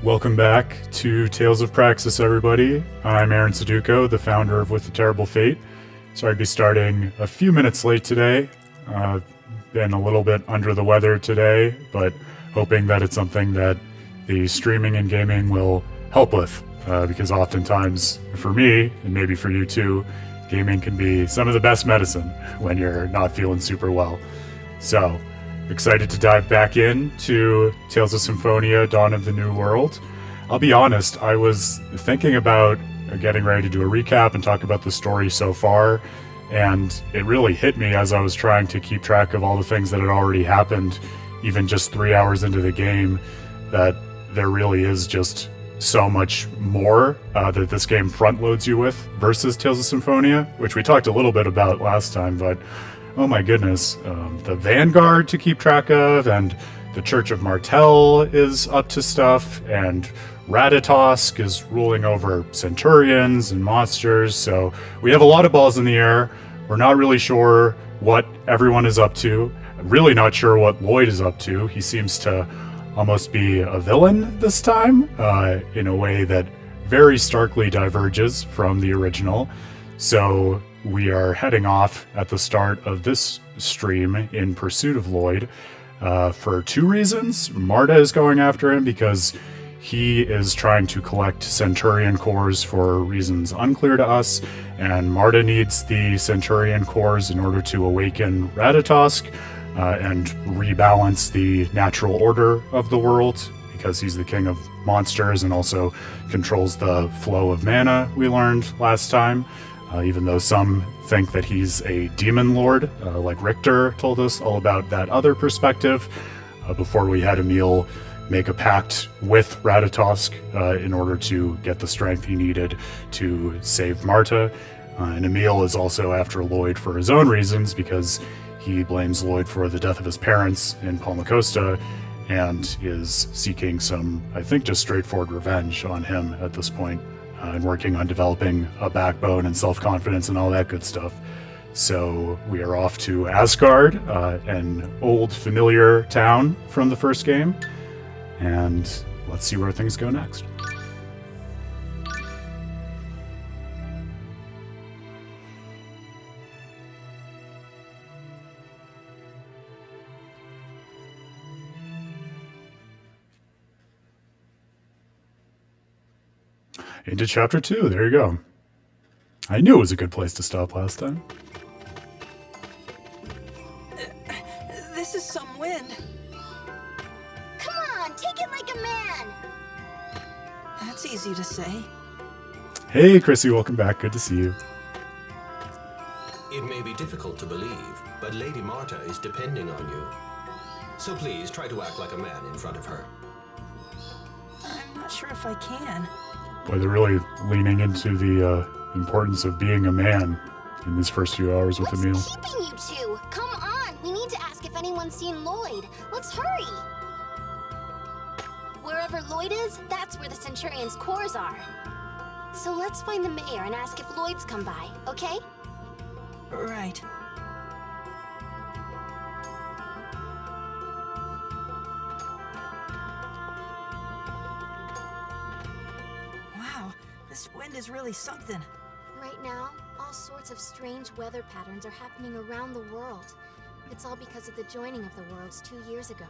Welcome back to Tales of Praxis, everybody. I'm Aaron Suduko, the founder of With the Terrible Fate. Sorry to be starting a few minutes late today. Been a little bit under the weather today, but hoping that it's something that the streaming and gaming will help with, because oftentimes, for me, and maybe for you too, gaming can be some of the best medicine when you're not feeling super well. So, excited to dive back into Tales of Symphonia, Dawn of the New World. I'll be honest, I was thinking about getting ready to do a recap and talk about the story so far, and it really hit me as I was trying to keep track of all the things that had already happened, even just 3 hours into the game, that there really is just so much more that this game front loads you with versus Tales of Symphonia, which we talked a little bit about last time, but oh my goodness, the Vanguard to keep track of, and the Church of Martel is up to stuff, and Ratatosk is ruling over Centurions and monsters, so we have a lot of balls in the air. We're not really sure what everyone is up to. I'm really not sure what Lloyd is up to. He seems to almost be a villain this time, in a way that very starkly diverges from the original. So we are heading off at the start of this stream in pursuit of Lloyd for two reasons. Marta is going after him because he is trying to collect Centurion cores for reasons unclear to us, and Marta needs the Centurion cores in order to awaken Ratatosk and rebalance the natural order of the world, because he's the king of monsters and also controls the flow of mana, we learned last time. Even though some think that he's a demon lord, like Richter told us all about that other perspective, before we had Emil make a pact with Ratatosk in order to get the strength he needed to save Marta. And Emil is also after Lloyd for his own reasons, because he blames Lloyd for the death of his parents in Palmacosta and is seeking some, I think, just straightforward revenge on him at this point. And working on developing a backbone and self-confidence and all that good stuff. So we are off to Asgard, an old familiar town from the first game, and let's see where things go next. Into chapter 2, there you go. I knew it was a good place to stop last time. This is some wind. Come on, take it like a man. That's easy to say. Hey, Chrissy, welcome back. Good to see you. It may be difficult to believe, but Lady Marta is depending on you. So please try to act like a man in front of her. I'm not sure if I can. Boy, they're really leaning into the importance of being a man in these first few hours with Emil. What's keeping you two? Come on, we need to ask if anyone's seen Lloyd. Let's hurry. Wherever Lloyd is, that's where the Centurion's cores are. So let's find the mayor and ask if Lloyd's come by, okay? Right. Wow, this wind is really something. Right now, all sorts of strange weather patterns are happening around the world. It's all because of the joining of the worlds 2 years ago.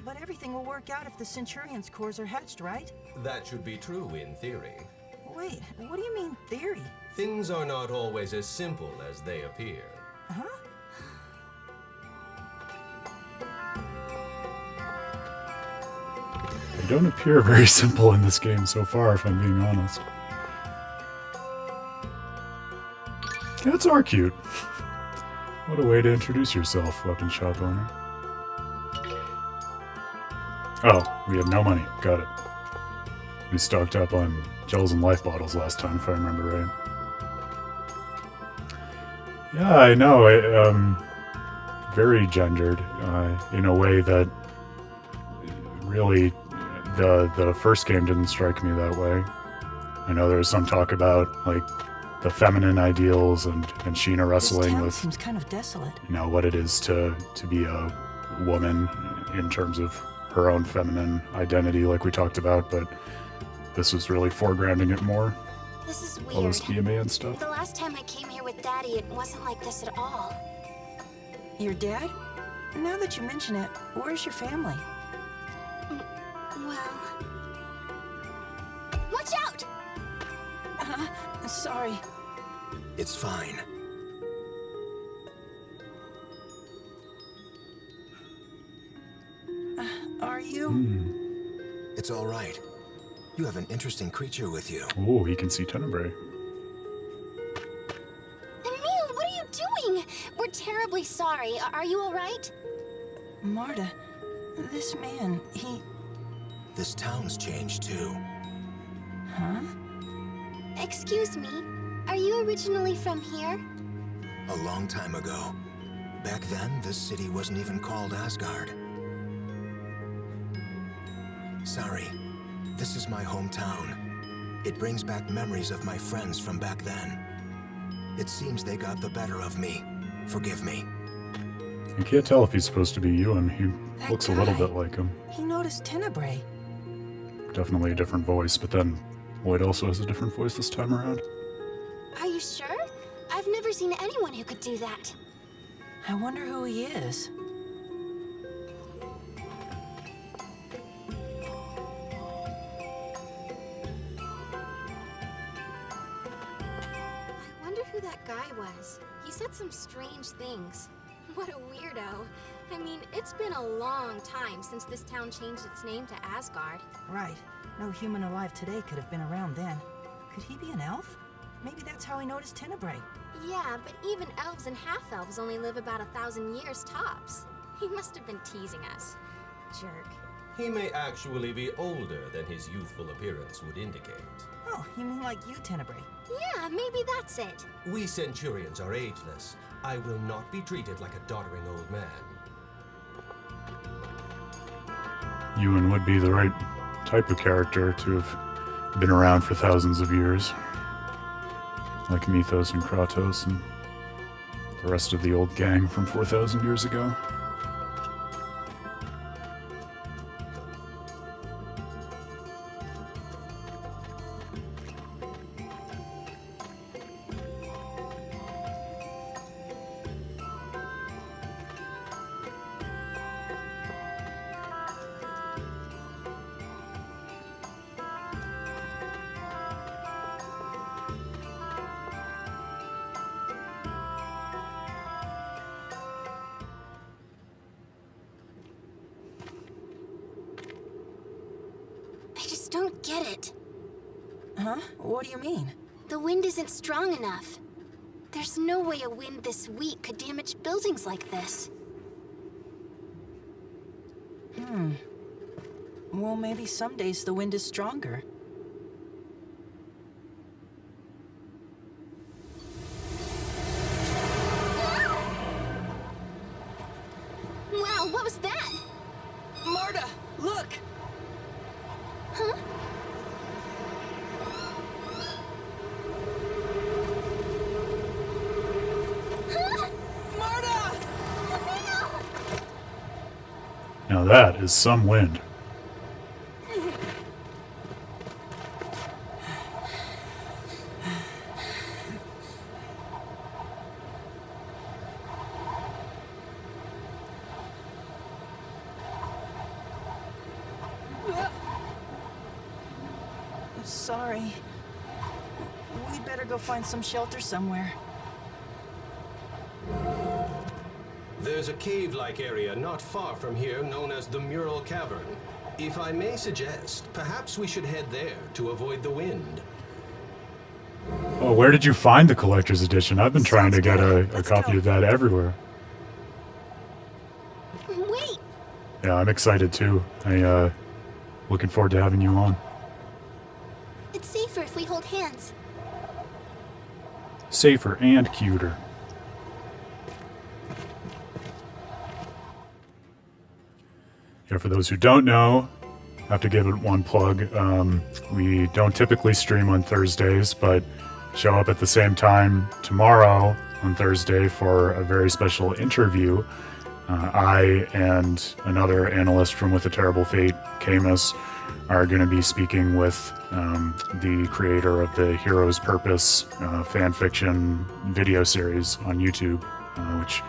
But everything will work out if the Centurion's cores are hatched, right? That should be true in theory. Wait, what do you mean, theory? Things are not always as simple as they appear. Huh? They don't appear very simple in this game so far, if I'm being honest. Cats are cute. What a way to introduce yourself, weapon shop owner. Oh, we have no money. Got it. We stocked up on gels and life bottles last time, if I remember right. Yeah, I know. Very gendered, in a way that really the first game didn't strike me that way. I know there was some talk about like the feminine ideals and Sheena wrestling This town with, seems kind of desolate. you know, what it is to be a woman in terms of her own feminine identity like we talked about, but this was really foregrounding it more. This is All weird. this DMA and stuff. The last time I came here with Daddy, it wasn't like this at all. Your dad? Now that you mention it, where's your family? Well... Watch out! Sorry. It's fine. Are you? It's all right. You have an interesting creature with you. Oh, he can see Tenebrae. Emil, what are you doing? We're terribly sorry. Are you alright? Marta, this man, he... This town's changed too. Huh? Excuse me. Are you originally from here? A long time ago. Back then, this city wasn't even called Asgard. Sorry. This is my hometown. It brings back memories of my friends from back then. It seems they got the better of me. Forgive me. I can't tell if he's supposed to be Ewan. He That looks a little guy. bit like him. He noticed Tenebrae. Definitely a different voice, but then Lloyd also has a different voice this time around. Are you sure? I've never seen anyone who could do that. I wonder who he is. I wonder who that guy was. He said some strange things. What a weirdo. I mean, it's been a long time since this town changed its name to Asgard. Right. No human alive today could have been around then. Could he be an elf? Maybe that's how he noticed Tenebrae. Yeah, but even elves and half-elves only live about 1,000 years tops. He must have been teasing us. Jerk. He may actually be older than his youthful appearance would indicate. Oh, you mean like you, Tenebrae? Yeah, maybe that's it. We Centurions are ageless. I will not be treated like a doddering old man. Ewan would be the right type of character to have been around for thousands of years. Like Mythos and Kratos and the rest of the old gang from 4,000 years ago. I just don't get it. Huh? What do you mean? The wind isn't strong enough. There's no way a wind this weak could damage buildings like this. Well, maybe some days the wind is stronger. Wow, what was that? Marta, look! Huh? Huh? Marta! Now that is some wind. Sorry. We'd better go find some shelter somewhere. There's a cave-like area not far from here known as the Mural Cavern. If I may suggest, perhaps we should head there to avoid the wind. Oh, where did you find the collector's edition? I've been trying to get a Let's copy go. of that everywhere. Wait! Yeah, I'm excited too. Looking forward to having you on. It's safer if we hold hands. Safer and cuter. Yeah, for those who don't know, I have to give it one plug. We don't typically stream on Thursdays, but show up at the same time tomorrow on Thursday for a very special interview I and another analyst from With a Terrible Fate, Camus, are going to be speaking with the creator of the Hero's Purpose fan fiction video series on YouTube, which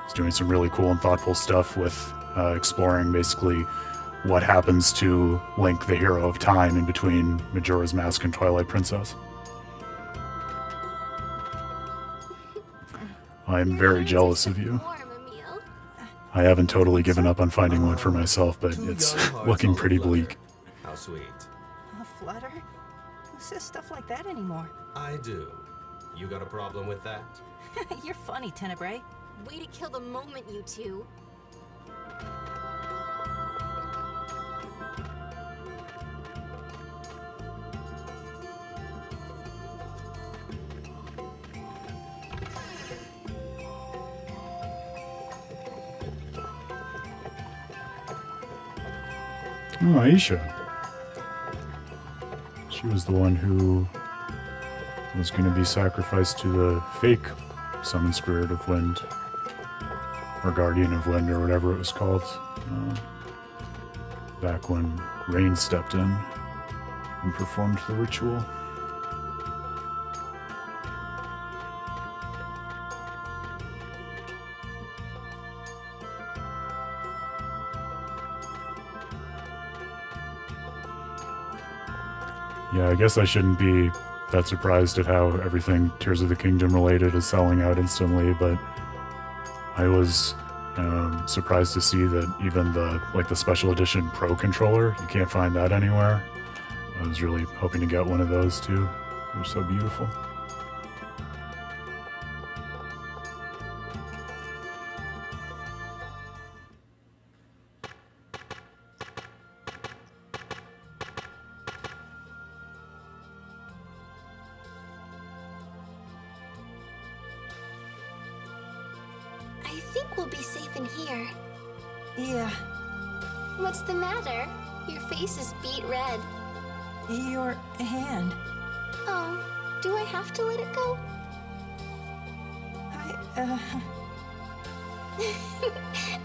is doing some really cool and thoughtful stuff with exploring basically what happens to Link, the hero of time, in between Majora's Mask and Twilight Princess. I'm very jealous of you. I haven't totally given up on finding one for myself, but it's looking pretty bleak. How sweet. A flutter? Who says stuff like that anymore? I do. You got a problem with that? You're funny, Tenebrae. Way to kill the moment, you two. Oh, Aisha. She was the one who was going to be sacrificed to the fake Summon Spirit of Wind, or Guardian of Wind, or whatever it was called, back when Rain stepped in and performed the ritual. Yeah, I guess I shouldn't be that surprised at how everything Tears of the Kingdom related is selling out instantly, but I was surprised to see that even the special edition Pro controller, you can't find that anywhere. I was really hoping to get one of those too. They're so beautiful. I think we'll be safe in here. Yeah, What's the matter? Your face is beet red. your hand. Oh, do I have to let it go?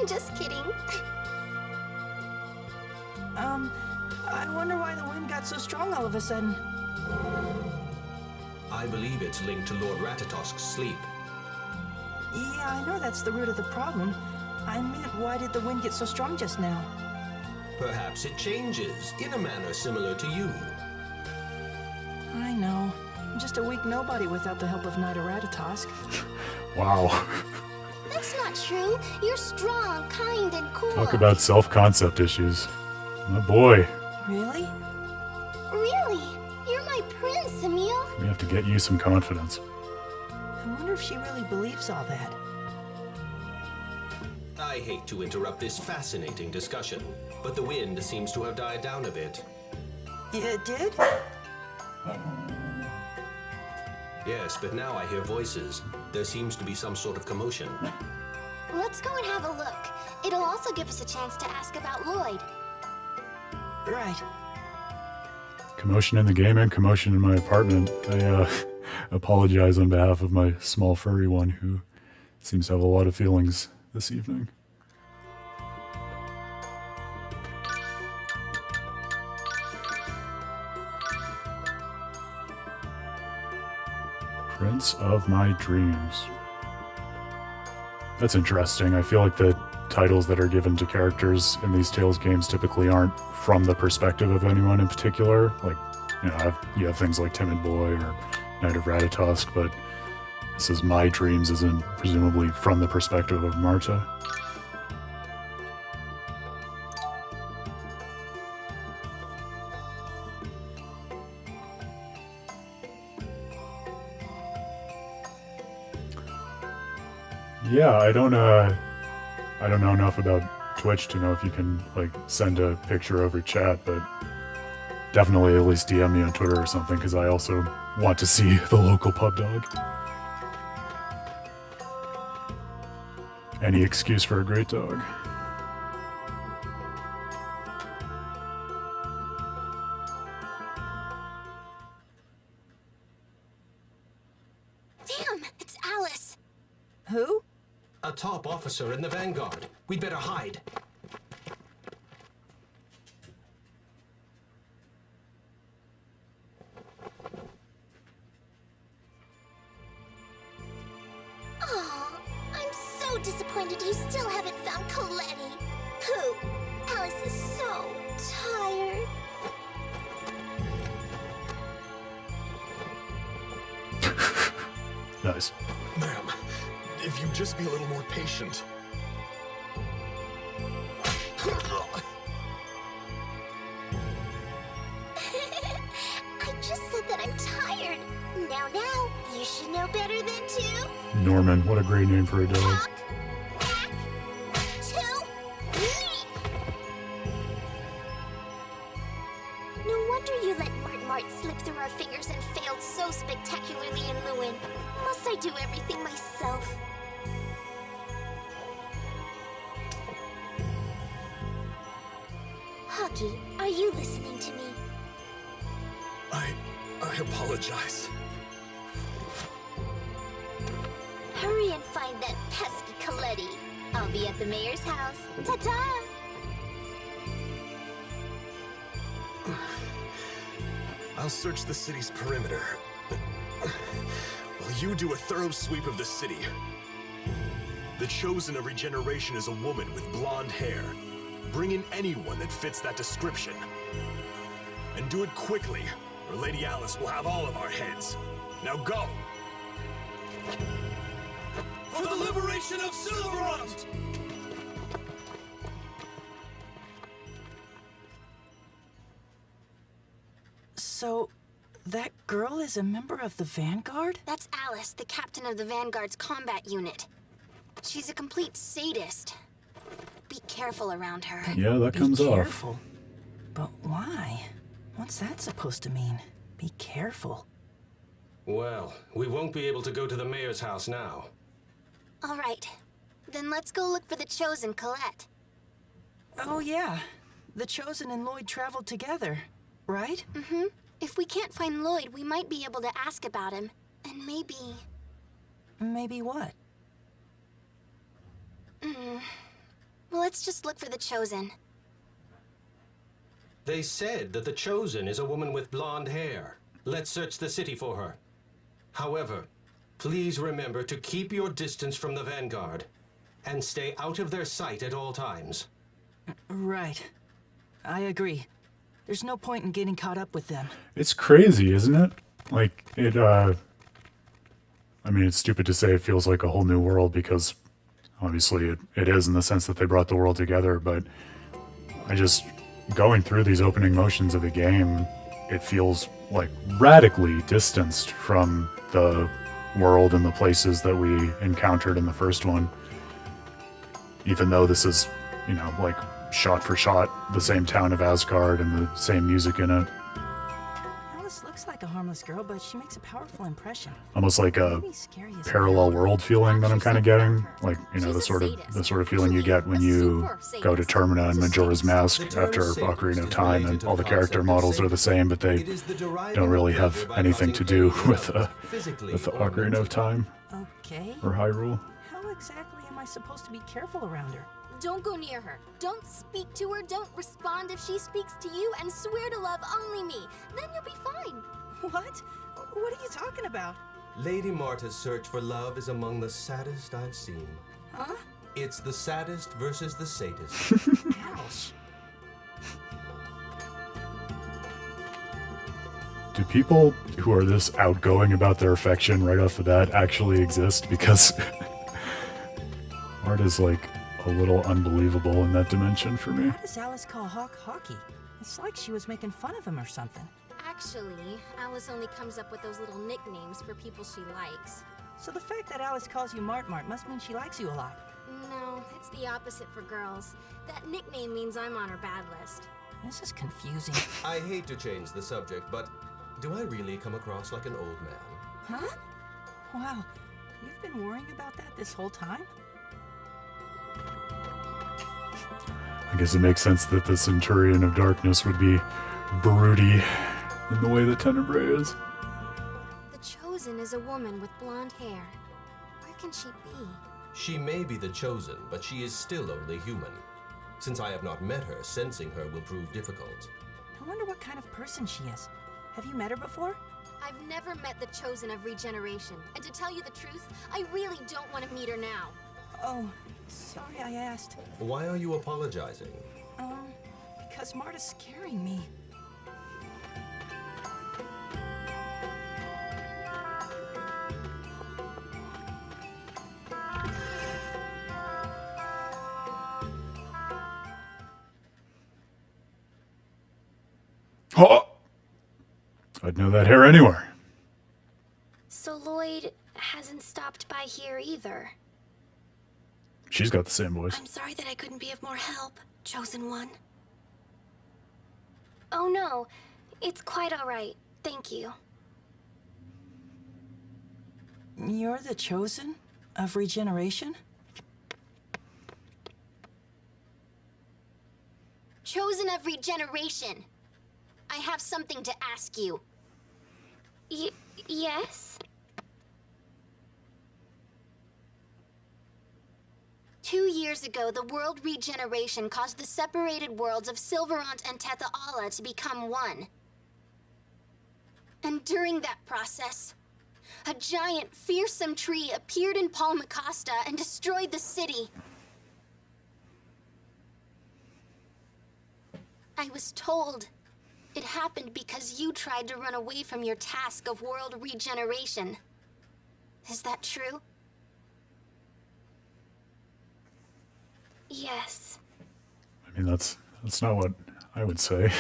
Just kidding. I wonder why the wind got so strong all of a sudden. I believe it's linked to Lord Ratatosk's sleep. Yeah, I know that's the root of the problem. I meant, why did the wind get so strong just now? Perhaps it changes in a manner similar to you. I know. I'm just a weak nobody without the help of Knight Ratatosk. Wow. That's not true. You're strong, kind, and cool. Talk about self-concept issues. Oh boy. Really? Really? You're my prince, Emil. We have to get you some confidence. I wonder if she really believes all that. I hate to interrupt this fascinating discussion, but the wind seems to have died down a bit. It did? Yes, but now I hear voices. There seems to be some sort of commotion. Let's go and have a look. It'll also give us a chance to ask about Lloyd. Right. Commotion in the game and commotion in my apartment. I apologize on behalf of my small furry one who seems to have a lot of feelings this evening. Prince of My Dreams. That's interesting. I feel like the titles that are given to characters in these Tales games typically aren't from the perspective of anyone in particular. Like, you have things like Timid Boy or Knight of Ratatosk, but this is My Dreams, as in presumably from the perspective of Marta. Yeah, I don't know enough about Twitch to know if you can send a picture over chat, but definitely at least DM me on Twitter or something, because I also want to see the local pub dog. Any excuse for a great dog. Damn, it's Alice. Who? A top officer in the Vanguard. We'd better hide. Oh, I'm so disappointed you still haven't found Colette. Pooh, Alice is so tired. Nice. Ma'am, if you'd just be a little more patient. I just said that I'm tired. Now, you should know better than to Norman, what a great name for a dog. talk back to me. No wonder you let Mart slip through our fingers and failed so spectacularly in Lewin. Must I do everything myself? Hockey, are you listening to me? I apologize. Hurry and find that pesky Colette. I'll be at the mayor's house. Ta-ta! I'll search the city's perimeter. While you do a thorough sweep of the city. The Chosen of Regeneration is a woman with blonde hair. Bring in anyone that fits that description. And do it quickly, or Lady Alice will have all of our heads. Now go! For the liberation of Silverrot! So, that girl is a member of the Vanguard? That's Alice, the captain of the Vanguard's combat unit. She's a complete sadist. Be careful around her. Yeah, that comes Be off. careful. But why? What's that supposed to mean? Be careful. Well, we won't be able to go to the mayor's house now. All right. Then let's go look for the Chosen, Colette. Oh yeah, the Chosen and Lloyd traveled together, right? Mm-hmm. If we can't find Lloyd, we might be able to ask about him. And maybe... Maybe what? Well, let's just look for the Chosen. They said that the Chosen is a woman with blonde hair. Let's search the city for her. However, please remember to keep your distance from the Vanguard and stay out of their sight at all times. Right. I agree. There's no point in getting caught up with them. It's crazy, isn't it? Like, I mean, it's stupid to say it feels like a whole new world because obviously it is in the sense that they brought the world together, but going through these opening motions of the game, it feels like radically distanced from the world and the places that we encountered in the first one. Even though this is, like shot for shot, the same town of Asgard and the same music in it. Alice looks like a harmless girl, but she makes a powerful impression. Almost like a Maybe scary as parallel world feeling that I'm kind of getting. Like, She's the a sort sadist. of feeling you get when you go to Termina and Majora's Mask after Ocarina of Time, and all the character models are the same, but they don't really have anything to do with Ocarina of Time Okay. or Hyrule. How exactly am I supposed to be careful around her? Don't go near her. Don't speak to her. Don't respond if she speaks to you. And swear to love only me. Then you'll be fine. What? What are you talking about? Lady Marta's search for love is among the saddest I've seen. Huh? It's the saddest versus the sadist. Ouch. Do people who are this outgoing about their affection right off the bat actually exist? Because art is like a little unbelievable in that dimension for me. Why does Alice call Hawk Hockey? It's like she was making fun of him or something. Actually, Alice only comes up with those little nicknames for people she likes. So the fact that Alice calls you Mart must mean she likes you a lot. No, it's the opposite for girls. That nickname means I'm on her bad list. This is confusing. I hate to change the subject, but do I really come across like an old man? Huh? Wow, you've been worrying about that this whole time? I guess it makes sense that the Centurion of Darkness would be broody in the way that Tenebrae is. The Chosen is a woman with blonde hair. Where can she be? She may be the Chosen, but she is still only human. Since I have not met her, sensing her will prove difficult. I wonder what kind of person she is. Have you met her before? I've never met the Chosen of Regeneration, and to tell you the truth, I really don't want to meet her now. Oh, sorry I asked. Why are you apologizing? Because Marta's scaring me. Oh! I'd know that hair anywhere. So Lloyd hasn't stopped by here either. She's got the same voice. I'm sorry that I couldn't be of more help, Chosen One. Oh no, it's quite all right. Thank you. You're the Chosen of Regeneration? Chosen of Regeneration. I have something to ask you. Yes? 2 years ago, the world regeneration caused the separated worlds of Silverant and Tethaala to become one. And during that process, a giant, fearsome tree appeared in Palmacosta and destroyed the city. I was told it happened because you tried to run away from your task of world regeneration. Is that true? Yes. I mean, that's not what I would say.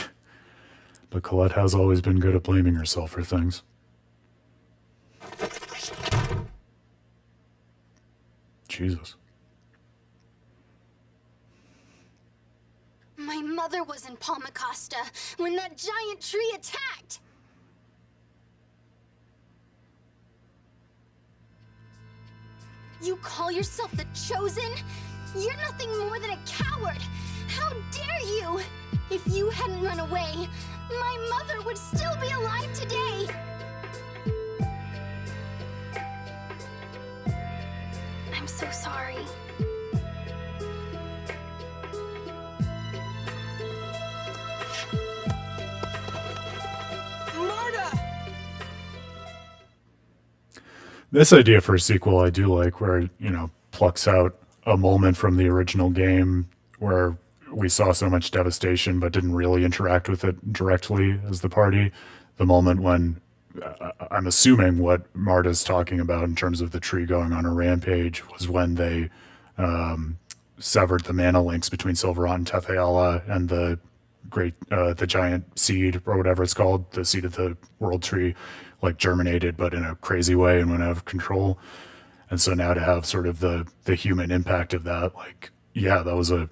But Colette has always been good at blaming herself for things. Jesus. My mother was in Palmacosta when that giant tree attacked. You call yourself the Chosen? You're nothing more than a coward. How dare you? If you hadn't run away, my mother would still be alive today. I'm so sorry. Marta! This idea for a sequel I do like, where, plucks out a moment from the original game where we saw so much devastation but didn't really interact with it directly as the party. The moment when, I'm assuming what Marta's talking about in terms of the tree going on a rampage, was when they severed the mana links between Silverant and Tethaala, and the giant seed, or whatever it's called, the seed of the world tree, germinated, but in a crazy way and went out of control. And so now to have sort of the human impact of that, that was a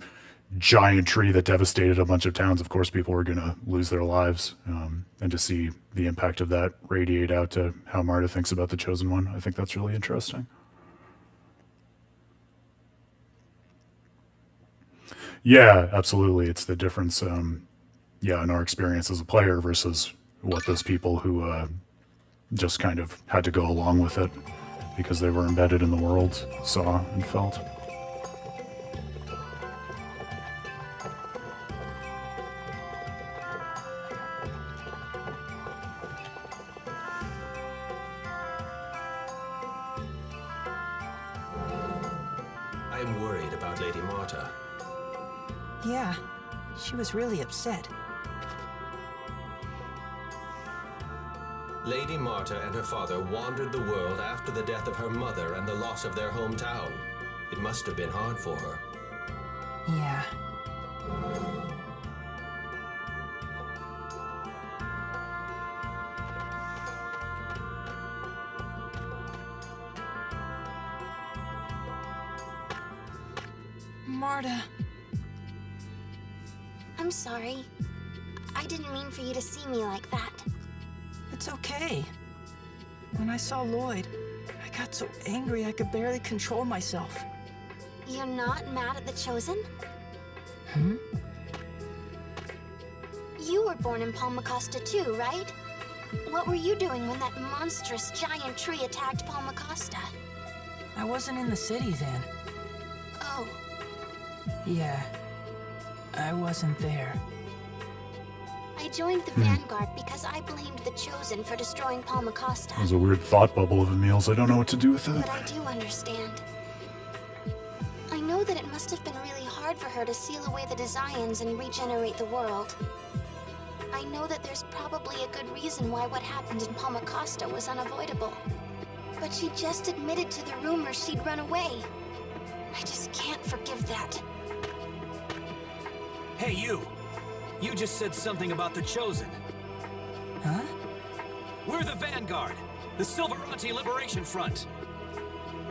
giant tree that devastated a bunch of towns. Of course, people were going to lose their lives. And to see the impact of that radiate out to how Marta thinks about the Chosen One, I think that's really interesting. Yeah, absolutely. It's the difference, in our experience as a player versus what those people who just kind of had to go along with it because they were embedded in the world saw and felt. I'm worried about Lady Marta. Yeah, she was really upset. Lady Marta and her father wandered the world after the death of her mother and the loss of their hometown. It must have been hard for her. Yeah. Marta. I'm sorry. I didn't mean for you to see me like that. It's okay. When I saw Lloyd, I got so angry I could barely control myself. You're not mad at the Chosen? Hmm? You were born in Palmacosta too, right? What were you doing when that monstrous giant tree attacked Palmacosta? I wasn't in the city then. Oh, Yeah, I wasn't there. I joined the Vanguard because I blamed the Chosen for destroying Palmacosta. There's a weird thought bubble of Emil's. I don't know what to do with it. But I do understand. I know that it must have been really hard for her to seal away the Desians and regenerate the world. I know that there's probably a good reason why what happened in Palmacosta was unavoidable. But she just admitted to the rumors she'd run away. I just can't forgive that. Hey, you! You just said something about the Chosen. Huh? We're the Vanguard, the Silveranti Liberation Front.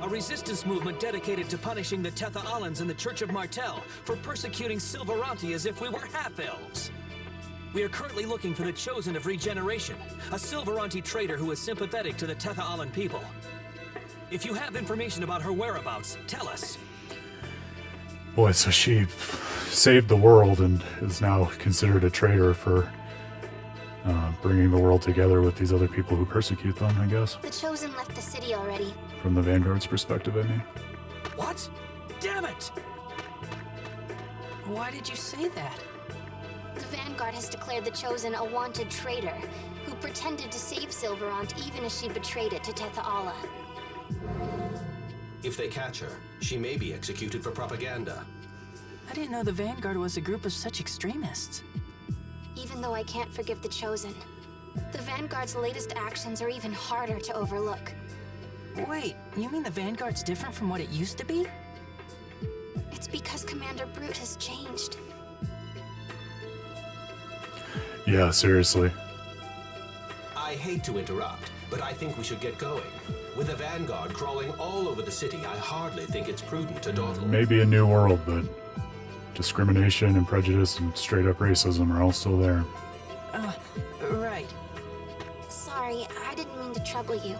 A resistance movement dedicated to punishing the Tetha-Allans and the Church of Martel for persecuting Silveranti as if we were half-elves. We are currently looking for the Chosen of Regeneration, a Silveranti traitor who is sympathetic to the Tetha-Allan people. If you have information about her whereabouts, tell us. Boy, so she saved the world and is now considered a traitor for bringing the world together with these other people who persecute them, I guess. The Chosen left the city already. From the Vanguard's perspective, I mean. What? Damn it! Why did you say that? The Vanguard has declared the Chosen a wanted traitor who pretended to save Silverant even as she betrayed it to Tetha-Alla. If they catch her, she may be executed for propaganda. I didn't know the Vanguard was a group of such extremists. Even though I can't forgive the Chosen, the Vanguard's latest actions are even harder to overlook. Wait, you mean the Vanguard's different from what it used to be? It's because Commander Brute has changed. Yeah, seriously. I hate to interrupt, but I think we should get going. With the Vanguard crawling all over the city, I hardly think it's prudent to dawdle. Maybe a new world, but discrimination and prejudice and straight-up racism are all still there. Right. Sorry, I didn't mean to trouble you.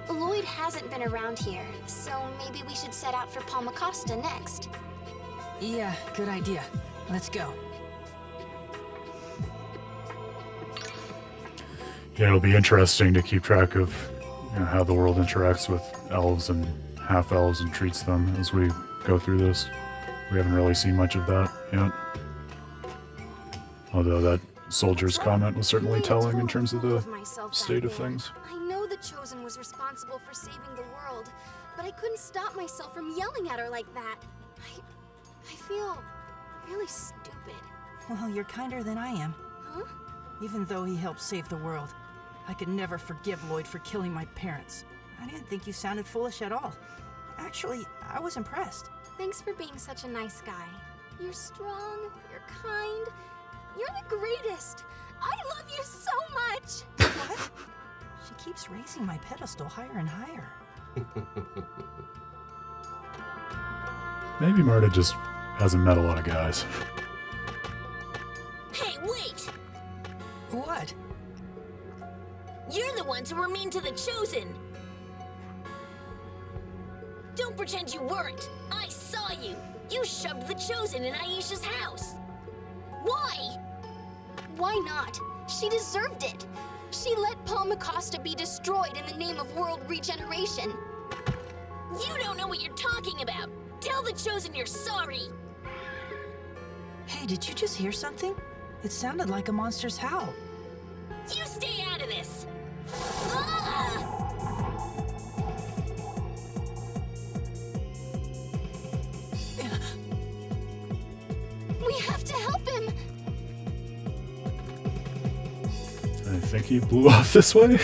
Lloyd hasn't been around here, so maybe we should set out for Palmacosta next. Yeah, good idea. Let's go. Yeah, it'll be interesting to keep track of how the world interacts with elves and half-elves and treats them as we go through this. We haven't really seen much of that yet. Although that soldier's comment was certainly telling in terms of the state of things. I know the Chosen was responsible for saving the world, but I couldn't stop myself from yelling at her like that. I feel really stupid. Well, you're kinder than I am. Huh? Even though he helped save the world, I could never forgive Lloyd for killing my parents. I didn't think you sounded foolish at all. Actually, I was impressed. Thanks for being such a nice guy. You're strong, you're kind, you're the greatest. I love you so much. What? She keeps raising my pedestal higher and higher. Maybe Marta just hasn't met a lot of guys. Hey, wait! What? You're the ones who were mean to the Chosen! Don't pretend you weren't! I saw you! You shoved the Chosen in Aisha's house! Why? Why not? She deserved it. She let Palmacosta be destroyed in the name of world regeneration. You don't know what you're talking about! Tell the Chosen you're sorry! Hey, did you just hear something? It sounded like a monster's howl. You stay out of this! Ah! We have to help him. I think he blew off this way.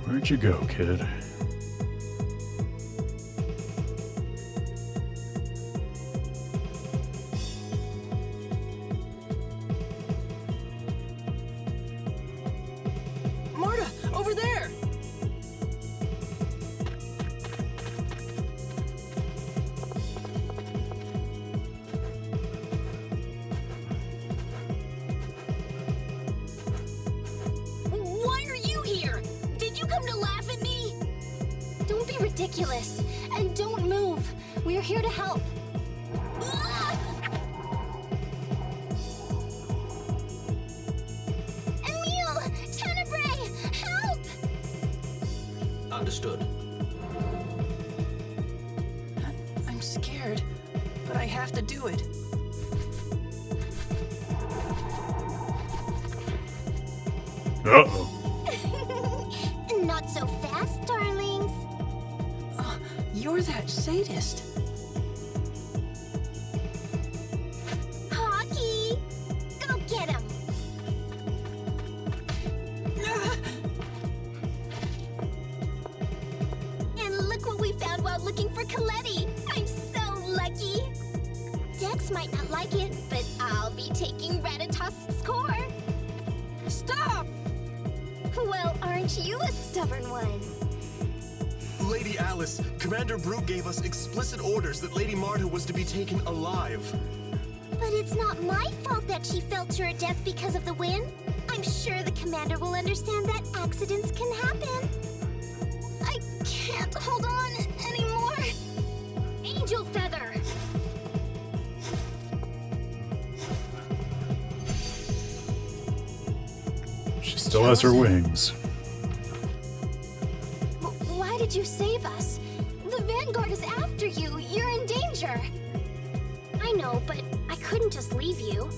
Where'd you go, kid? Marta, over there! Why are you here? Did you come to laugh at me? Don't be ridiculous. And don't move. We're here to help. Ah! scared, but I have to do it. Uh-oh. Not so fast, darlings. You're that sadist. Hockey! Go get him! And look what we found while looking for Colette. I'm so lucky. Dex might not like it, but I'll be taking Ratatosk's score. Stop! Well, aren't you a stubborn one? Lady Alice, Commander Brute gave us explicit orders that Lady Marta was to be taken alive. But it's not my fault that she fell to her death because of the wind. I'm sure the commander will understand that accidents can happen. I can't hold on anymore. Angel Feather! She still has her wings. Why did you save us? The Vanguard is after you. You're in danger. I know, but I couldn't just leave you.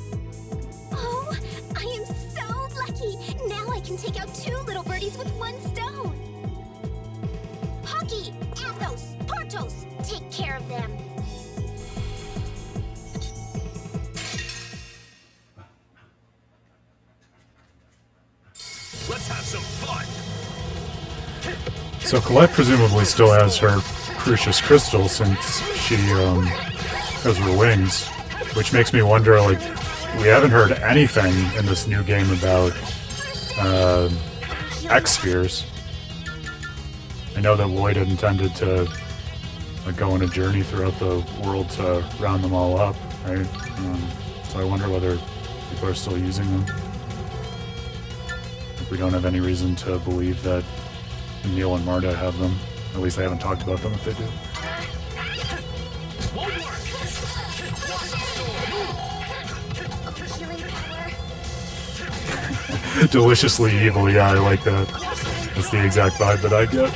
Oh, I am so lucky. Now I can take out 2 little birdies with 1 stone. Hockey, Athos, Portos, take care of them. Let's have some fun! So Colette presumably still has her Crucius Crystal since she has her wings, which makes me wonder, like, we haven't heard anything in this new game about X-Spheres. I know that Lloyd had intended to go on a journey throughout the world to round them all up, right? So I wonder whether people are still using them. We don't have any reason to believe that Neil and Marta have them. At least they haven't talked about them if they do. Deliciously evil, yeah, I like that. That's the exact vibe that I get.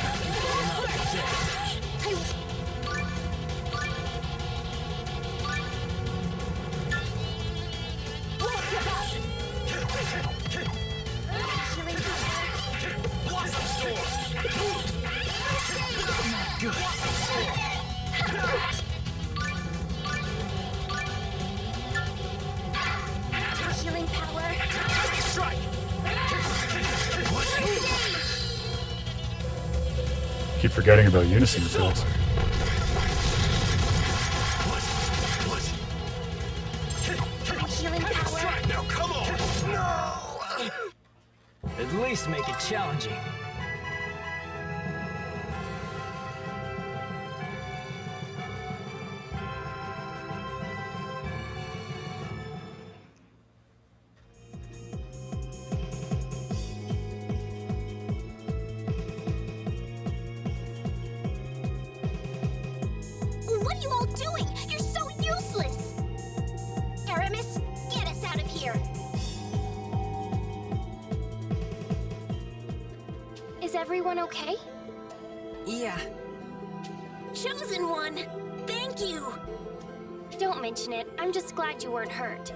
Healing power. Keep forgetting about unison attacks. Healing power. Now come on! At least make it challenging. What are you all doing? You're so useless! Aramis, get us out of here! Is everyone okay? Yeah. Chosen One! Thank you! Don't mention it. I'm just glad you weren't hurt.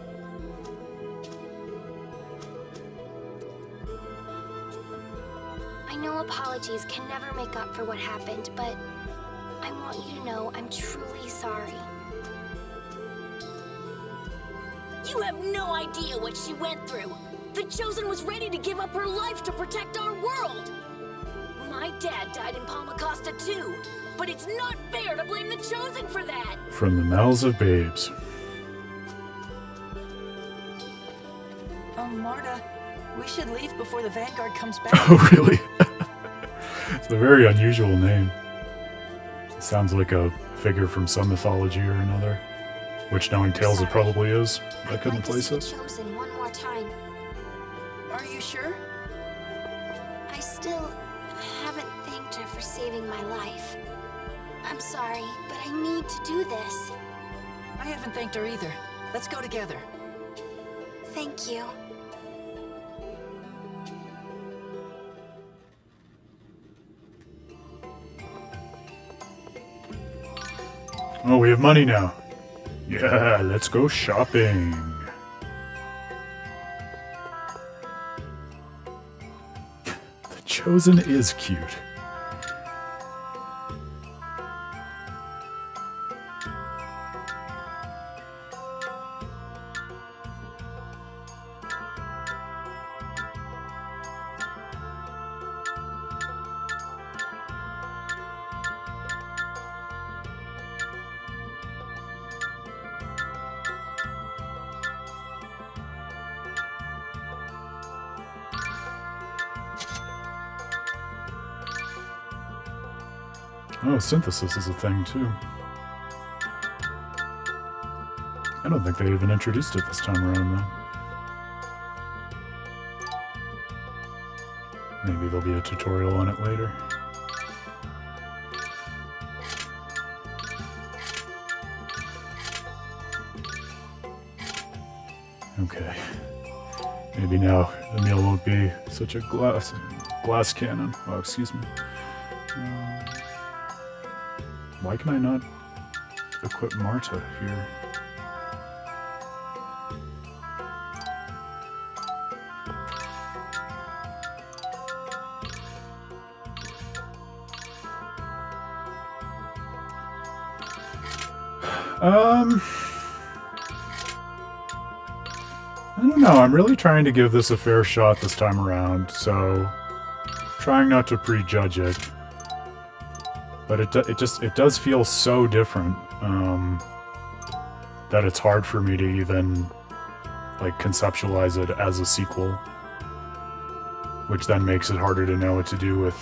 I know apologies can never make up for what happened, but I want you to know I'm truly sorry. You have no idea what she went through. The Chosen was ready to give up her life to protect our world. My dad died in Palmacosta too, but it's not fair to blame the Chosen for that. From the mouths of babes. Oh, Marta, we should leave before the Vanguard comes back. Oh, really? It's a very unusual name. It sounds like a figure from some mythology or another. Which, knowing Tales, it probably is. I couldn't place it. Chosen one more time. Are you sure? I still haven't thanked her for saving my life. I'm sorry, but I need to do this. I haven't thanked her either. Let's go together. Thank you. Oh, we have money now. Yeah, let's go shopping. The Chosen is cute. Oh, synthesis is a thing, too. I don't think they even introduced it this time around, though. Maybe there'll be a tutorial on it later. Okay. Maybe now Emil won't be such a glass cannon. Oh, excuse me. Why can I not equip Marta here? I don't know. I'm really trying to give this a fair shot this time around, so trying not to prejudge it. But it does feel so different that it's hard for me to even like conceptualize it as a sequel, which then makes it harder to know what to do with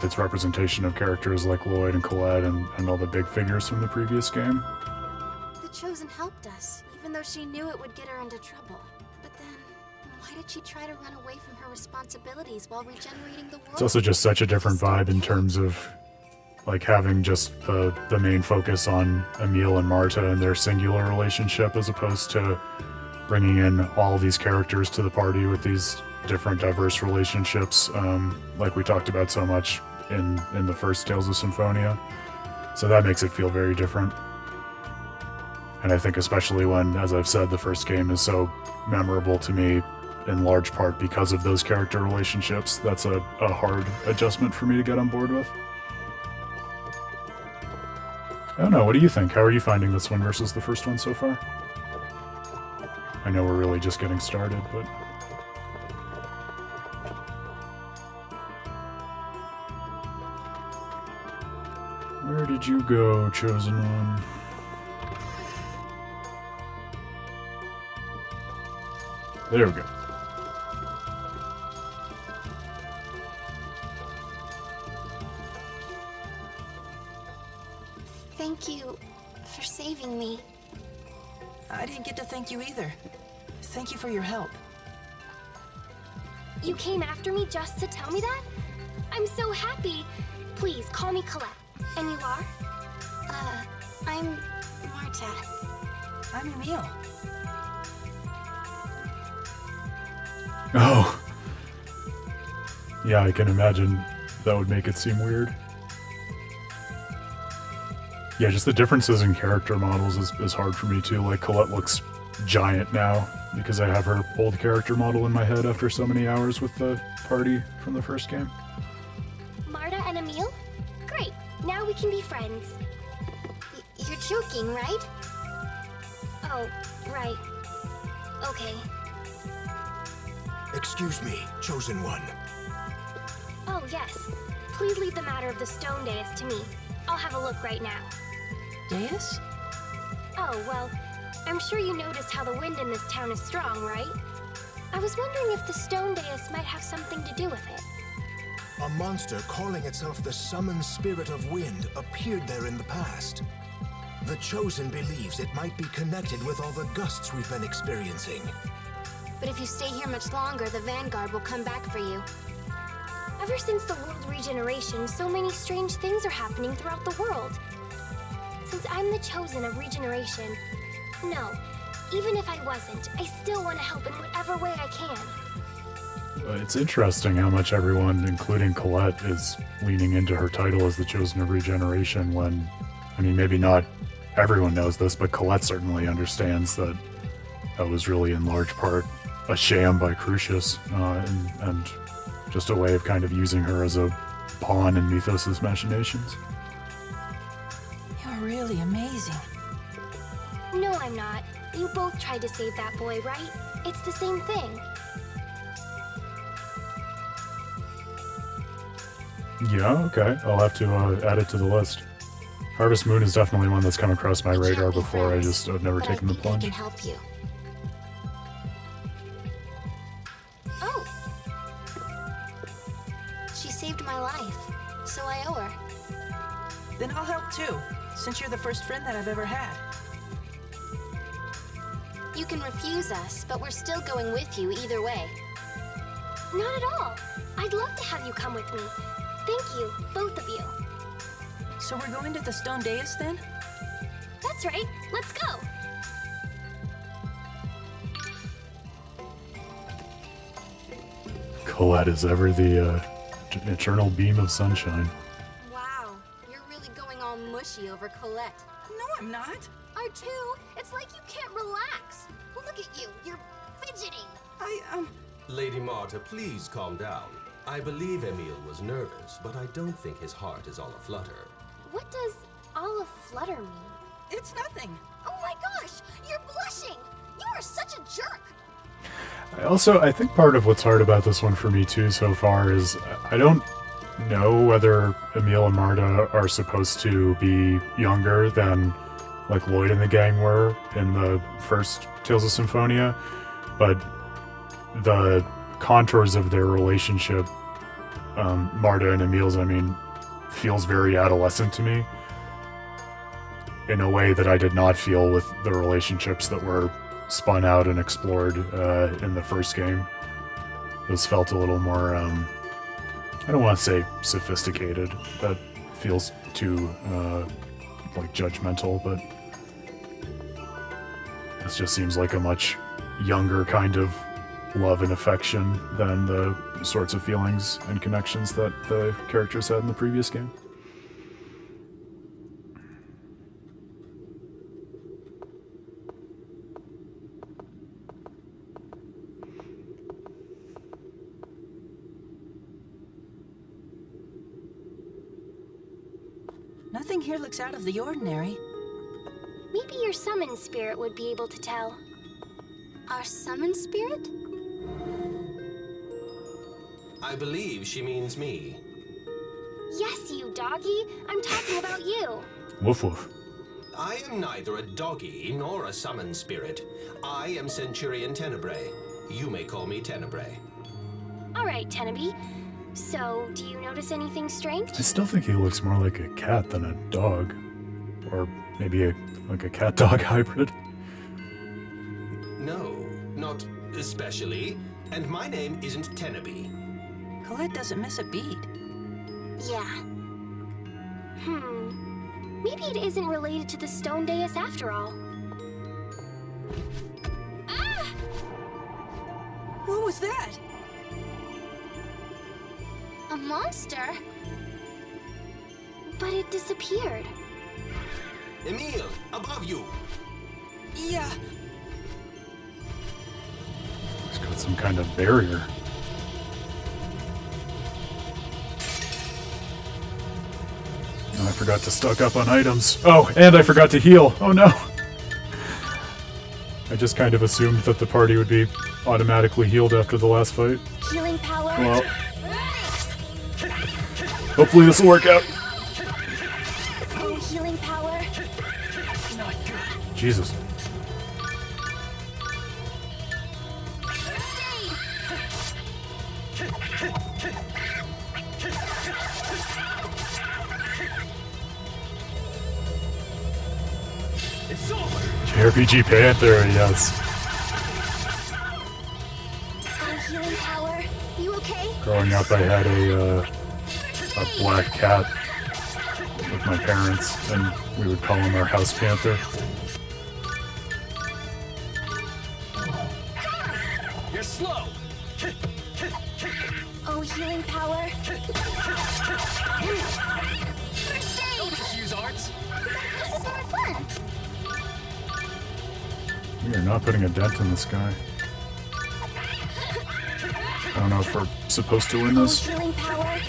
its representation of characters like Lloyd and Colette and all the big figures from the previous game. The Chosen helped us, even though she knew it would get her into trouble. But then, why did she try to run away from her responsibilities while regenerating the world? It's also just such a different vibe in terms of like having just the main focus on Emil and Marta and their singular relationship, as opposed to bringing in all these characters to the party with these different diverse relationships, like we talked about so much in the first Tales of Symphonia. So that makes it feel very different. And I think especially when, as I've said, the first game is so memorable to me in large part because of those character relationships, that's a hard adjustment for me to get on board with. I don't know, what do you think? How are you finding this one versus the first one so far? I know we're really just getting started, but... Where did you go, Chosen One? There we go. Thank you for saving me. I didn't get to thank you either. Thank you for your help. You came after me just to tell me that? I'm so happy. Please, call me Colette. And you are? I'm Marta. I'm Emil. Oh. Yeah, I can imagine that would make it seem weird. Yeah, just the differences in character models is hard for me too. Like, Colette looks giant now because I have her old character model in my head after so many hours with the party from the first game. Marta and Emil? Great. Now we can be friends. You're joking, right? Oh, right. Okay. Excuse me, Chosen One. Oh, yes. Please leave the matter of the stone dais to me. I'll have a look right now. Dais? Oh, well, I'm sure you noticed how the wind in this town is strong, right? I was wondering if the stone dais might have something to do with it. A monster calling itself the Summoned Spirit of Wind appeared there in the past. The Chosen believes it might be connected with all the gusts we've been experiencing. But if you stay here much longer, the Vanguard will come back for you. Ever since the world regeneration, so many strange things are happening throughout the world. Since I'm the Chosen of Regeneration, no, even if I wasn't, I still want to help in whatever way I can. It's interesting how much everyone, including Colette, is leaning into her title as the Chosen of Regeneration when I mean, maybe not everyone knows this, but Colette certainly understands that that was really in large part a sham by Crucius, and just a way of kind of using her as a pawn in Mythos' machinations. You're really amazing. No, I'm not. You both tried to save that boy, right? It's the same thing. Yeah, okay. I'll have to add it to the list. Harvest Moon is definitely one that's come across my radar before. I've never taken the plunge. I can help you. Oh. She saved my life, so I owe her. Then I'll help too, since you're the first friend that I've ever had. You can refuse us, but we're still going with you either way. Not at all. I'd love to have you come with me. Thank you, both of you. So we're going to the Stone Dais then? That's right. Let's go. Colette is ever the eternal beam of sunshine. Wow, you're really going all mushy over Colette. No, I'm not. R2, it's like you can't relax. Look at you, you're fidgeting. Lady Marta, please calm down. I believe Emil was nervous, but I don't think his heart is all aflutter. What does all a flutter mean? It's nothing. Oh my gosh, you're blushing. You are such a jerk. I think part of what's hard about this one for me too so far is I don't know whether Emil and Marta are supposed to be younger than like Lloyd and the gang were in the first Tales of Symphonia, but the contours of their relationship, Marta and Emil's, I mean, feels very adolescent to me in a way that I did not feel with the relationships that were spun out and explored in the first game. Those felt a little more, I don't want to say sophisticated. That feels too like judgmental, but this just seems like a much younger kind of love and affection than the sorts of feelings and connections that the characters had in the previous game. Nothing here looks out of the ordinary. Maybe your summon spirit would be able to tell. Our summon spirit? I believe she means me. Yes, you doggy. I'm talking about you. Woof woof. I am neither a doggy nor a summon spirit. I am Centurion Tenebrae. You may call me Tenebrae. All right, Tenebrae. So, do you notice anything strange? I still think he looks more like a cat than a dog. Or maybe like a cat-dog hybrid. No, not especially. And my name isn't Tenebrae. Colette doesn't miss a beat. Yeah. Maybe it isn't related to the Stone Dais after all. Ah! What was that? A monster? But it disappeared. Emil, above you! Yeah. He's got some kind of barrier. Oh, I forgot to stock up on items. Oh, and I forgot to heal. Oh no! I just kind of assumed that the party would be automatically healed after the last fight. Healing power. Well, hopefully this will work out. Oh, healing power. Jesus. It's over. JRPG Panther, yes. Oh, healing power. You okay? Growing up, I had a black cat with my parents, and we would call him our house panther. You're slow. Oh, healing power. Don't just use arts. We are not putting a dent in this guy. I don't know if we're supposed to win this. Healing power.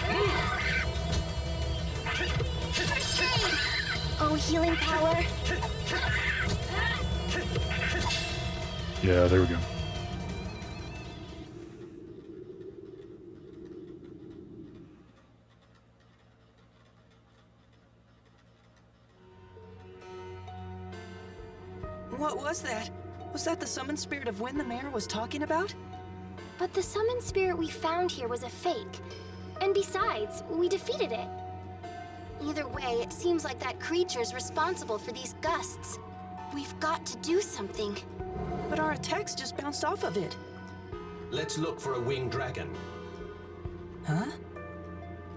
Oh, healing power. Yeah, there we go. What was that? Was that the summoned spirit of wind the mayor was talking about? But the summoned spirit we found here was a fake. And besides, we defeated it. Either way, it seems like that creature's responsible for these gusts. We've got to do something. But our attacks just bounced off of it. Let's look for a winged dragon. Huh?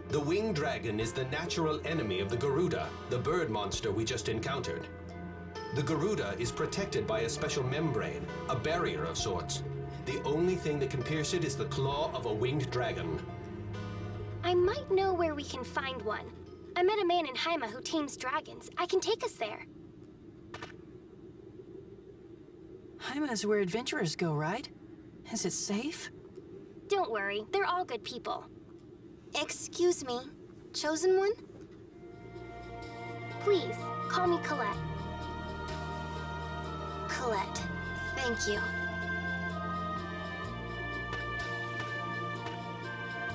The winged dragon is the natural enemy of the Garuda, the bird monster we just encountered. The Garuda is protected by a special membrane, a barrier of sorts. The only thing that can pierce it is the claw of a winged dragon. I might know where we can find one. I met a man in Haima who tames dragons. I can take us there. Haima is where adventurers go, right? Is it safe? Don't worry, they're all good people. Excuse me, chosen one? Please, call me Colette. Colette, thank you.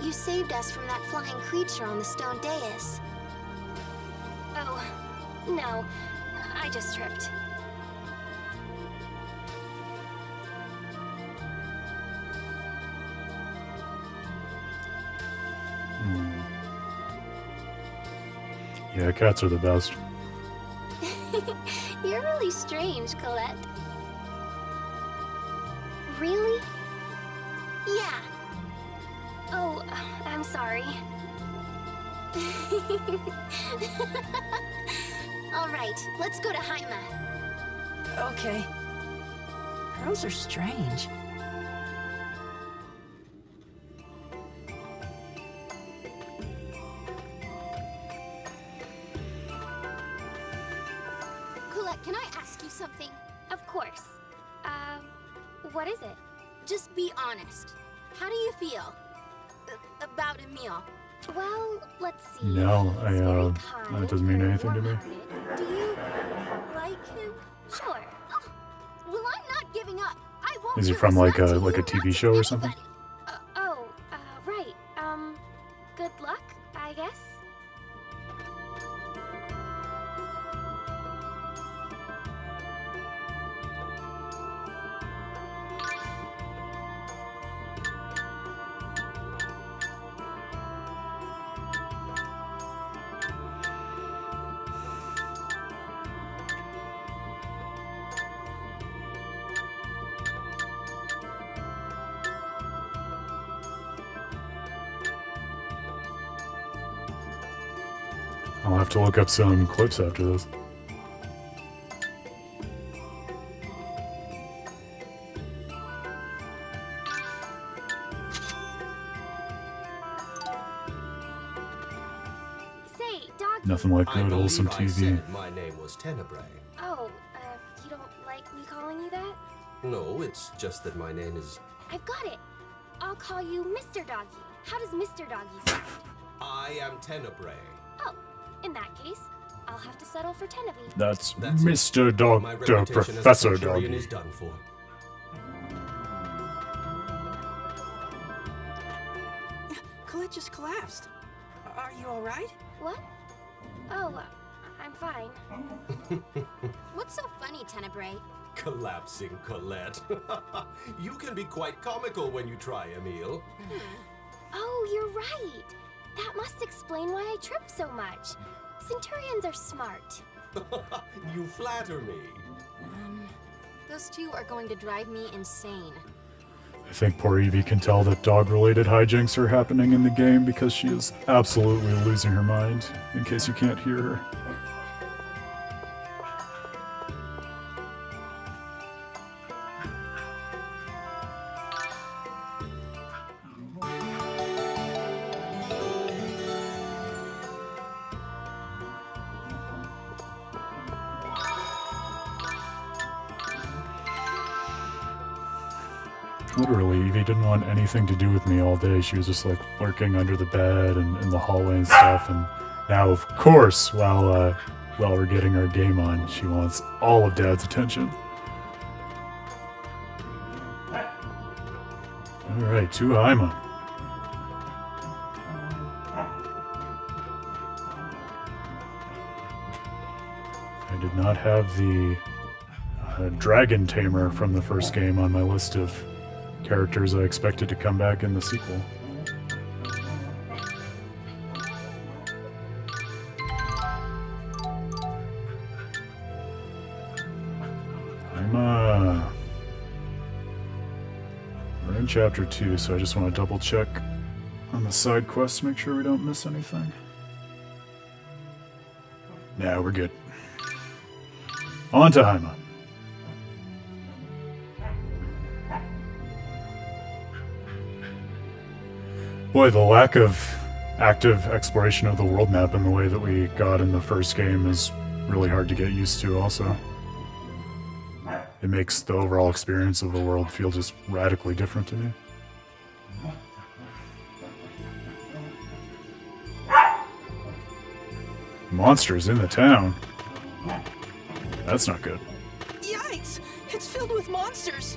You saved us from that flying creature on the stone dais. Oh, no, I just tripped. Yeah, cats are the best. You're really strange, Colette. Really? Yeah. Oh, I'm sorry. All right, let's go to Haima. Okay. Girls are strange. Colette, can I ask you something? Of course. What is it? Just be honest. How do you feel about Emil? Well, let's see. No, He's very kind, that doesn't mean very anything to me. warm-hearted. Do you Like him? Sure. Well, I'm not giving up. I won't. Is he do from this, like not a to like a you, TV not show to or something? anybody. Right. Good luck, I guess. I'll have to look up some clips after this. Say, doggy. Nothing like I good believe wholesome I TV. said my name was Tenebrae. Oh, you don't like me calling you that? No, it's just that my name is... I've got it. I'll call you Mr. Doggy. How does Mr. Doggy sound? I am Tenebrae. Oh, in that case, I'll have to settle for Tenebrae. That's That's it. Mr. My Doctor reputation as a Professor Centurion Doggy. is done for. Colette just collapsed. Are you all right? What? Oh, I'm fine. What's so funny, Tenebrae? Collapsing Colette. You can be quite comical when you try, Emil. Oh, you're right. That must explain why I trip so much. Centurions are smart. You flatter me. Those two are going to drive me insane. I think poor Evie can tell that dog-related hijinks are happening in the game because she is absolutely losing her mind, in case you can't hear her. Literally, Evie didn't want anything to do with me all day. She was just like lurking under the bed and in the hallway and stuff. And now, of course, while we're getting our game on, she wants all of Dad's attention. Alright, to Haima. I did not have the Dragon Tamer from the first game on my list of characters I expected to come back in the sequel. We're in chapter 2, so I just want to double check on the side quests to make sure we don't miss anything. Nah, we're good. On to Haima. Boy, the lack of active exploration of the world map in the way that we got in the first game is really hard to get used to also. It makes the overall experience of the world feel just radically different to me. Monsters in the town. That's not good. Yikes! It's filled with monsters!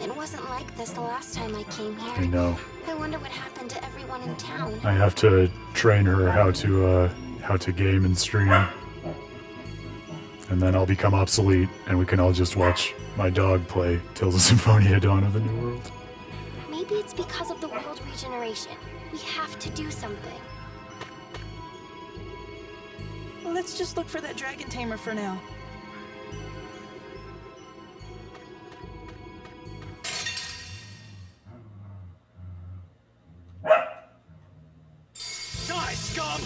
It wasn't like this the last time I came here. I know. I wonder what happened to everyone in town. I have to train her how to game and stream. And then I'll become obsolete, and we can all just watch my dog play Tales of Symphonia Dawn of the New World. Maybe it's because of the world regeneration. We have to do something. Let's just look for that Dragon Tamer for now. Die, scum!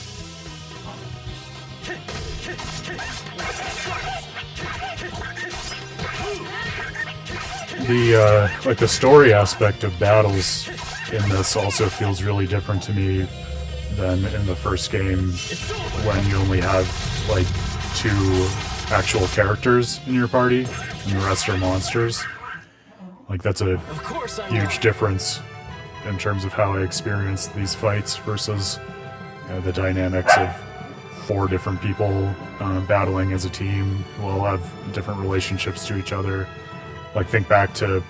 The story aspect of battles in this also feels really different to me than in the first game, when you only have like 2 actual characters in your party and the rest are monsters. Like, that's a huge difference in terms of how I experience these fights versus the dynamics of 4 different people battling as a team who all have different relationships to each other. Like, think back to,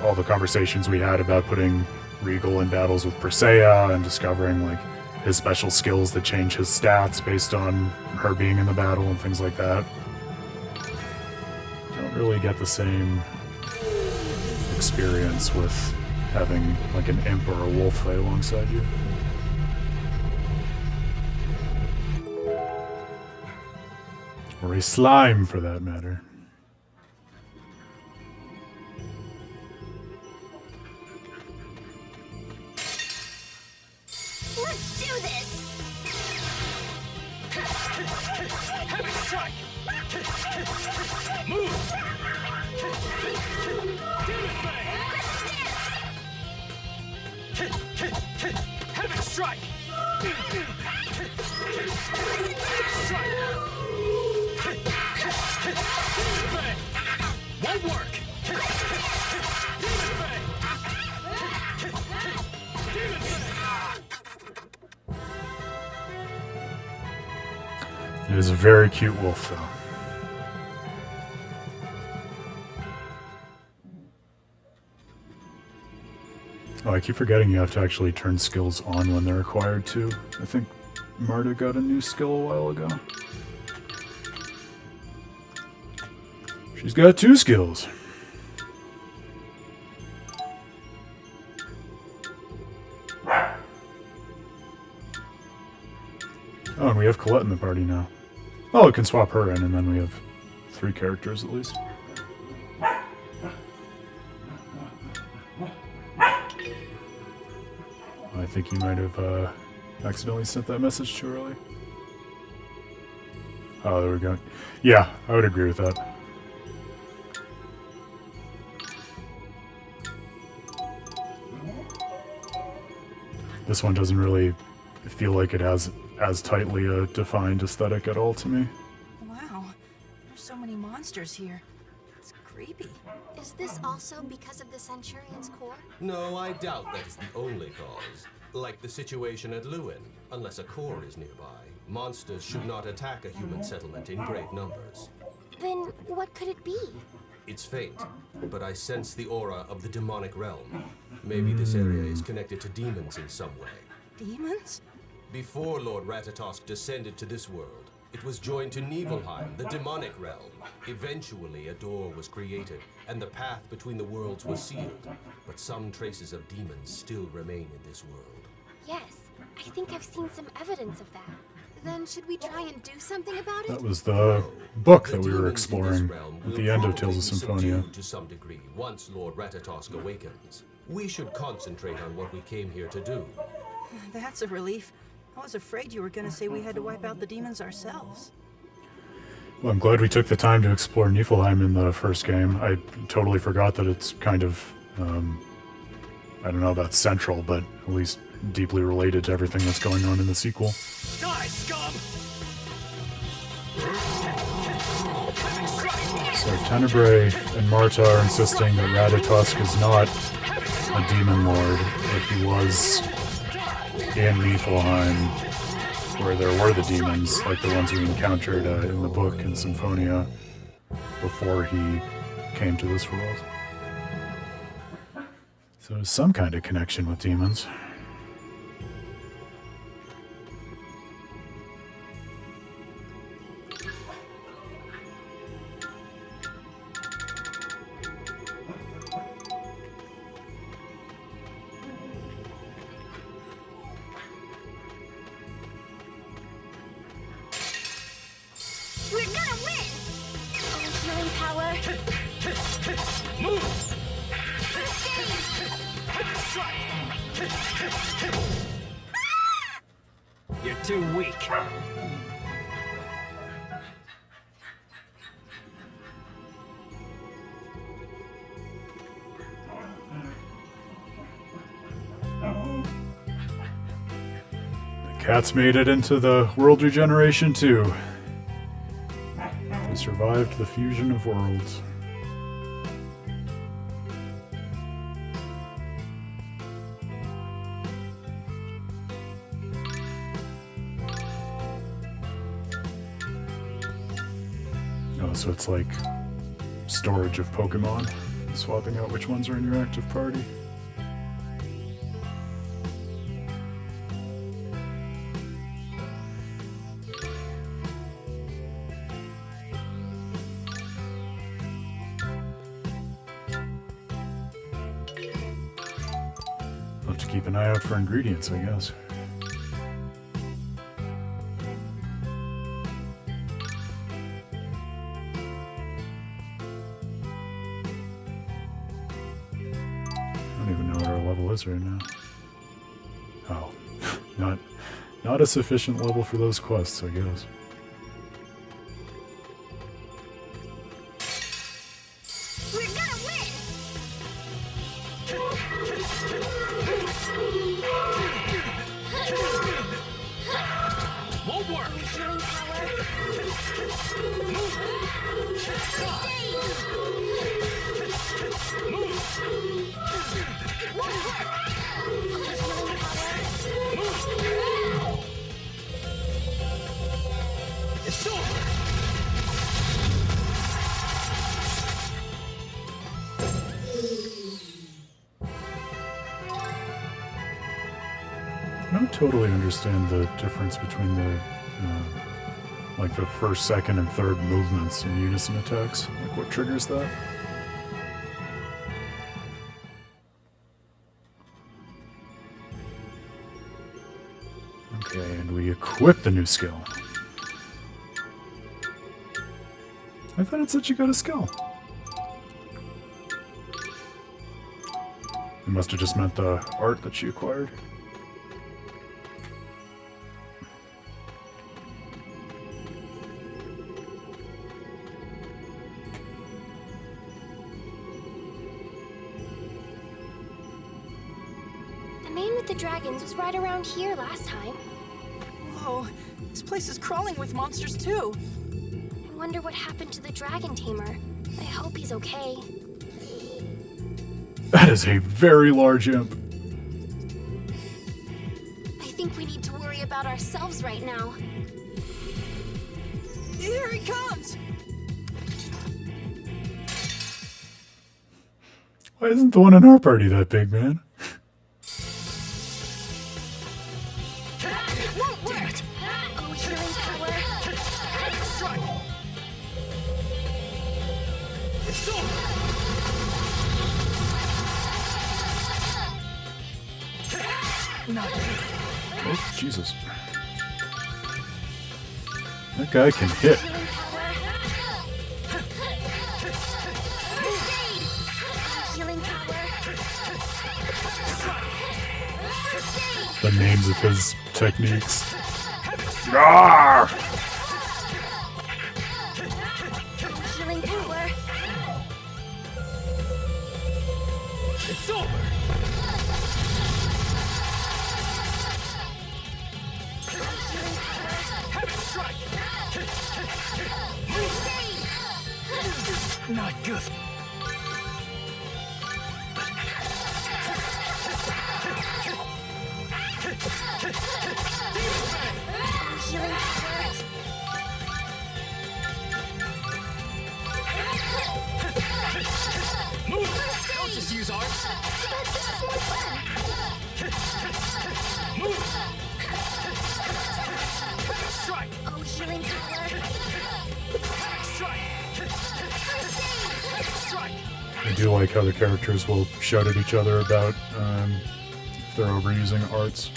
all the conversations we had about putting Regal in battles with Persea and discovering, like, his special skills that change his stats based on her being in the battle and things like that. Don't really get the same experience with having, like, an imp or a wolf fight alongside you. Or a slime, for that matter. Let's do this! Heavy strike! Move! Heavy strike! Won't work! It is a very cute wolf, though. Oh, I keep forgetting you have to actually turn skills on when they're required to. I think Marta got a new skill a while ago. She's got 2 skills. Oh, and we have Colette in the party now. Oh, we can swap her in, and then we have 3 characters at least. I think you might have accidentally sent that message too early. Oh, there we go. Yeah, I would agree with that. This one doesn't really feel like it has as tightly a defined aesthetic at all to me. Wow, there's so many monsters here. creepy. Is this also because of the Centurion's core? No, I doubt that is the only cause. Like the situation at Lewin, unless a core is nearby, monsters should not attack a human settlement in great numbers. Then what could it be? It's faint, but I sense the aura of the demonic realm. Maybe this area is connected to demons in some way. Demons? Before Lord Ratatosk descended to this world, it was joined to Niflheim, the demonic realm. Eventually, a door was created, and the path between the worlds was sealed. But some traces of demons still remain in this world. Yes, I think I've seen some evidence of that. Then should we try and do something about it? That was the book that we were exploring at the end of Tales of Symphonia. To some degree, once Lord Ratatosk awakens. We should concentrate on what we came here to do. That's a relief. I was afraid you were going to say we had to wipe out the demons ourselves. Well, I'm glad we took the time to explore Niflheim in the first game. I totally forgot that it's kind of, I don't know about central, but at least deeply related to everything that's going on in the sequel. Die, scum! So Tenebrae and Marta are insisting that Ratatosk is not a demon lord, but he was in Niflheim, where there were the demons, like the ones we encountered in the book in Symphonia, before he came to this world. So there's some kind of connection with demons. We're gonna win! Healing power. Move! You're too weak. The cats made it into the World Regeneration too. They survived the fusion of worlds. Oh, so it's like storage of Pokemon, swapping out which ones are in your active party. I'll have to keep an eye out for ingredients, I guess. I don't even know what our level is right now. Oh, not a sufficient level for those quests, I guess. We're gonna win! Won't work. Healing power. It's over. I don't totally understand the difference between the, like the first, second, and third movements in unison attacks. Like what triggers that? Okay, and we equip the new skill. I thought it said you got a skill. It must have just meant the art that she acquired. The man with the dragons was right around here last time. Whoa, this place is crawling with monsters too. I wonder what happened to the dragon tamer. I hope he's okay. That is a very large imp. I think we need to worry about ourselves right now. Here he comes! Why isn't the one in our party that big, man? It won't work! Oh, healing power. It's over! Not good. Oh, Jesus. That guy can hit. Healing power. Healing power. The names of his techniques. Rawr! Healing power. It's over! Not good. Healing power. Move! Don't just use arms! But this is more fun. Move! Strike! Oh, healing power. Strike! Strike! I do like how the characters will shout at each other about if they're overusing arts.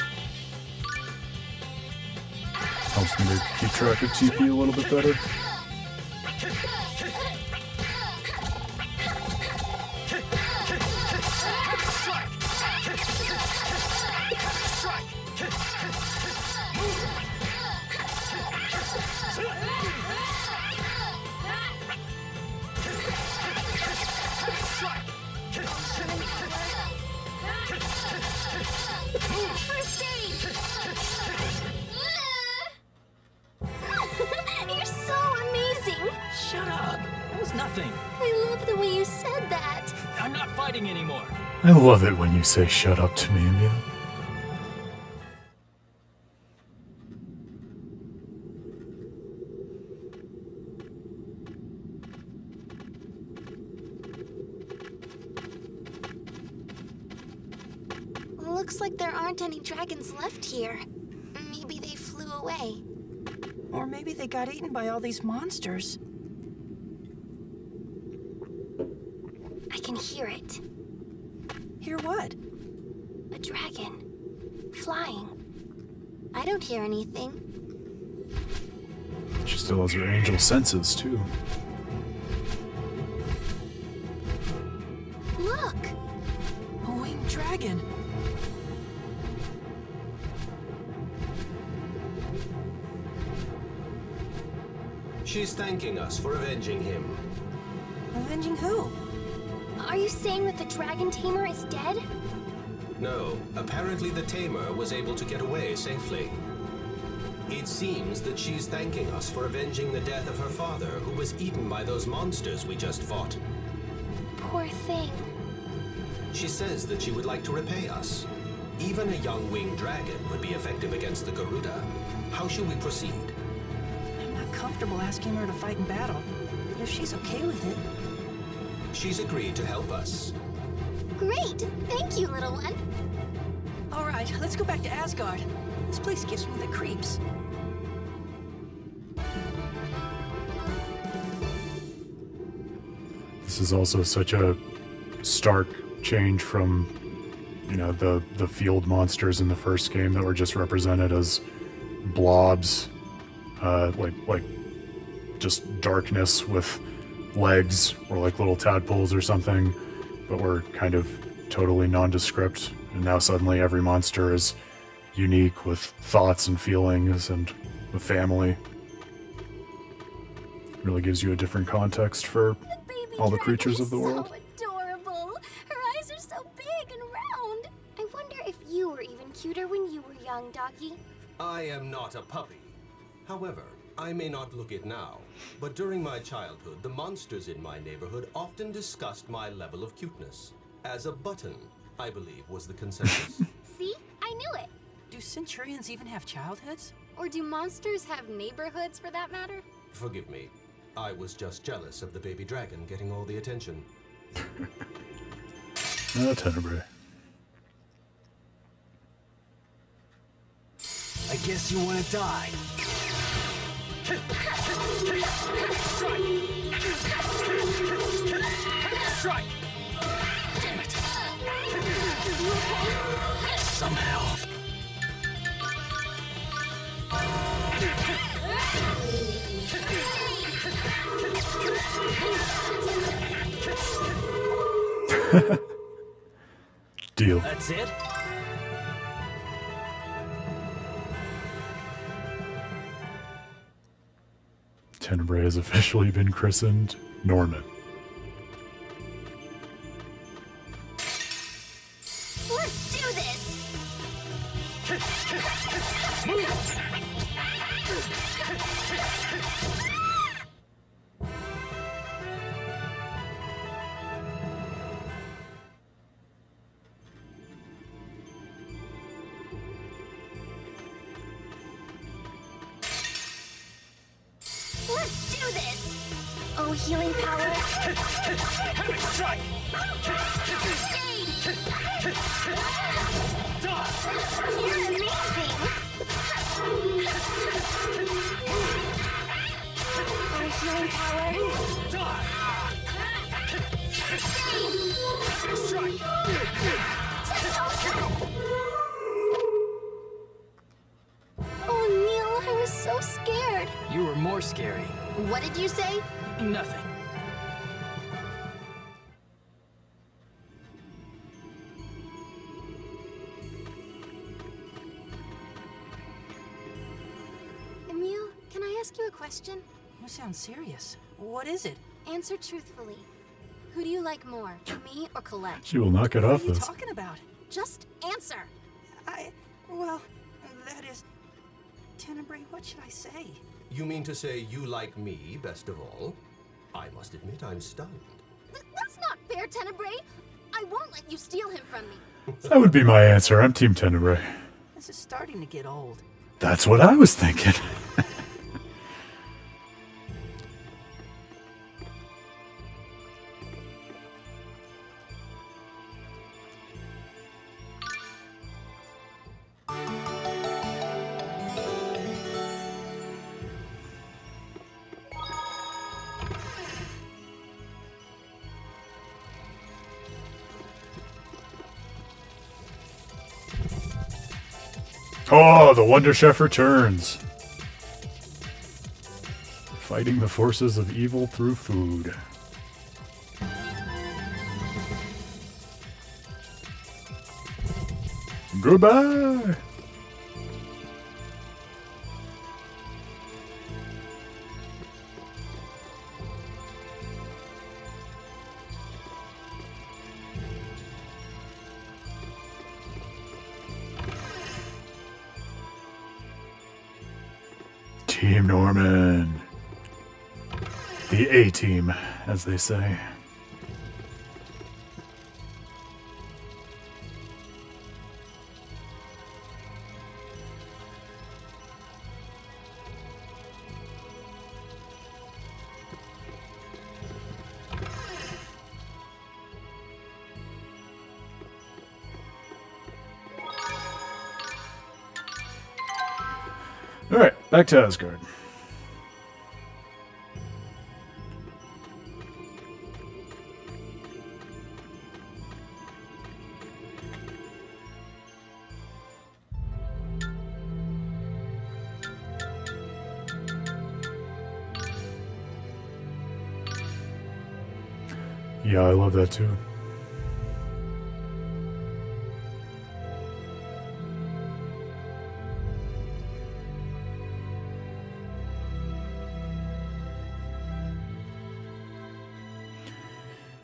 Helps me to keep track of TP a little bit better. First aid! You're so amazing! Shut up! That was nothing. I love the way you said that. I'm not fighting anymore. I love it when you say shut up to me, Emil. Looks like there aren't any dragons left here. Maybe they flew away. Or maybe they got eaten by all these monsters. I can hear it. Hear what? A dragon. Flying. I don't hear anything. She still has her angel senses, too. Look! A winged dragon. She's thanking us for avenging him. Avenging who? Are you saying that the dragon tamer is dead? No, apparently the tamer was able to get away safely. It seems that she's thanking us for avenging the death of her father, who was eaten by those monsters we just fought. Poor thing. She says that she would like to repay us. Even a young winged dragon would be effective against the Garuda. How should we proceed? I'm not comfortable asking her to fight in battle. But if she's okay with it... She's agreed to help us. Great! Thank you, little one. All right, let's go back to Asgard. This place gives me the creeps. This is also such a stark change from, you know, the field monsters in the first game that were just represented as blobs, like just darkness with legs or like little tadpoles or something, but were kind of totally nondescript. And now suddenly every monster is unique with thoughts and feelings and a family. Really gives you a different context for all the creatures of the world. So adorable. Her eyes are so big and round. I wonder if you were even cuter when you were young, doggy. I am not a puppy. However, I may not look it now, but during my childhood, the monsters in my neighborhood often discussed my level of cuteness. As a button, I believe, was the consensus. See? I knew it. Do Centurions even have childhoods? Or do monsters have neighborhoods for that matter? Forgive me. I was just jealous of the baby dragon getting all the attention. Tenebrae. I guess you want to die. Strike! Damn it. Somehow. Deal. That's it? Tenebrae has officially been christened Norman. Let's do this! Let's do this! Oh, healing power. Strike! You're amazing! Oh, healing power. Strike! Oh, Neil, I was so scared. You were more scary. What did you say? Nothing. Emil, can I ask you a question? You sound serious. What is it? Answer truthfully. Who do you like more, me or Colette? She will not get What off are you this. talking about? Just answer. Well, that is... Tenebrae, what should I say? You mean to say you like me best of all? I must admit I'm stunned. That's not fair, Tenebrae. I won't let you steal him from me. That would be my answer. I'm Team Tenebrae. This is starting to get old. That's what I was thinking. Oh, the Wonder Chef returns. Fighting the forces of evil through food. Goodbye! Team Norman. The A-team, as they say. Alright, back to Asgard. Yeah, I love that too.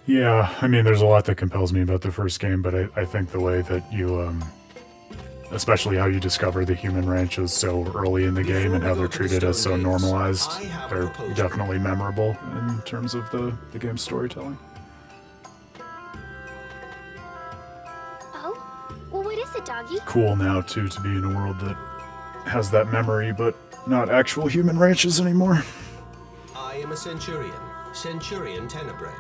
Yeah, I mean, there's a lot that compels me about the first game, but I think the way that you especially how you discover the human ranches so early in the game and how they're treated as so normalized. They're definitely memorable in terms of the game's storytelling. Oh? Well, what is it, doggy? Cool now, too, to be in a world that has that memory, but not actual human ranches anymore. I am a Centurion. Centurion Tenebrae.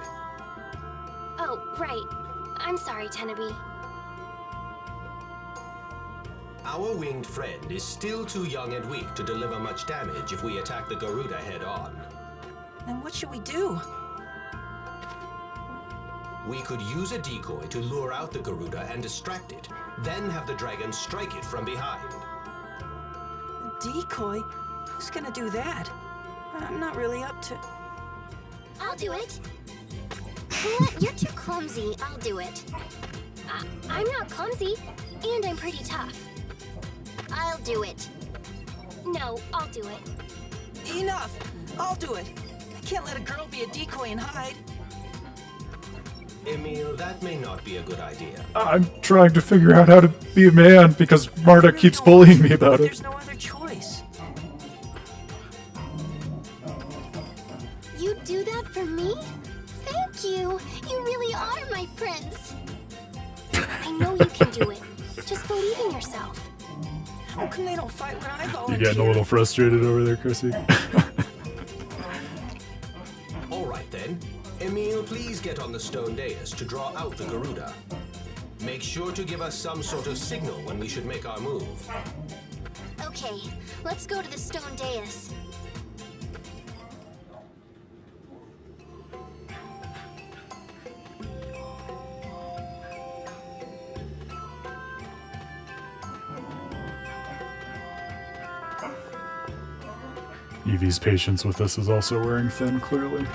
Oh, right. I'm sorry, Tenebrae. Our winged friend is still too young and weak to deliver much damage if we attack the Garuda head-on. Then what should we do? We could use a decoy to lure out the Garuda and distract it, then have the dragon strike it from behind. A decoy? Who's gonna do that? I'm not really up to... I'll do it. Colette, you're too clumsy. I'll do it. I'm not clumsy, and I'm pretty tough. I'll do it. No, I'll do it. Enough! I'll do it. I can't let a girl be a decoy and hide. Emil, that may not be a good idea. I'm trying to figure out how to be a man because Marta keeps bullying me about it. There's no other choice. You do that for me? Thank you. You really are my prince. I know you can do it. Just believe in yourself. How come they don't fight when I You volunteer? getting a little frustrated over there, Chrissy? All right then. Emil, please get on the stone dais to draw out the Garuda. Make sure to give us some sort of signal when we should make our move. Okay, let's go to the stone dais. Evie's patience with this is also wearing thin, clearly.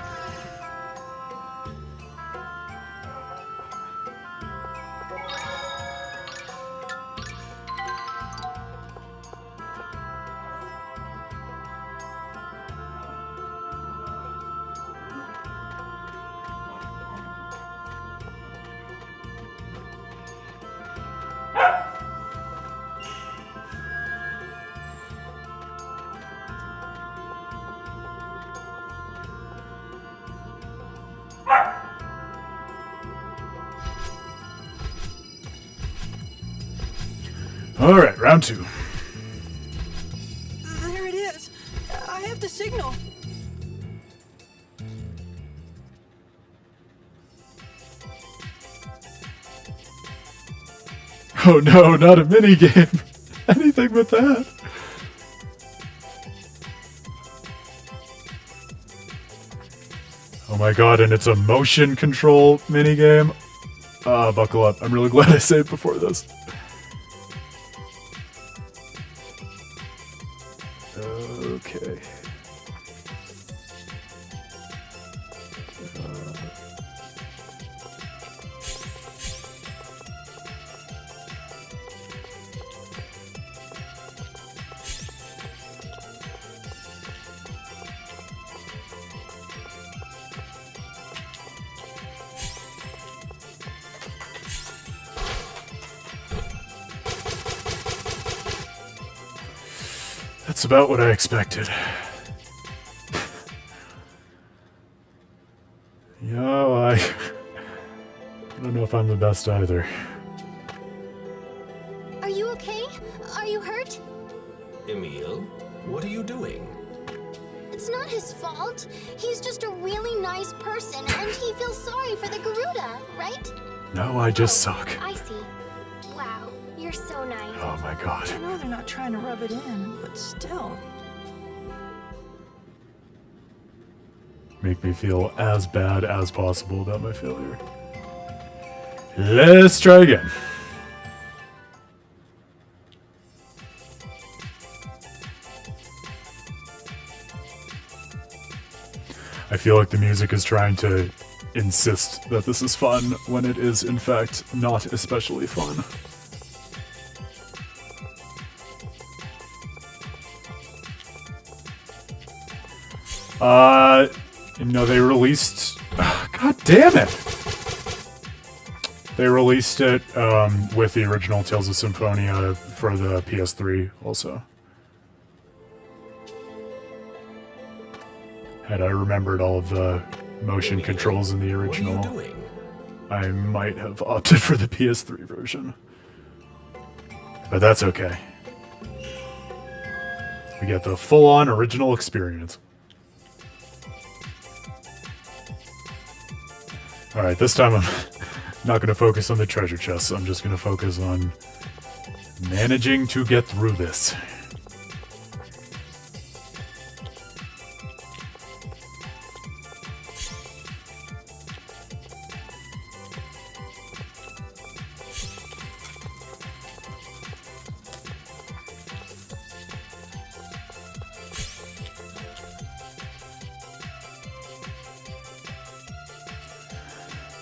Alright, round two. There it is. I have to signal. Oh no, not a minigame. Anything but that. Oh my god, and it's a motion control minigame. Buckle up. I'm really glad I saved before this. Okay. That's about what I expected. Yo, I don't know if I'm the best either. Are you okay? Are you hurt? Emil, what are you doing? It's not his fault. He's just a really nice person, and he feels sorry for the Garuda, right? No, I just suck. I see. Wow, you're so nice. Oh my god. I know they're not trying to rub it in, but still. Make me feel as bad as possible about my failure. Let's try again. I feel like the music is trying to insist that this is fun when it is in fact not especially fun. You know, they released... God damn it! They released it with the original Tales of Symphonia for the PS3 also. Had I remembered all of the motion controls in the original, What are you doing? I might have opted for the PS3 version. But that's okay. We get the full-on original experience. Alright, this time I'm not going to focus on the treasure chests. I'm just going to focus on managing to get through this.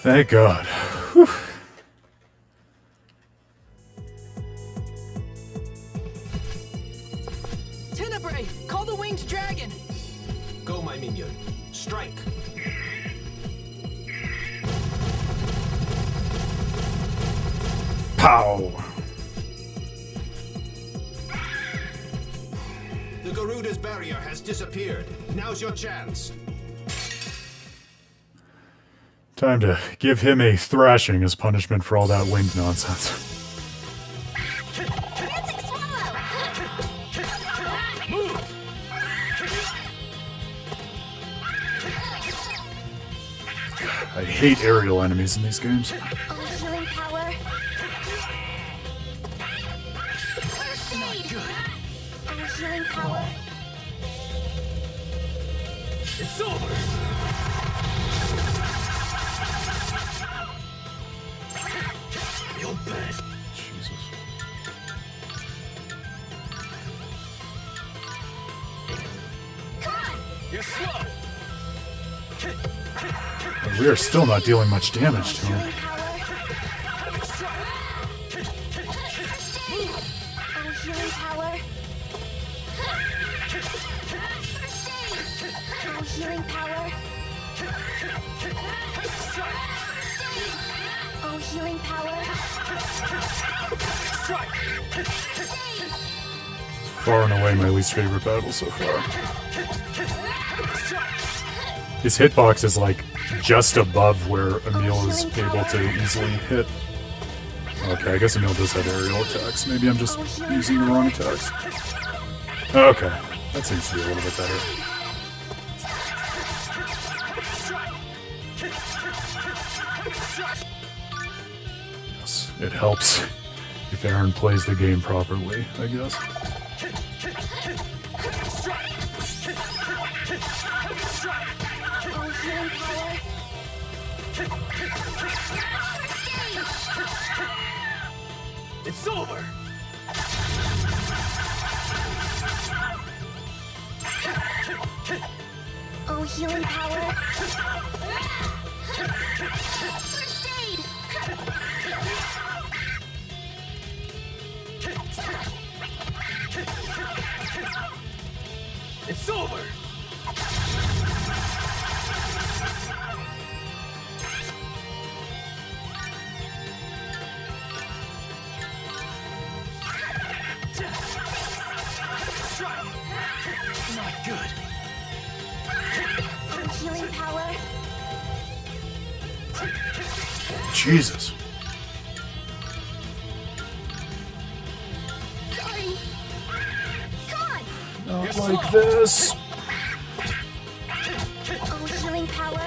Thank God. Whew. Tenebrae, call the winged dragon. Go, my minion. Strike. Pow! The Garuda's barrier has disappeared. Now's your chance. Time to give him a thrashing as punishment for all that winged nonsense. Dancing swallow! I hate aerial enemies in these games. Oh, healing power. First aid! Oh, healing power. It's over! You'll bet. Jesus. You're slow! We are still not dealing much damage to him. Healing power. Oh, healing power. Oh, healing power. Oh, healing power. Far and away my least favorite battle so far. His hitbox is like just above where Emil is able to easily hit. Okay, I guess Emil does have aerial attacks. Maybe I'm just using the wrong attacks. Okay, that seems to be a little bit better. Yes, it helps if Aaron plays the game properly, I guess. Oh, healing power. It's over! Oh, healing power. First aid! It's over! Not good. Oh, healing power. Jesus. Sorry. Come on! Not like this. Oh, healing power.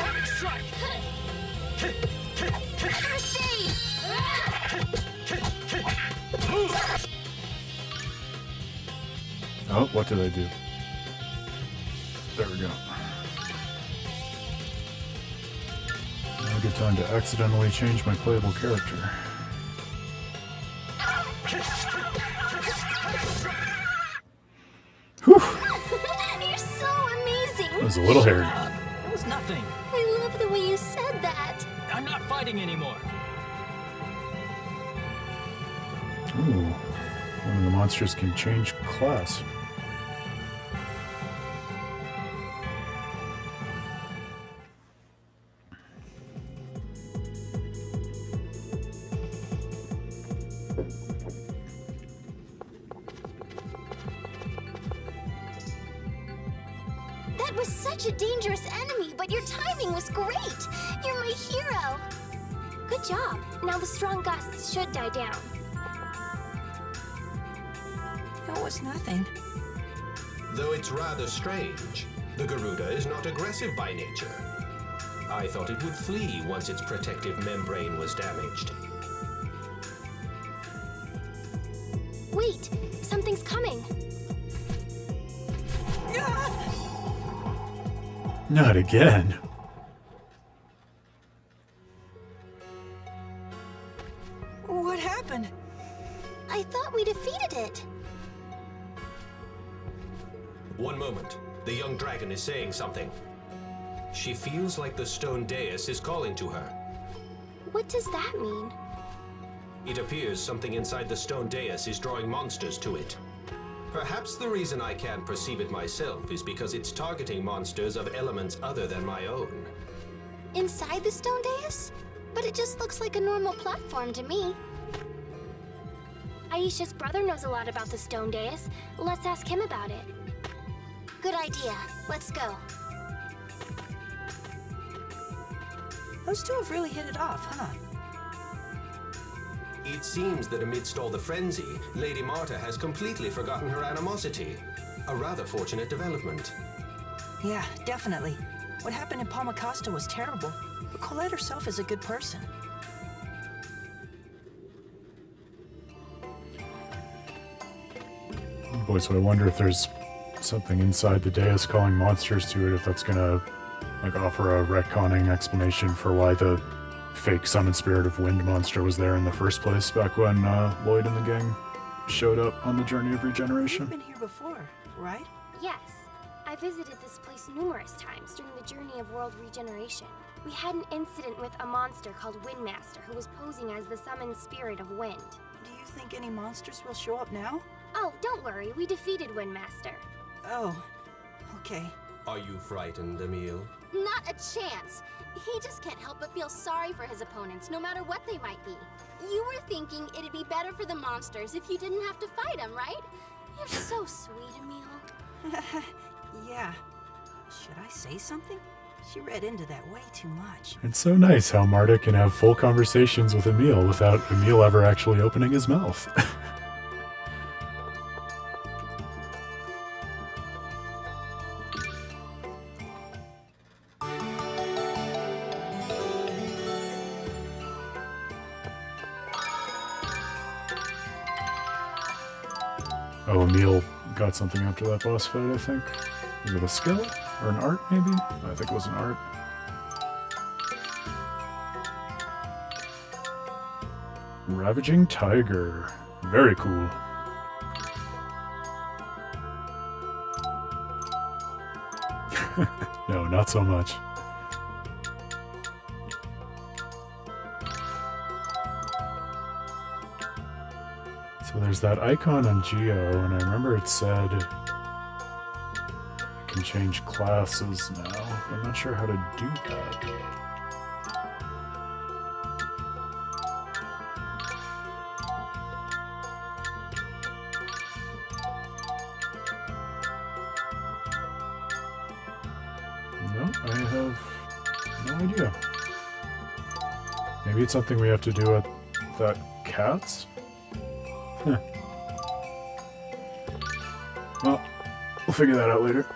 First aid! Oh, what did I do? There we go. Now a good time to accidentally change my playable character. Whew! You're so amazing! That was a little hairy. It was nothing. I love the way you said that. I'm not fighting anymore. Ooh. One of the monsters can change class. That was such a dangerous enemy, but your timing was great! You're my hero! Good job. Now the strong gusts should die down. It was nothing. Though it's rather strange, the Garuda is not aggressive by nature. I thought it would flee once its protective membrane was damaged. Wait, something's coming. Not again. What happened? I thought we defeated it. One moment. The young dragon is saying something. She feels like the stone dais is calling to her. What does that mean? It appears something inside the stone dais is drawing monsters to it. Perhaps the reason I can't perceive it myself is because it's targeting monsters of elements other than my own. Inside the stone dais? But it just looks like a normal platform to me. Aisha's brother knows a lot about the stone dais. Let's ask him about it. Good idea. Let's go. Those two have really hit it off, huh? It seems that amidst all the frenzy, Lady Marta has completely forgotten her animosity. A rather fortunate development. Yeah, definitely. What happened in Palmacosta was terrible, but Colette herself is a good person. Boy, so I wonder if there's something inside the dais calling monsters to it, if that's gonna like offer a retconning explanation for why the fake summon spirit of wind monster was there in the first place back when Lloyd and the gang showed up on the journey of regeneration. You've been here before, right? Yes. I visited this place numerous times during the journey of world regeneration. We had an incident with a monster called Windmaster who was posing as the summoned spirit of wind. Do you think any monsters will show up now? Oh, don't worry, we defeated Windmaster. Oh, okay. Are you frightened, Emile? Not a chance. He just can't help but feel sorry for his opponents, no matter what they might be. You were thinking it'd be better for the monsters if you didn't have to fight them, right? You're so sweet, Emile. Yeah. Should I say something? She read into that way too much. It's so nice how Marta can have full conversations with Emile without Emile ever actually opening his mouth. Oh, Emile got something after that boss fight, I think. Was it a skill? Or an art, maybe? I think it was an art. Ravaging Tiger. Very cool. No, not so much. So there's that icon on Geo, and I remember it said I can change classes now. I'm not sure how to do that. No, I have no idea. Maybe it's something we have to do at that Cat's? Huh. Well, we'll figure that out later.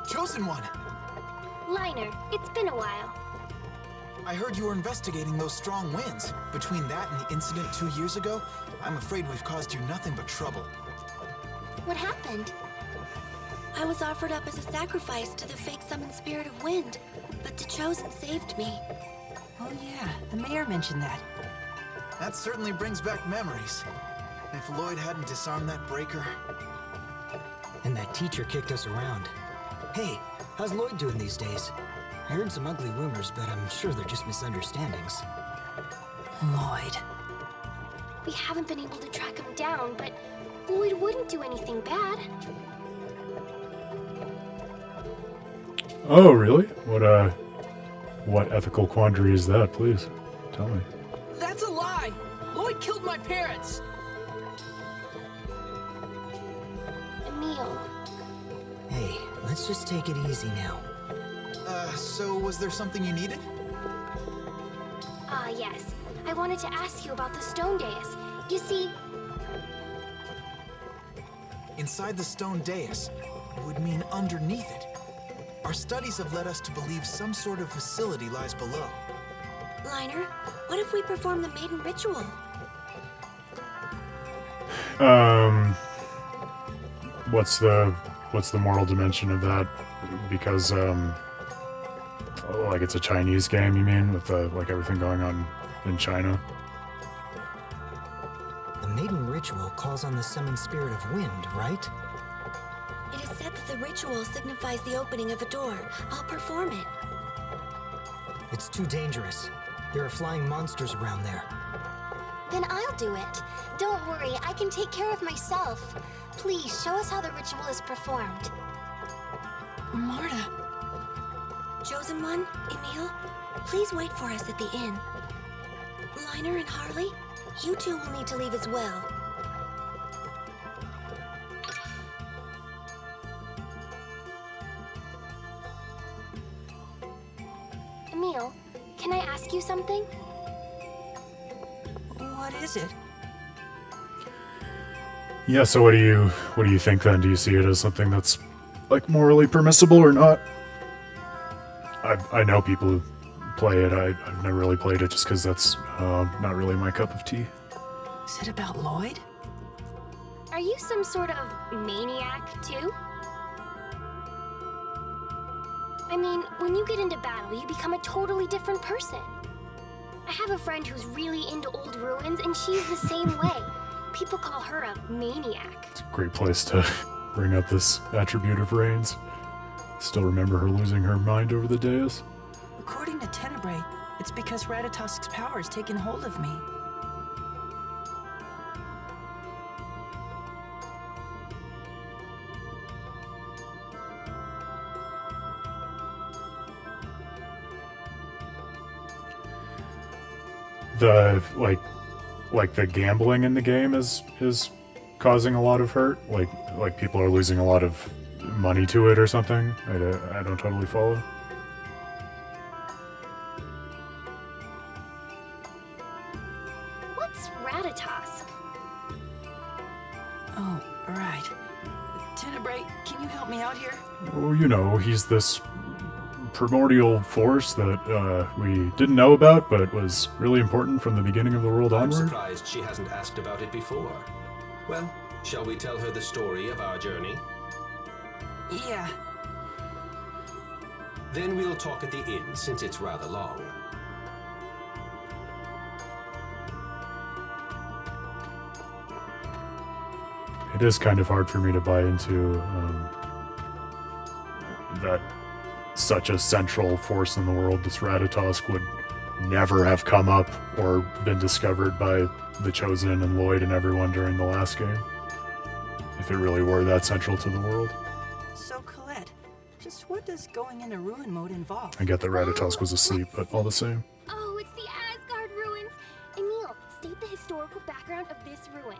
Chosen One! Liner, it's been a while. I heard you were investigating those strong winds. Between that and the incident 2 years ago, I'm afraid we've caused you nothing but trouble. What happened? I was offered up as a sacrifice to the fake summoned spirit of wind. But the Chosen saved me. Oh yeah, the mayor mentioned that. That certainly brings back memories. If Lloyd hadn't disarmed that breaker... And that teacher kicked us around. Hey, how's Lloyd doing these days? I heard some ugly rumors, but I'm sure they're just misunderstandings. Lloyd. We haven't been able to track him down, but Lloyd wouldn't do anything bad. Oh, really? What ethical quandary is that, please? Tell me. That's a lie! Lloyd killed my parents! Emil. Hey, let's just take it easy now. So was there something you needed? Yes. I wanted to ask you about the stone dais. You see... Inside the stone dais would mean underneath it. Our studies have led us to believe some sort of facility lies below. Liner, what if we perform the maiden ritual? What's the moral dimension of that? Because, like it's a Chinese game, you mean? With, like everything going on in China? The maiden ritual calls on the summoned spirit of wind, right? It is said that the ritual signifies the opening of a door. I'll perform it. It's too dangerous. There are flying monsters around there. Then I'll do it. Don't worry, I can take care of myself. Please, show us how the ritual is performed. Marta. Chosen One, Emil, please wait for us at the inn. Liner and Harley, you two will need to leave as well. Emil, can I ask you something? What is it? Yeah, so what do you think then? Do you see it as something that's like morally permissible or not? I know people who play it. I've never really played it just because that's not really my cup of tea. Is it about Lloyd? Are you some sort of maniac, too? I mean, when you get into battle, you become a totally different person. I have a friend who's really into old ruins, and she's the same way. People call her a maniac. It's a great place to bring up this attribute of Rain's. Still remember her losing her mind over the dais? According to Tenebrae, it's because Ratatosk's power has taken hold of me. The like the gambling in the game is causing a lot of hurt. Like people are losing a lot of money to it or something. I don't totally follow. What's Ratatosk? Oh, right. Tenebrae, can you help me out here? Oh, you know, he's this primordial force that we didn't know about, but was really important from the beginning of the world I'm onward. surprised she hasn't asked about it before. Well, shall we tell her the story of our journey? Yeah. Then we'll talk at the inn, since it's rather long. It is kind of hard for me to buy into that such a central force in the world, this Ratatosk, would never have come up or been discovered by the Chosen and Lloyd and everyone during the last game. If it really were that central to the world. So, Colette, just what does going into ruin mode involve? I get that Ratatosk was asleep, but all the same. Oh, it's the Asgard ruins. Emil, state the historical background of this ruin.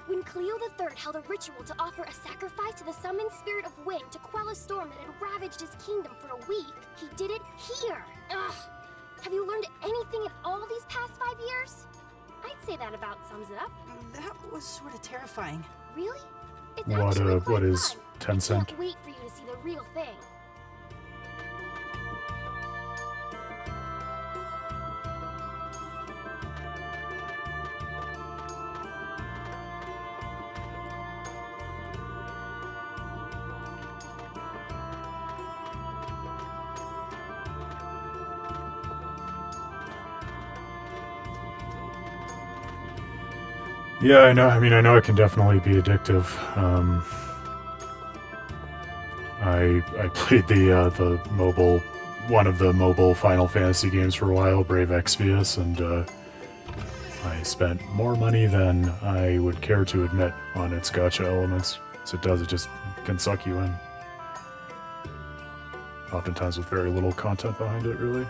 When Cleo III held a ritual to offer a sacrifice to the summoned spirit of wind to quell a storm that had ravaged his kingdom for a week, he did it here. Ugh. Have you learned anything at all these past 5 years? I'd say that about sums it up. That was sort of terrifying. Really? It's What actually quite what is fun. 10 I cent? can't wait for you to see the real thing. Yeah, I know. I mean, I know it can definitely be addictive. I played the mobile, one of the mobile Final Fantasy games for a while, Brave Exvius, and I spent more money than I would care to admit on its gacha elements. So it just can suck you in. Oftentimes with very little content behind it, really.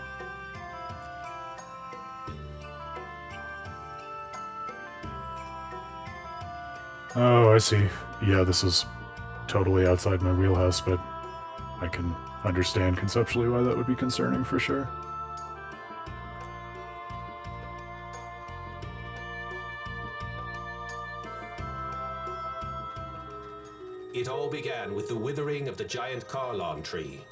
Oh, I see. Yeah, this is totally outside my wheelhouse, but I can understand conceptually why that would be concerning for sure. It all began with the withering of the giant Carlon tree.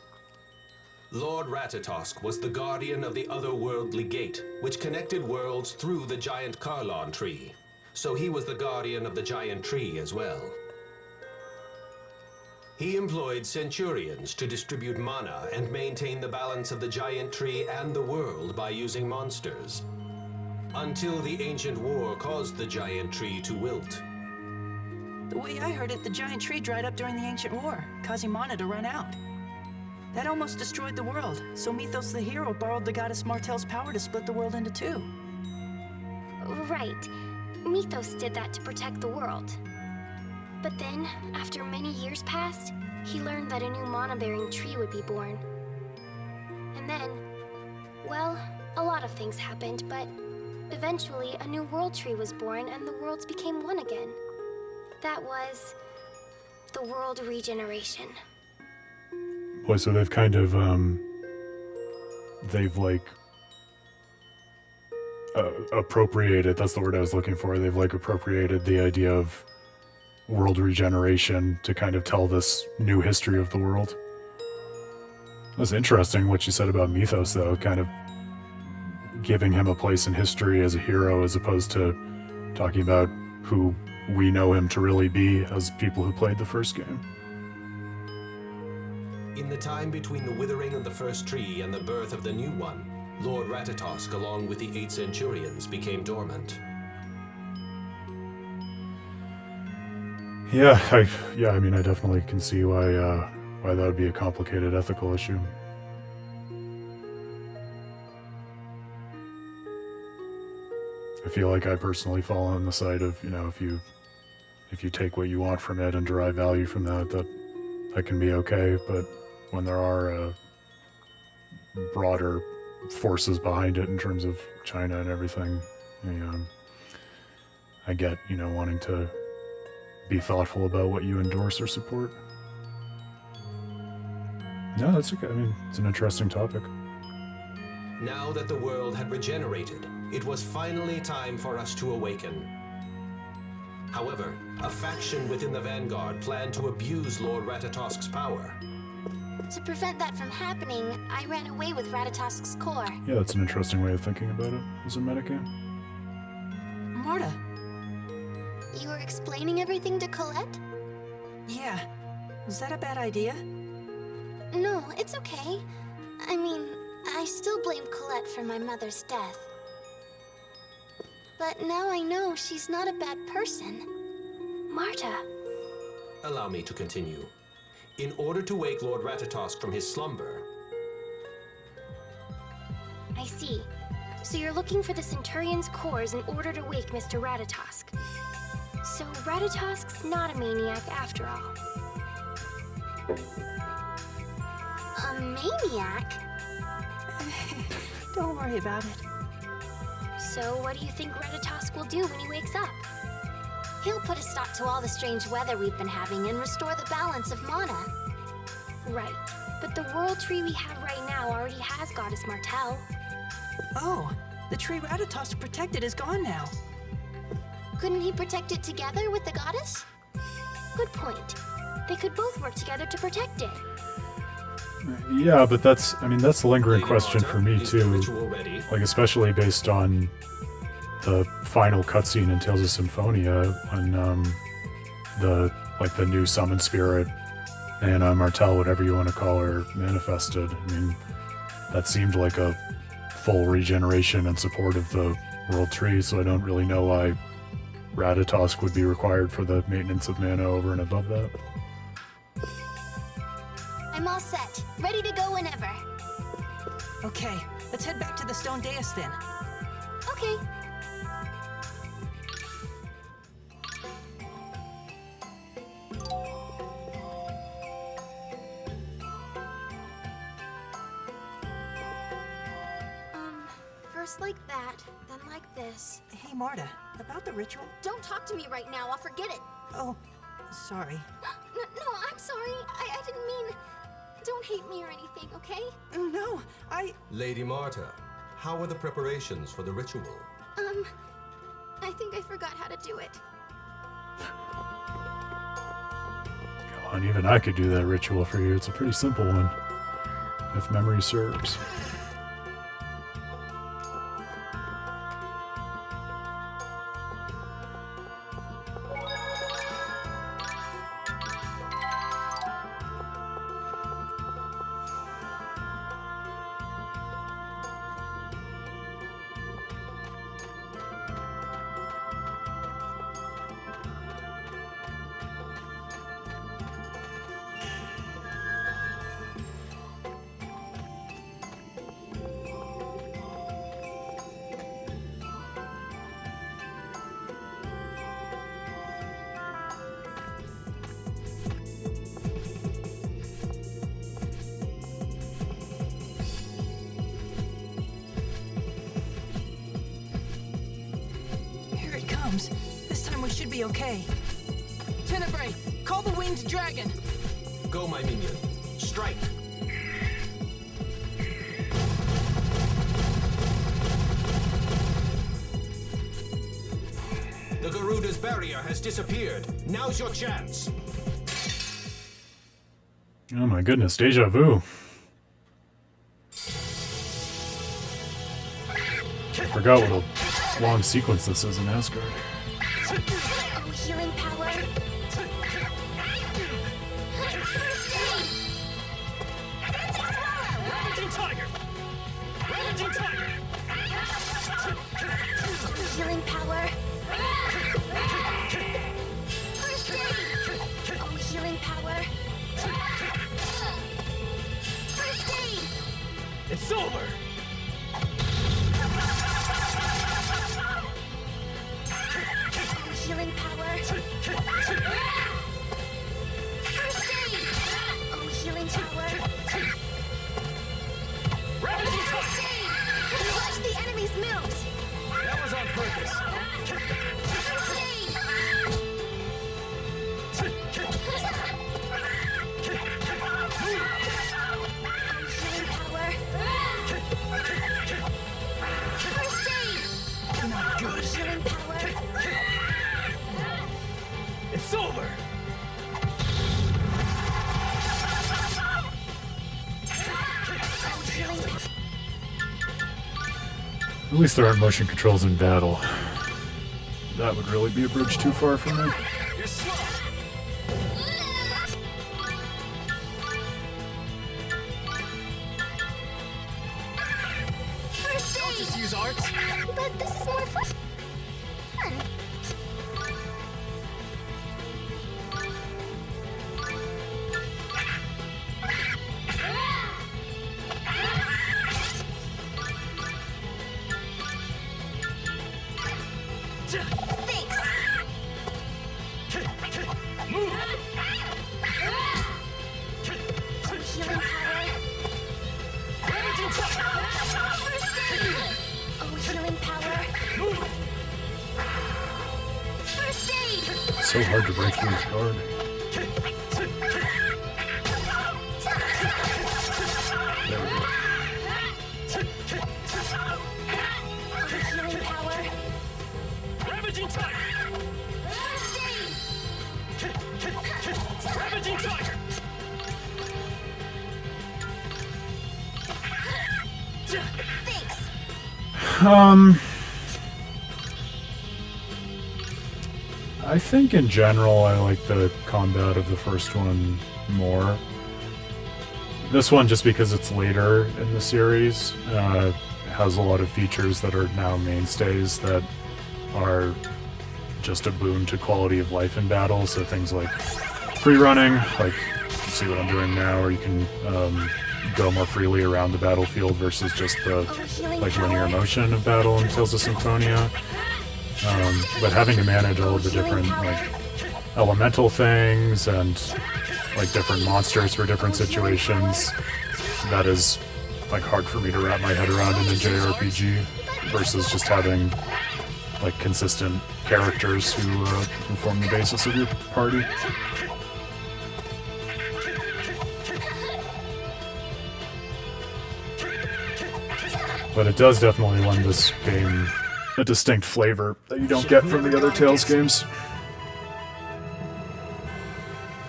Lord Ratatosk was the guardian of the otherworldly gate, which connected worlds through the giant Carlon tree. So he was the guardian of the giant tree as well. He employed Centurions to distribute mana and maintain the balance of the giant tree and the world by using monsters. Until the ancient war caused the giant tree to wilt. The way I heard it, the giant tree dried up during the ancient war, causing mana to run out. That almost destroyed the world, so Mythos the hero borrowed the goddess Martel's power to split the world into two. Right. Mythos did that to protect the world. But then, after many years passed, he learned that a new mana-bearing tree would be born. And then, well, a lot of things happened, but eventually a new world tree was born and the worlds became one again. That was the world regeneration. Boy, so they've kind of, they've like appropriated, that's the word I was looking for, they've like appropriated the idea of world regeneration to kind of tell this new history of the world. That's interesting what you said about Mythos, though, kind of giving him a place in history as a hero as opposed to talking about who we know him to really be as people who played the first game. In the time between the withering of the first tree and the birth of the new one, Lord Ratatosk, along with the 8 Centurions, became dormant. Yeah, I mean, I definitely can see why that would be a complicated ethical issue. I feel like I personally fall on the side of, you know, if you take what you want from it and derive value from that can be okay, but when there are broader forces behind it in terms of China and everything, I get, wanting to be thoughtful about what you endorse or support. No, that's okay. I mean, it's an interesting topic. Now that the world had regenerated, it was finally time for us to awaken. However, a faction within the Vanguard planned to abuse Lord Ratatosk's power. To prevent that from happening, I ran away with Ratatosk's core. Yeah, that's an interesting way of thinking about it as a metagame. Marta. You were explaining everything to Colette? Yeah. Was that a bad idea? No, it's okay. I mean, I still blame Colette for my mother's death. But now I know she's not a bad person. Marta. Allow me to continue. In order to wake Lord Ratatosk from his slumber... I see. So you're looking for the Centurion's cores in order to wake Mr. Ratatosk. So Ratatosk's not a maniac after all. A maniac? Don't worry about it. So what do you think Ratatosk will do when he wakes up? He'll put a stop to all the strange weather we've been having and restore the balance of mana. Right. But the world tree we have right now already has Goddess Martel. Oh, the tree Ratatosk protected is gone now. Couldn't he protect it together with the goddess? Good point. They could both work together to protect it. Yeah, but that's the lingering question for me too. Like, especially based on the final cutscene in Tales of Symphonia when the new summon spirit and Martel, whatever you want to call her, manifested. I mean, that seemed like a full regeneration and support of the world tree, so I don't really know why Ratatosk would be required for the maintenance of mana over and above that. I'm all set. Ready to go whenever. Okay, let's head back to the stone dais then. Okay. First like that, then like this. Hey, Marta, about the ritual? Don't talk to me right now, I'll forget it. Oh, sorry. No, I'm sorry. I didn't mean... Don't hate me or anything, okay? No, Lady Marta, how are the preparations for the ritual? I think I forgot how to do it. Come on, even I could do that ritual for you. It's a pretty simple one, if memory serves. This time we should be okay. Tenebrae, call the winged dragon. Go, my minion. Strike. The Garuda's barrier has disappeared. Now's your chance. Oh my goodness, deja vu. I forgot what a long sequence this is in Asgard. Oh, healing power. Healing power. First aid. Oh, healing power. First aid. It's over! Healing power. First aid. Oh, healing power. First aid. Flush the enemy's moves. That was on purpose. First aid. Healing power. First aid. Not good. Healing power. It's over! At least there aren't motion controls in battle. That would really be a bridge too far for me. You're slow! First Don't aid. just use arts! But this is more fun. Thanks. Move! Healing power. First aid. Oh, healing power. Move! First aid. It's so hard to break through his guard. There we go. Healing power. Ravaging Tiger! First aid. Ravaging Tiger! Thanks. I think in general I like the combat of the first one more. This one, just because it's later in the series, has a lot of features that are now mainstays that are just a boon to quality of life in battle. So things like free running, like see what I'm doing now, or you can go more freely around the battlefield versus just the like linear motion of battle in Tales of Symphonia. But having to manage all of the different like elemental things and like different monsters for different situations, that is like hard for me to wrap my head around in a JRPG versus just having like consistent characters who form the basis of your party. But it does definitely lend this game a distinct flavor that you don't get from the other Tales games.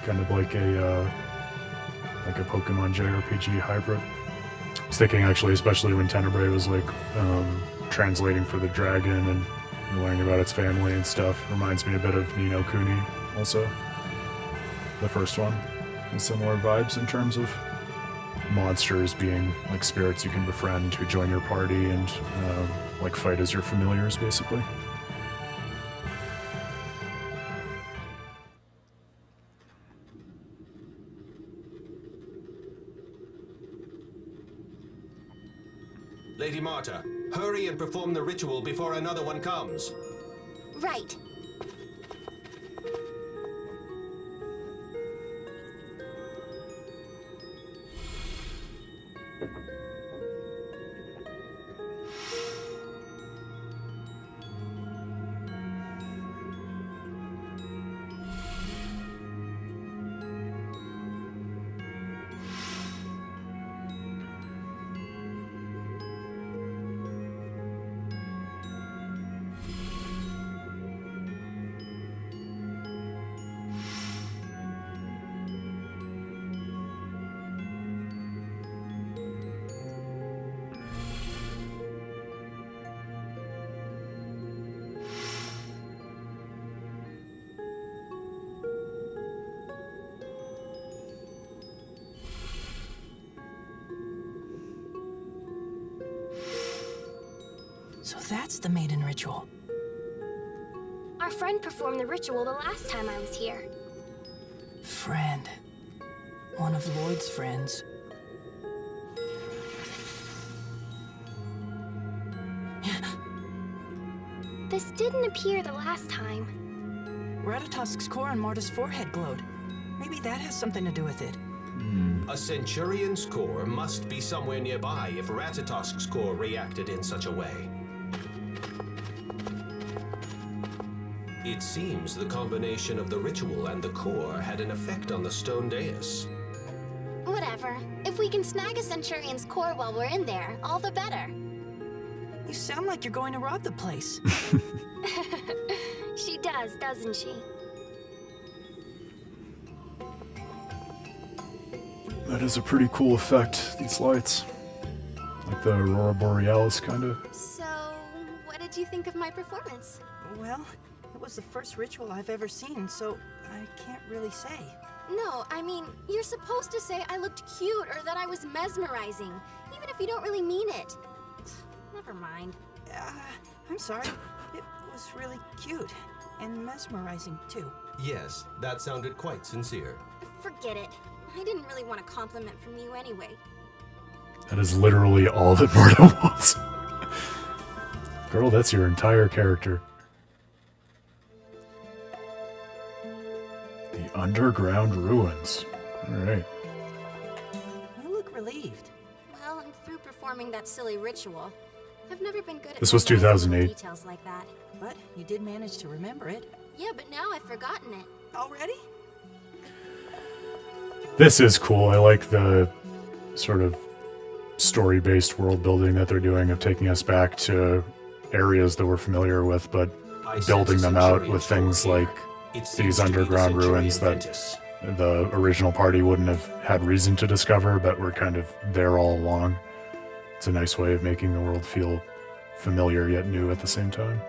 Kind of like a Pokemon JRPG hybrid. I was thinking actually, especially when Tenebrae was like translating for the dragon and learning about its family and stuff, reminds me a bit of Ni no Kuni also. The first one. And similar vibes in terms of monsters being like spirits you can befriend who join your party and like fight as your familiars, basically. Lady Marta, hurry and perform the ritual before another one comes. Right. So that's the maiden ritual. Our friend performed the ritual the last time I was here. Friend. One of Lloyd's friends. This didn't appear the last time. Ratatosk's core on Marta's forehead glowed. Maybe that has something to do with it. A Centurion's core must be somewhere nearby if Ratatosk's core reacted in such a way. It seems the combination of the ritual and the core had an effect on the stone dais. Whatever. If we can snag a Centurion's core while we're in there, all the better. You sound like you're going to rob the place. She does, doesn't she? That is a pretty cool effect, these lights. Like the Aurora Borealis, kind of. So, what did you think of my performance? Well, it was the first ritual I've ever seen, so I can't really say. No, I mean, you're supposed to say I looked cute or that I was mesmerizing, even if you don't really mean it. Never mind. I'm sorry. It was really cute and mesmerizing, too. Yes, that sounded quite sincere. Forget it. I didn't really want a compliment from you anyway. That is literally all that Marta wants. Girl, that's your entire character. The underground ruins. Alright. You look relieved. Well, and through performing that silly ritual, I've never been good at This was memorizing 2008. details like that. But you did manage to remember it. Yeah, but now I've forgotten it. Already? This is cool. I like the sort of story-based world building that they're doing of taking us back to areas that we're familiar with, but building them out with things like these underground ruins that the original party wouldn't have had reason to discover, but were kind of there all along. It's a nice way of making the world feel familiar yet new at the same time.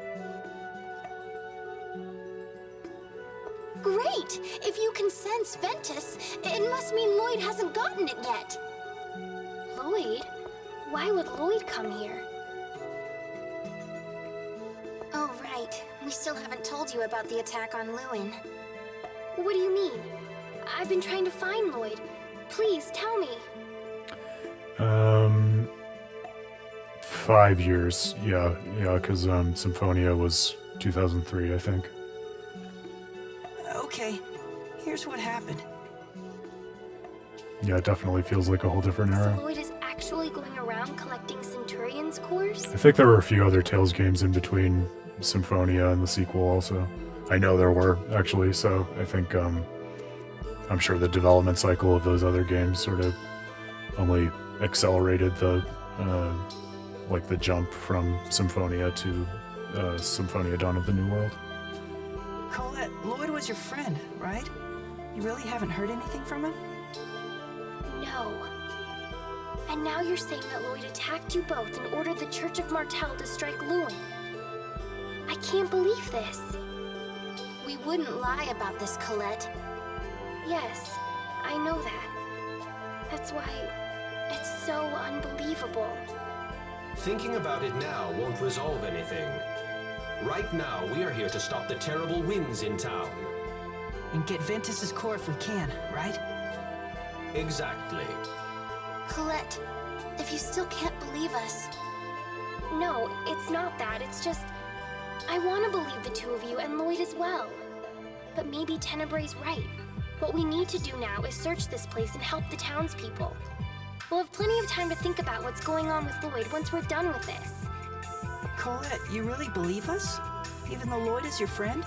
Great! If you can sense Ventus, it must mean Lloyd hasn't gotten it yet. Lloyd? Why would Lloyd come here? Oh, right. We still haven't told you about the attack on Lewin. What do you mean? I've been trying to find Lloyd. Please, tell me. 5 years. Yeah, because Symphonia was 2003, I think. Okay, here's what happened. Yeah, it definitely feels like a whole different era. So Lloyd is actually going around collecting Centurion's cores? I think there were a few other Tales games in between Symphonia and the sequel also. I know there were, actually, so I think, I'm sure the development cycle of those other games sort of only accelerated the, like the jump from Symphonia to Symphonia Dawn of the New World. Colette, Lloyd was your friend, right? You really haven't heard anything from him? No. And now you're saying that Lloyd attacked you both and ordered the Church of Martel to strike Lewin. I can't believe this. We wouldn't lie about this, Colette. Yes, I know that. That's why it's so unbelievable. Thinking about it now won't resolve anything. Right now, we are here to stop the terrible winds in town. And get Ventus's core if we can, right? Exactly. Colette, if you still can't believe us... No, it's not that. It's just... I want to believe the two of you and Lloyd as well. But maybe Tenebrae's right. What we need to do now is search this place and help the townspeople. We'll have plenty of time to think about what's going on with Lloyd once we're done with this. Colette, you really believe us? Even though Lloyd is your friend?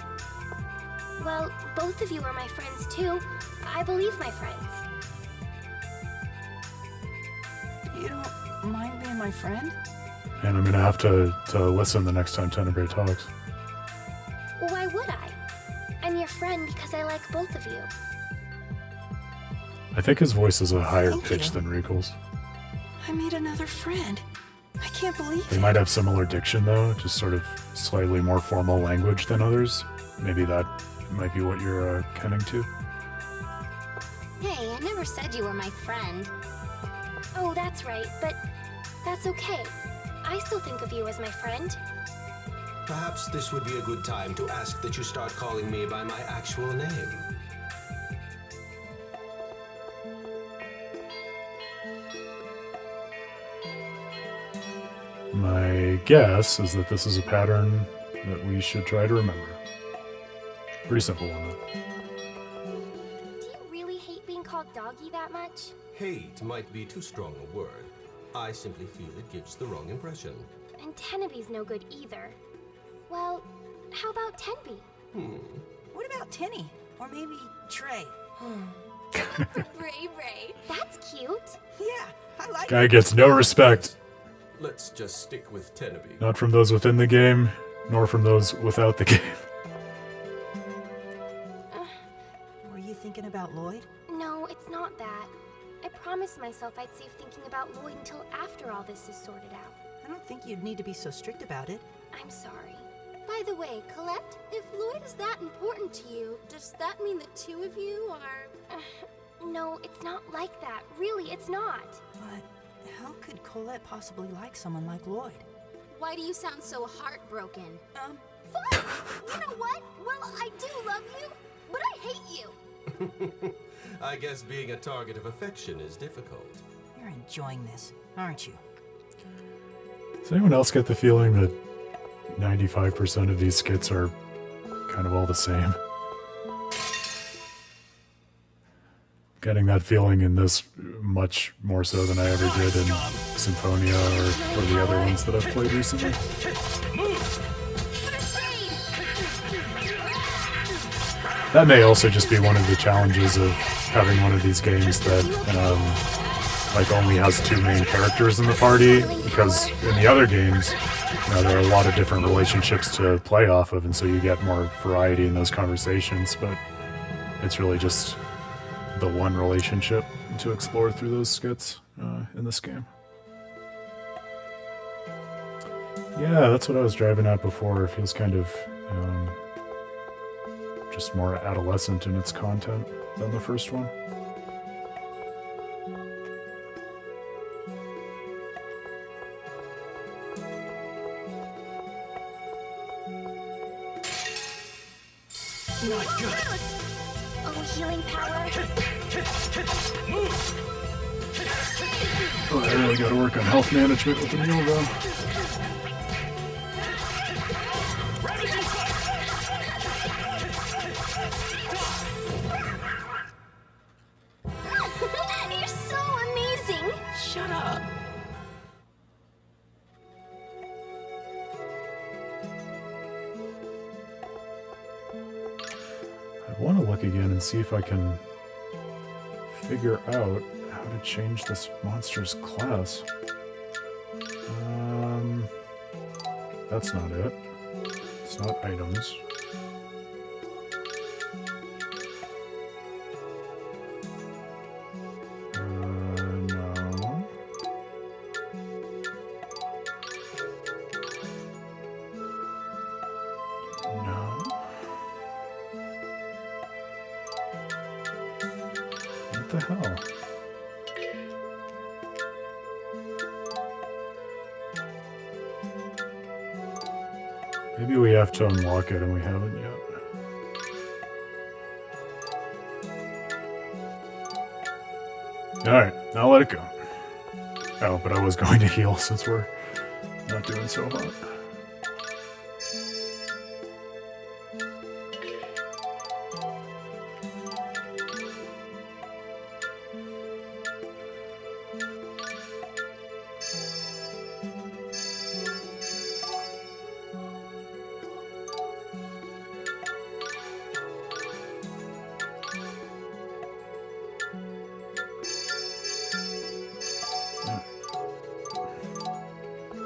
Well, both of you are my friends too. I believe my friends. You don't mind being my friend? And I'm gonna have to listen the next time Tenebrae talks. Why would I? I'm your friend because I like both of you. I think his voice is a higher Thank pitch you. than Rico's. I made another friend. I can't believe They it. might have similar diction though, just sort of slightly more formal language than others. Maybe that might be what you're kenning to. Hey, I never said you were my friend. Oh, that's right, but that's okay. I still think of you as my friend. Perhaps this would be a good time to ask that you start calling me by my actual name. My guess is that this is a pattern that we should try to remember. Pretty simple one though. Do you really hate being called Doggy that much? Hate might be too strong a word. I simply feel it gives the wrong impression. And Tenebe's no good either. Well, how about Tenby? What about Tenny? Or maybe Trey? Bray Bray. That's cute. Yeah, I like Guy gets no respect, Let's just stick with Teneby. not from those within the game, nor from those without the game. Were you thinking about Lloyd? No, it's not that. I promised myself I'd save thinking about Lloyd until after all this is sorted out. I don't think you'd need to be so strict about it. I'm sorry. By the way, Colette, if Lloyd is that important to you, does that mean the two of you are... No, it's not like that. Really, it's not. But how could Colette possibly like someone like Lloyd? Why do you sound so heartbroken? Fine! You know what? Well, I do love you, but I hate you. I guess being a target of affection is difficult. You're enjoying this, aren't you? Does anyone else get the feeling that 95% of these skits are kind of all the same? Getting that feeling in this much more so than I ever did in Symphonia or the other ones that I've played recently. That may also just be one of the challenges of having one of these games that like only has two main characters in the party, because in the other games, you know, there are a lot of different relationships to play off of, and so you get more variety in those conversations, but it's really just the one relationship to explore through those skits in this game. Yeah, that's what I was driving at before. It feels kind of just more adolescent in its content than the first one. Not good. Oh, healing power. Oh, I really gotta work on health management with Emil, though. You're so amazing. Shut up. I want to look again and see if I can figure out how to change this monster's class. That's not it. It's not items. No. No. What the hell? Maybe we have to unlock it and we haven't yet. Alright, I'll let it go. Oh, but I was going to heal since we're not doing so hot.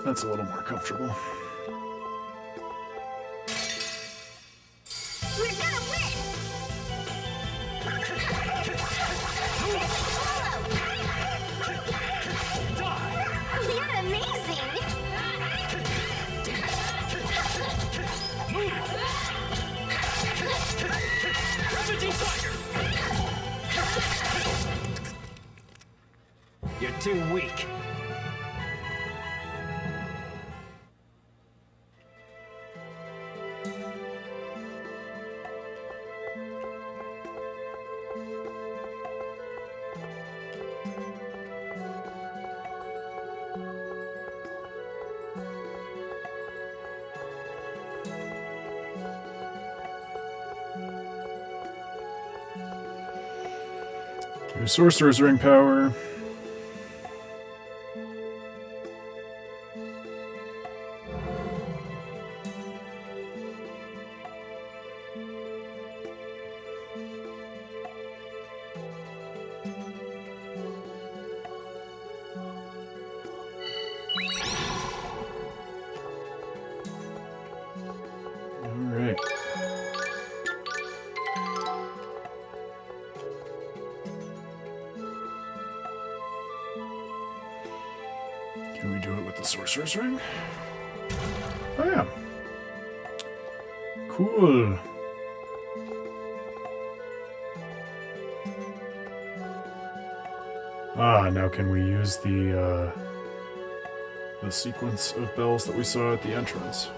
That's a little more comfortable. We're gonna win. You're amazing. You're too weak. Your sorcerer's ring power. All right. Can we do it with the sorcerer's ring? Oh yeah. Cool. Ah, now can we use the sequence of bells that we saw at the entrance?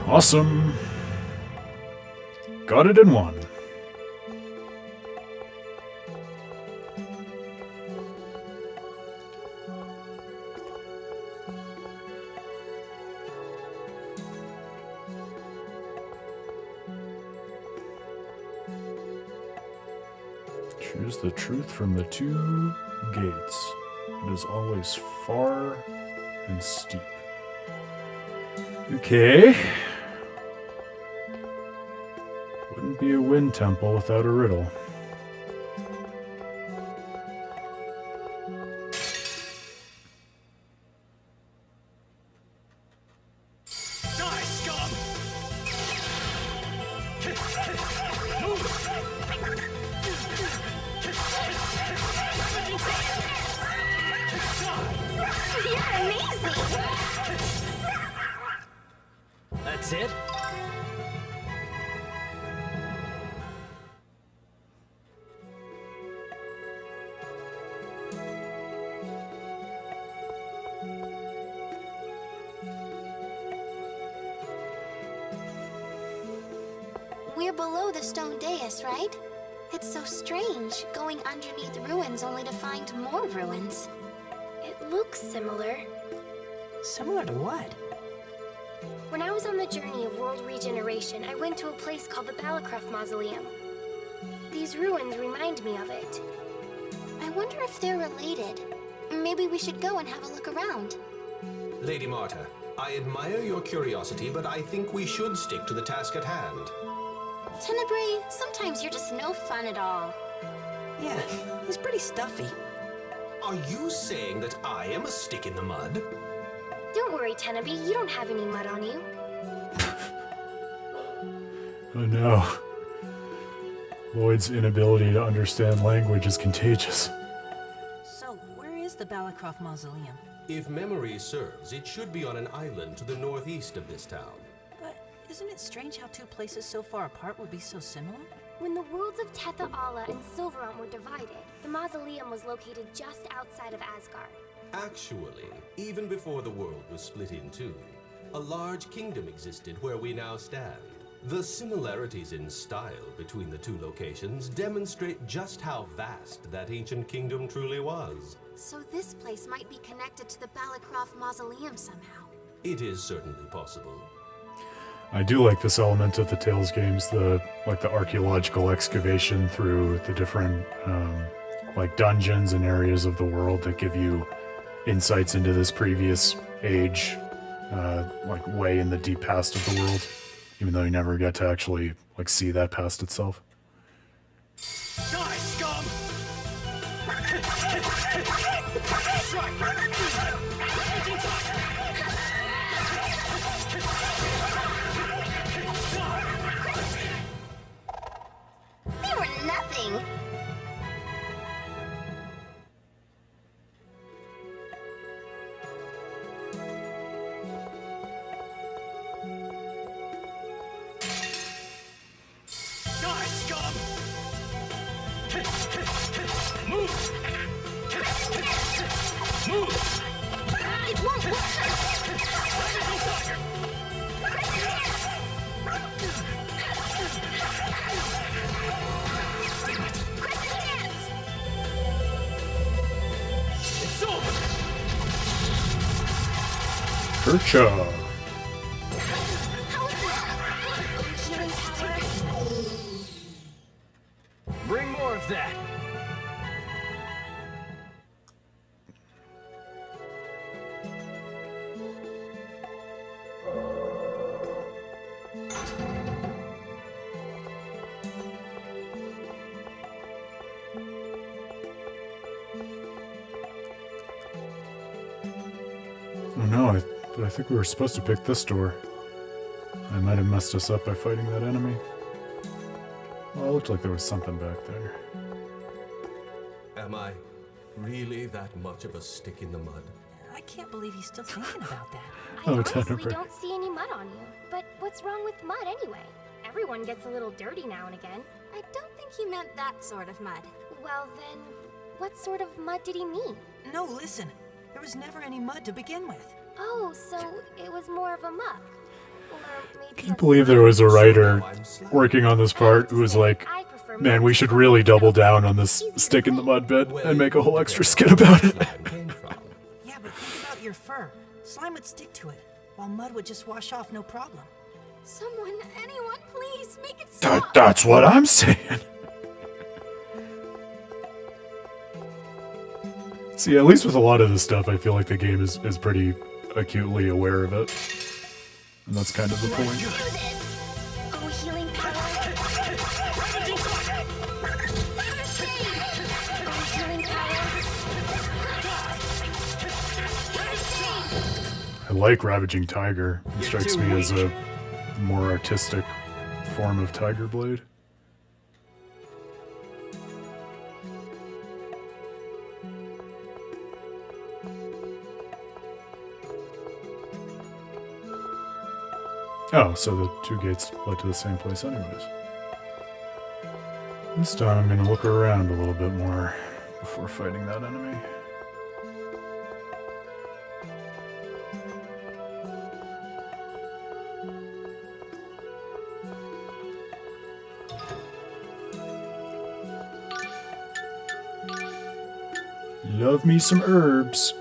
Awesome. Got it in one. Choose the truth from the two gates. It is always far and steep. Okay. Wouldn't be a wind temple without a riddle. Die, scum! You're amazing. That's it? below the stone dais, right? It's so strange, going underneath ruins only to find more ruins. It looks similar. Similar to what? When I was on the journey of world regeneration, I went to a place called the Balacroft Mausoleum. These ruins remind me of it. I wonder if they're related. Maybe we should go and have a look around. Lady Marta, I admire your curiosity, but I think we should stick to the task at hand. Tenebrae, sometimes you're just no fun at all. Yeah, he's pretty stuffy. Are you saying that I am a stick in the mud? Don't worry, Tenebrae, you don't have any mud on you. Oh no. Lloyd's inability to understand language is contagious. So, where is the Balacroft Mausoleum? If memory serves, it should be on an island to the northeast of this town. But isn't it strange how two places so far apart would be so similar? When the worlds of Tetha Alla and Silverant were divided, the mausoleum was located just outside of Asgard. Actually, even before the world was split in two, a large kingdom existed where we now stand. The similarities in style between the two locations demonstrate just how vast that ancient kingdom truly was. So this place might be connected to the Balacroft Mausoleum somehow. It is certainly possible. I do like this element of the Tales games, the archaeological excavation through the different like dungeons and areas of the world that give you insights into this previous age, like way in the deep past of the world, even though you never get to actually like see that past itself. Die, scum! They were nothing. Die, scum! Move! Move! It won't work. It's over! Percha! Healing power. Bring more of that! Oh no, I think we were supposed to pick this door. I might have messed us up by fighting that enemy. Well, it looked like there was something back there. Am I really that much of a stick in the mud? I can't believe he's still thinking about that. I Oh, honestly Tenebrae. don't see any mud on you. But what's wrong with mud anyway? Everyone gets a little dirty now and again. I don't think he meant that sort of mud. Well then, what sort of mud did he mean? No, listen. There was never any mud to begin with. Oh, so it was more of a muck. Or maybe Can you believe there was a writer working on this part who was like, I prefer man, mud we to should salt really myself. double down on this stick in the mud bit and make a whole extra skit about it. Came from. Yeah, but think about your fur. Slime would stick to it, while mud would just wash off no problem. Someone, anyone, please, make it That, stop. that's what I'm saying. See, at least with a lot of this stuff, I feel like the game is pretty acutely aware of it. And that's kind of the point. Do this. Oh, healing power. Oh, healing power. I like Ravaging Tiger. It strikes me as a more artistic form of Tiger Blade. Oh, so the two gates led to the same place anyways. This time I'm gonna look around a little bit more before fighting that enemy. Love me some herbs.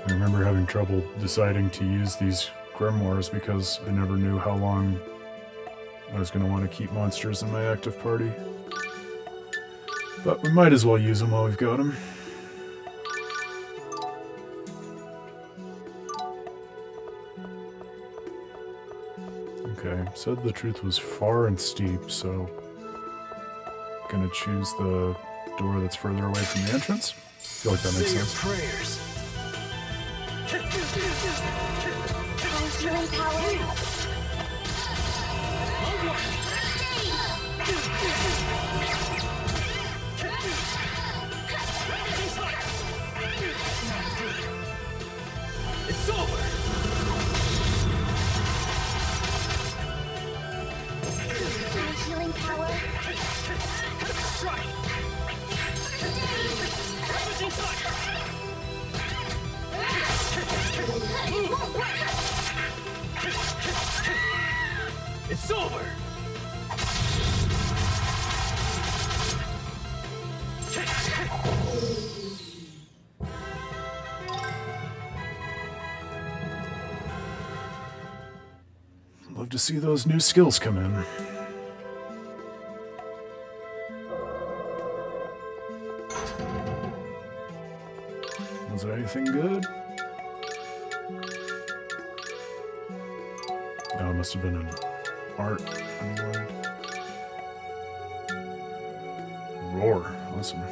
I remember having trouble deciding to use these grimoires because I never knew how long I was going to want to keep monsters in my active party. But we might as well use them while we've got them. Okay, said the truth was far and steep, so I'm gonna choose the door that's further away from the entrance. I feel like that makes sense. Prayers. Healing power. It's over! Healing power. It's over! Love to see those new skills come in. Was there anything good? No, it must have been an art anyway. Roar, awesome.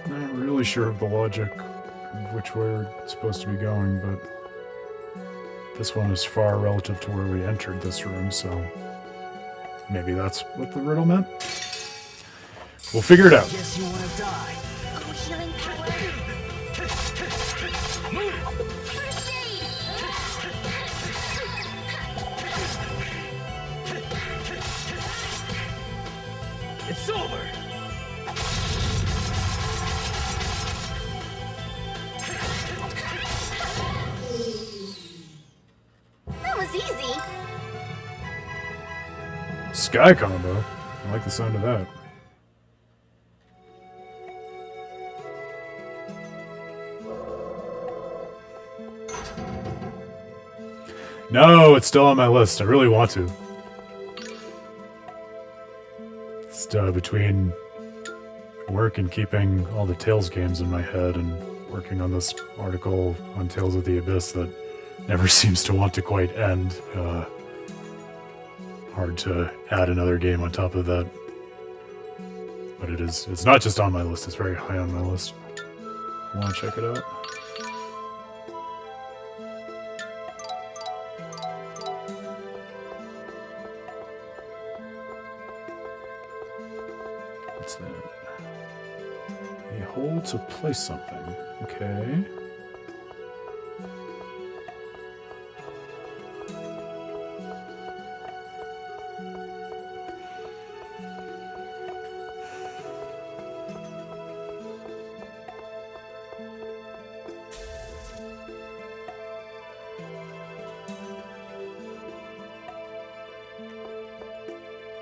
Not really sure of the logic of which way we're supposed to be going, but this one is far relative to where we entered this room, so maybe that's what the riddle meant? We'll figure it out. Guess you want to die. Oh, healing power. First aid. It's over! That was easy. Sky combo. I like the sound of that. No, it's still on my list. I really want to. It's between work and keeping all the Tales games in my head and working on this article on Tales of the Abyss that never seems to want to quite end. Hard to add another game on top of that. But it's not just on my list, it's very high on my list. I want to check it out. What's that? A hole to place something. Okay.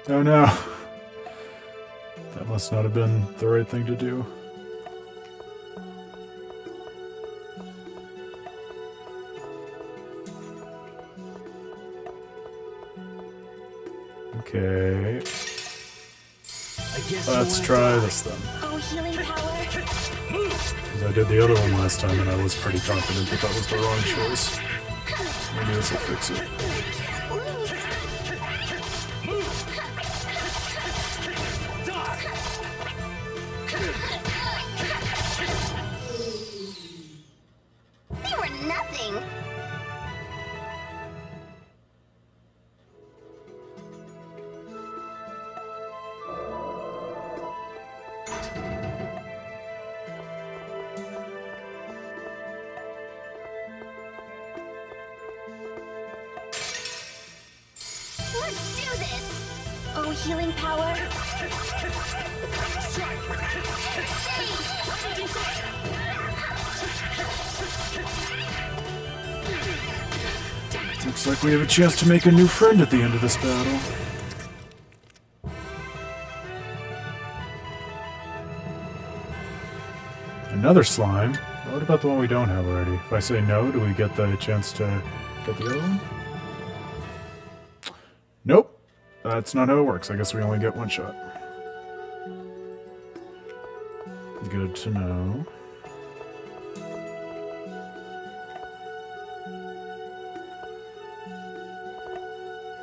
Oh no. That must not have been the right thing to do. Okay. Let's try this then. Oh, healing power. Because I did the other one last time and I was pretty confident that that was the wrong choice. Maybe this will fix it. healing power. Looks like we have a chance to make a new friend at the end of this battle. Another slime? What about the one we don't have already? If I say no, do we get the chance to get the other one? Nope. That's not how it works. I guess we only get one shot. Good to know.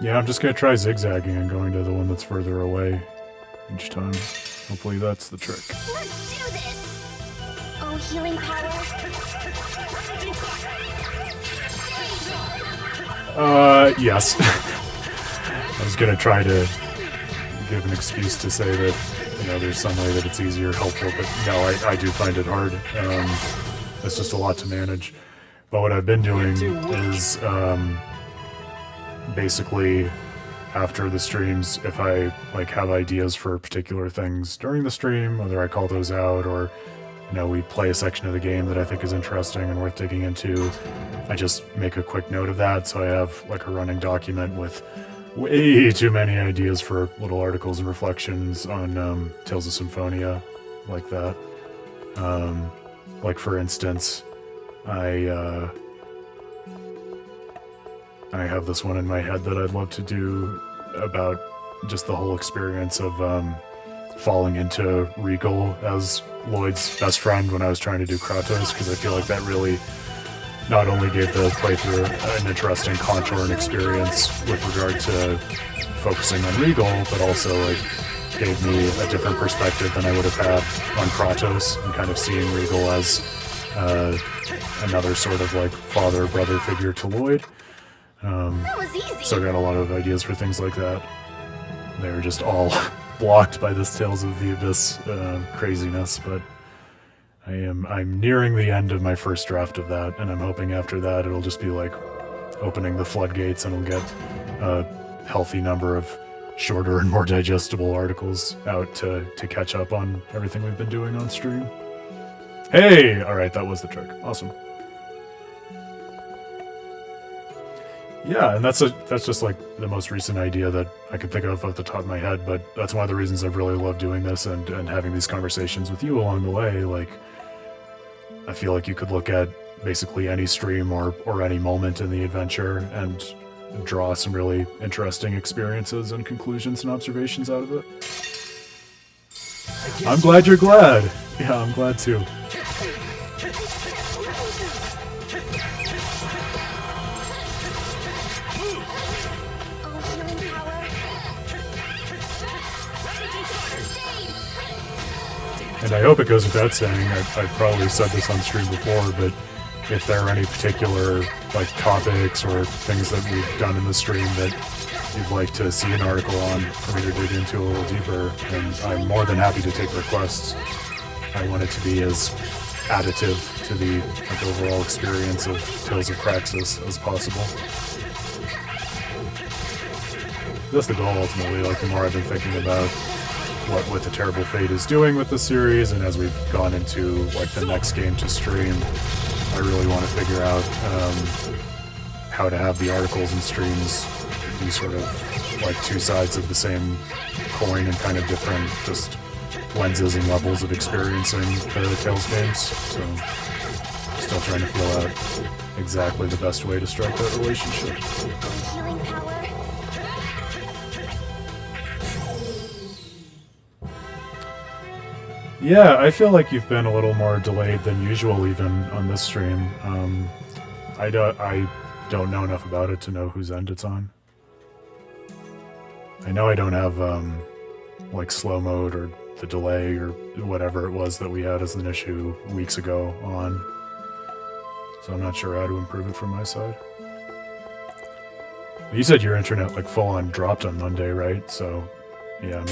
Yeah, I'm just gonna try zigzagging and going to the one that's further away each time. Hopefully that's the trick. Let's do this! Oh, healing power. Yes. I was gonna try to give an excuse to say that, you know, there's some way that it's easier or helpful, but no, I do find it hard. It's just a lot to manage. But what I've been doing is, basically, after the streams, if I like have ideas for particular things during the stream, whether I call those out or, you know, we play a section of the game that I think is interesting and worth digging into, I just make a quick note of that, so I have like a running document with way too many ideas for little articles and reflections on Tales of Symphonia, like that. Like for instance, I have this one in my head that I'd love to do about just the whole experience of falling into Regal as Lloyd's best friend when I was trying to do Kratos, because I feel like that really not only gave the playthrough an interesting contour and experience with regard to focusing on Regal, but also like gave me a different perspective than I would have had on Kratos, and kind of seeing Regal as another sort of like father-brother figure to Lloyd. That was easy. So I got a lot of ideas for things like that. They were just all blocked by this Tales of the Abyss craziness, but I'm nearing the end of my first draft of that, and I'm hoping after that it'll just be like opening the floodgates and we'll get a healthy number of shorter and more digestible articles out to catch up on everything we've been doing on stream. Hey! Alright, that was the trick. Awesome. Yeah, and that's just like the most recent idea that I could think of off the top of my head, but that's one of the reasons I've really loved doing this and having these conversations with you along the way. Like, I feel like you could look at basically any stream or any moment in the adventure and draw some really interesting experiences and conclusions and observations out of it. I'm glad you're glad. Yeah, I'm glad too. And I hope it goes without saying, I've probably said this on stream before, but if there are any particular like topics or things that we've done in the stream that you'd like to see an article on for me to dig into a little deeper, and I'm more than happy to take requests. I want it to be as additive to the like, overall experience of Tales of Praxis as possible. That's the goal ultimately. Like, the more I've been thinking about what With a Terrible Fate is doing with the series, and as we've gone into like the next game to stream, I really want to figure out how to have the articles and streams be sort of like two sides of the same coin and kind of different just lenses and levels of experiencing the Tales games. So still trying to feel out exactly the best way to strike that relationship. Healing power. Yeah, I feel like you've been a little more delayed than usual even on this stream. I don't know enough about it to know whose end it's on. I know I don't have like slow mode or the delay or whatever it was that we had as an issue weeks ago on. So I'm not sure how to improve it from my side. You said your internet like full on dropped on Monday, right? So yeah,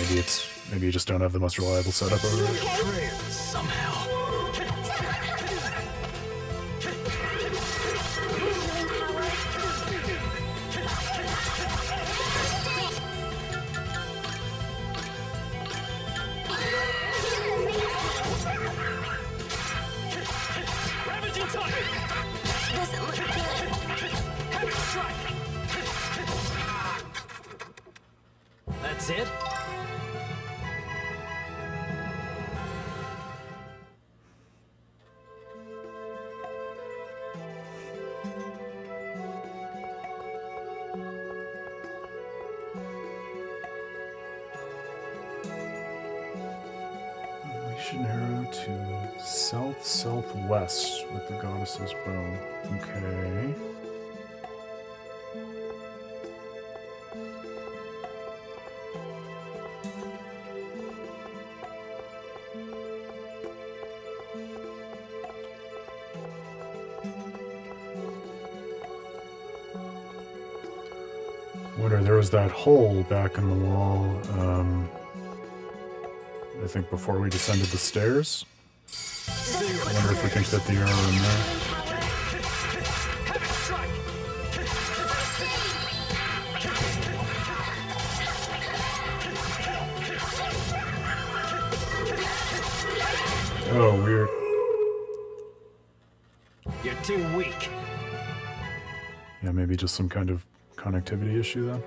maybe you just don't have the most reliable setup over there. Somehow. is it? Unleash an arrow to south-southwest with the goddess's bow. Okay. There was that hole back in the wall, I think before we descended the stairs. I wonder if we can fit the arrow in there. Oh, weird. You're too weak. Yeah, maybe just some kind of connectivity issue then.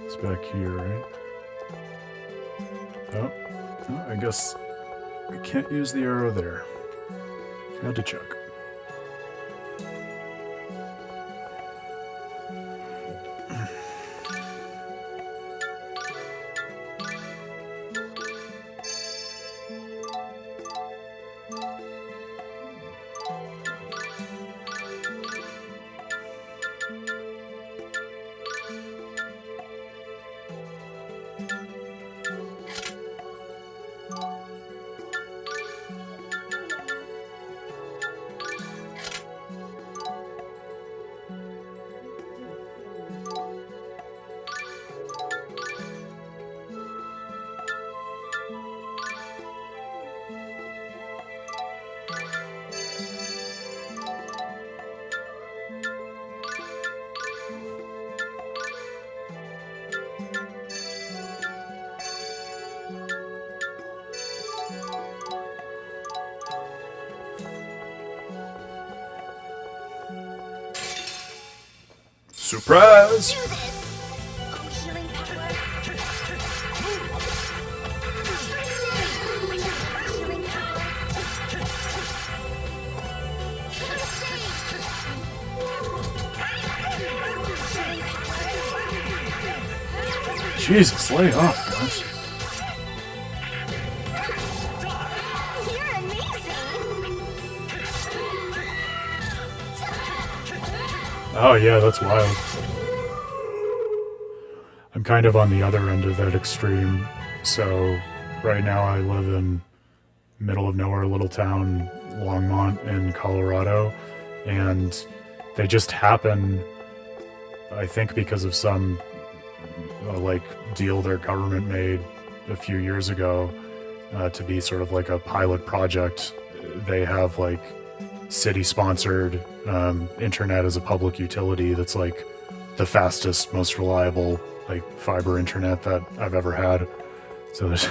It's back here, right? Oh, I guess we can't use the arrow there. Had to check. Surprise! Do this! Oh, healing power. Healing power. Jesus, lay off, guys. You're amazing! Oh yeah, that's wild. I'm kind of on the other end of that extreme. So right now I live in middle of nowhere little town Longmont in Colorado, and they just happen, I think because of some like deal their government made a few years ago to be sort of like a pilot project. They have like city sponsored internet as a public utility that's like the fastest, most reliable like fiber internet that I've ever had. So there's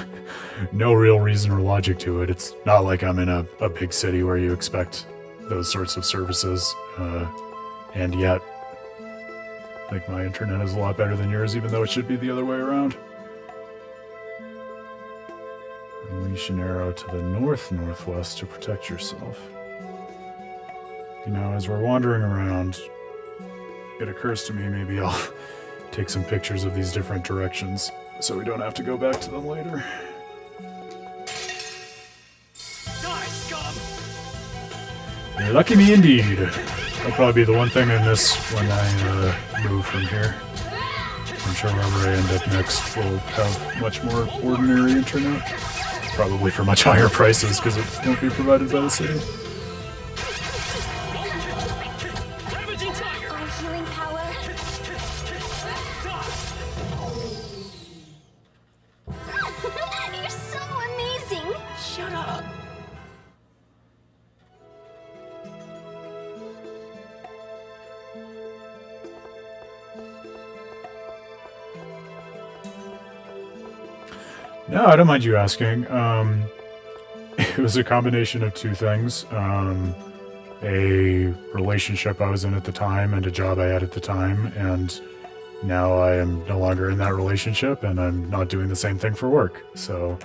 no real reason or logic to it. It's not like I'm in a big city where you expect those sorts of services, and yet like my internet is a lot better than yours, even though it should be the other way around. Unleash an arrow to the north-northwest to protect yourself. You know, as we're wandering around, it occurs to me maybe I'll take some pictures of these different directions so we don't have to go back to them later. Die, scum! You're lucky me indeed. That'll probably be the one thing I miss when I move from here. I'm sure wherever I end up next will have much more ordinary internet. Probably for much higher prices because it won't be provided by the city. Oh, healing power. You're so amazing! Shut up! No, I don't mind you asking. It was a combination of two things. A relationship I was in at the time and a job I had at the time, and now I am no longer in that relationship and I'm not doing the same thing for work. So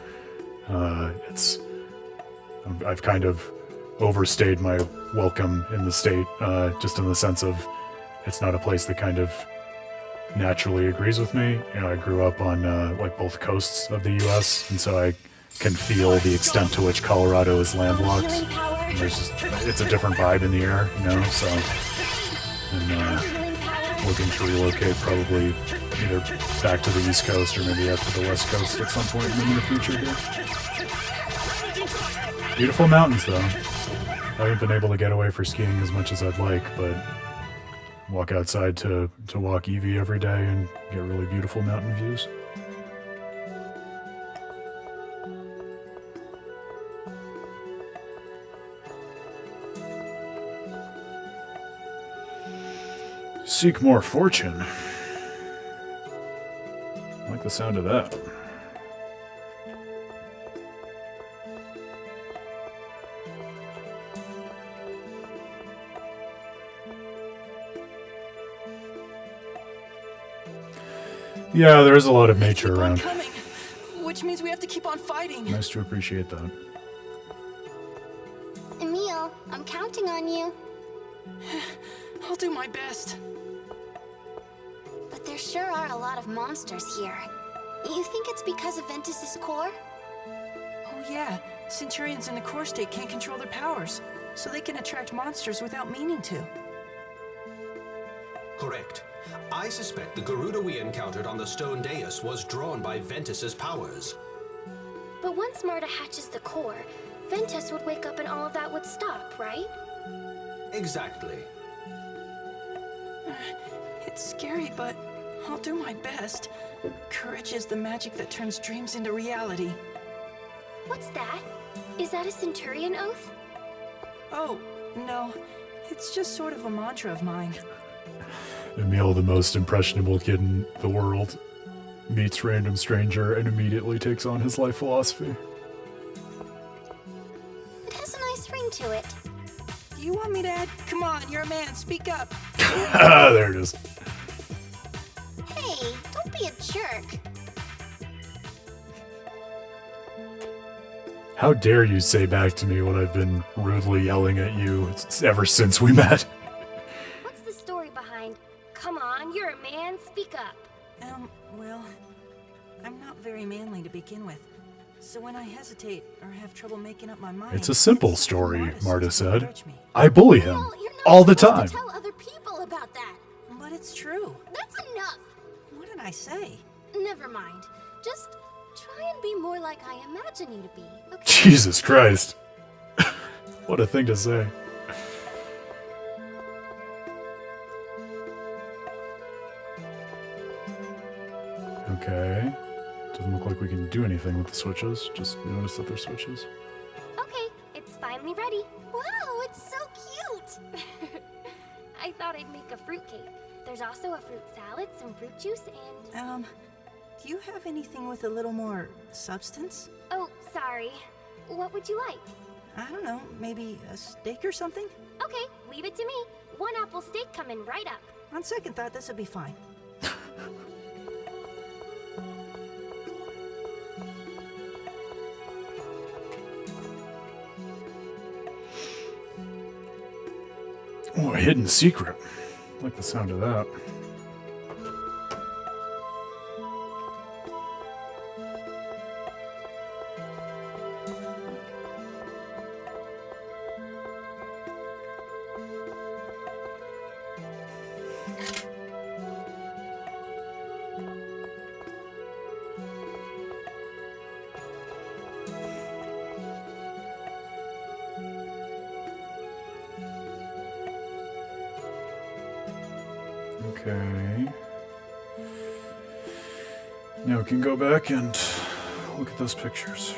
I've kind of overstayed my welcome in the state, just in the sense of it's not a place that kind of naturally agrees with me. You know, I grew up on like both coasts of the U.S., and so I can feel the extent to which Colorado is landlocked. And there's just, it's a different vibe in the air, you know. So I'm looking to relocate probably either back to the East Coast or maybe up to the West Coast at some point in the near future here. Beautiful mountains, though. I haven't been able to get away for skiing as much as I'd like, but walk outside to walk Eevee every day and get really beautiful mountain views. Seek more fortune. I like the sound of that. Yeah, there is a lot of nature around. Coming, which means we have to keep on fighting. Nice to appreciate that. Emil, I'm counting on you. I'll do my best. But there sure are a lot of monsters here. You think it's because of Ventus's core? Oh yeah, Centurions in the core state can't control their powers, so they can attract monsters without meaning to. Correct. I suspect the Garuda we encountered on the stone dais was drawn by Ventus's powers. But once Marta hatches the core, Ventus would wake up and all of that would stop, right? Exactly. It's scary, but I'll do my best. Courage is the magic that turns dreams into reality. What's that? Is that a Centurion oath? Oh, no. It's just sort of a mantra of mine. Emil, the most impressionable kid in the world, meets random stranger and immediately takes on his life philosophy. It has a nice ring to it. You want me to add? Come on, you're a man, speak up. There it is. Hey, don't be a jerk. How dare you say back to me what I've been rudely yelling at you ever since we met? What's the story behind, come on, you're a man, speak up? Well, I'm not very manly to begin with. So when I hesitate or have trouble making up my mind... It's a simple story, Marta said. Approach me. I bully him Well, you're not all the supposed time. to tell other people about that. But it's true. That's enough. What did I say? Never mind. Just try and be more like I imagine you to be, okay? Jesus Christ. What a thing to say. Okay. Doesn't look like we can do anything with the switches. Just notice that they're switches. Okay, it's finally ready. Wow, it's so cute. I thought I'd make a fruit cake. There's also a fruit salad, some fruit juice, and... Do you have anything with a little more substance? Oh, sorry. What would you like? I don't know, maybe a steak or something? Okay, leave it to me. 1 apple steak coming right up. On second thought, this would be fine. Oh, a hidden secret. I like the sound of that. Okay. Now we can go back and look at those pictures.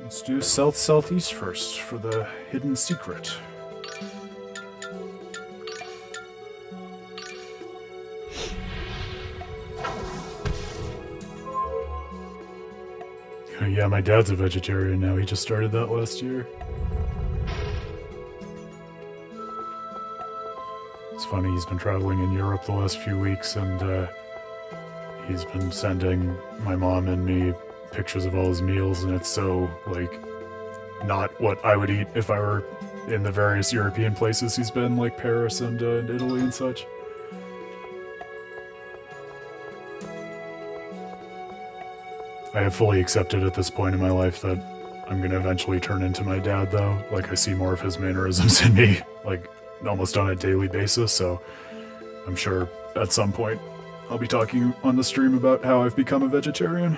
Let's do south-southeast first for the hidden secret. Yeah, my dad's a vegetarian now. He just started that last year. It's funny, he's been traveling in Europe the last few weeks, and he's been sending my mom and me pictures of all his meals, and it's so, like, not what I would eat if I were in the various European places he's been, like Paris and Italy and such. I have fully accepted at this point in my life that I'm going to eventually turn into my dad, though. Like, I see more of his mannerisms in me, like, almost on a daily basis, so I'm sure at some point I'll be talking on the stream about how I've become a vegetarian.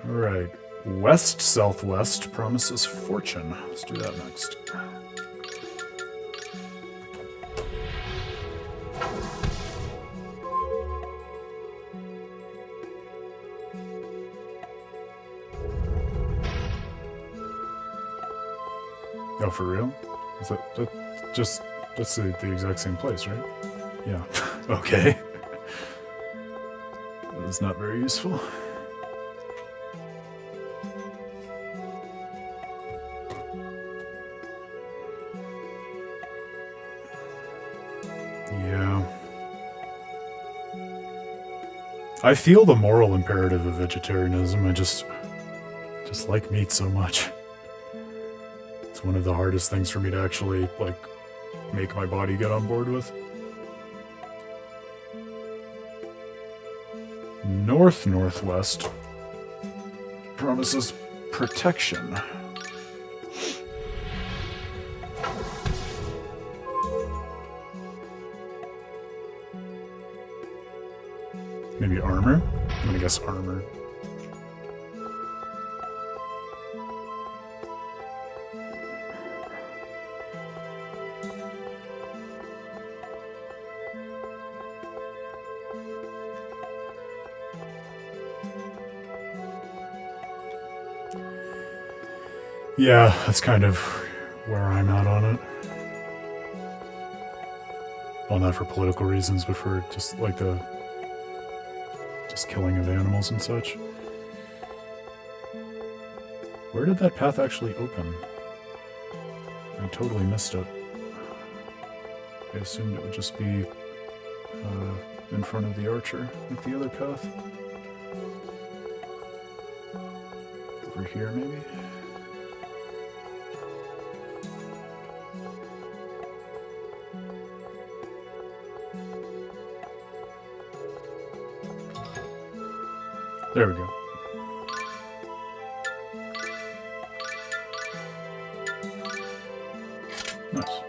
Alright, west-southwest promises fortune. Let's do that next. Oh, for real? Is that just, that's the exact same place, right? Yeah. Okay. That is not very useful. Yeah. I feel the moral imperative of vegetarianism. I just like meat so much. It's one of the hardest things for me to actually, like, make my body get on board with. North-northwest promises protection. Maybe armor? I'm gonna guess armor. Yeah, that's kind of where I'm at on it. Well, not for political reasons, but for just like the killing of animals and such. Where did that path actually open? I totally missed it. I assumed it would just be in front of the archer, like the other path. Over here, maybe? There we go. Nice.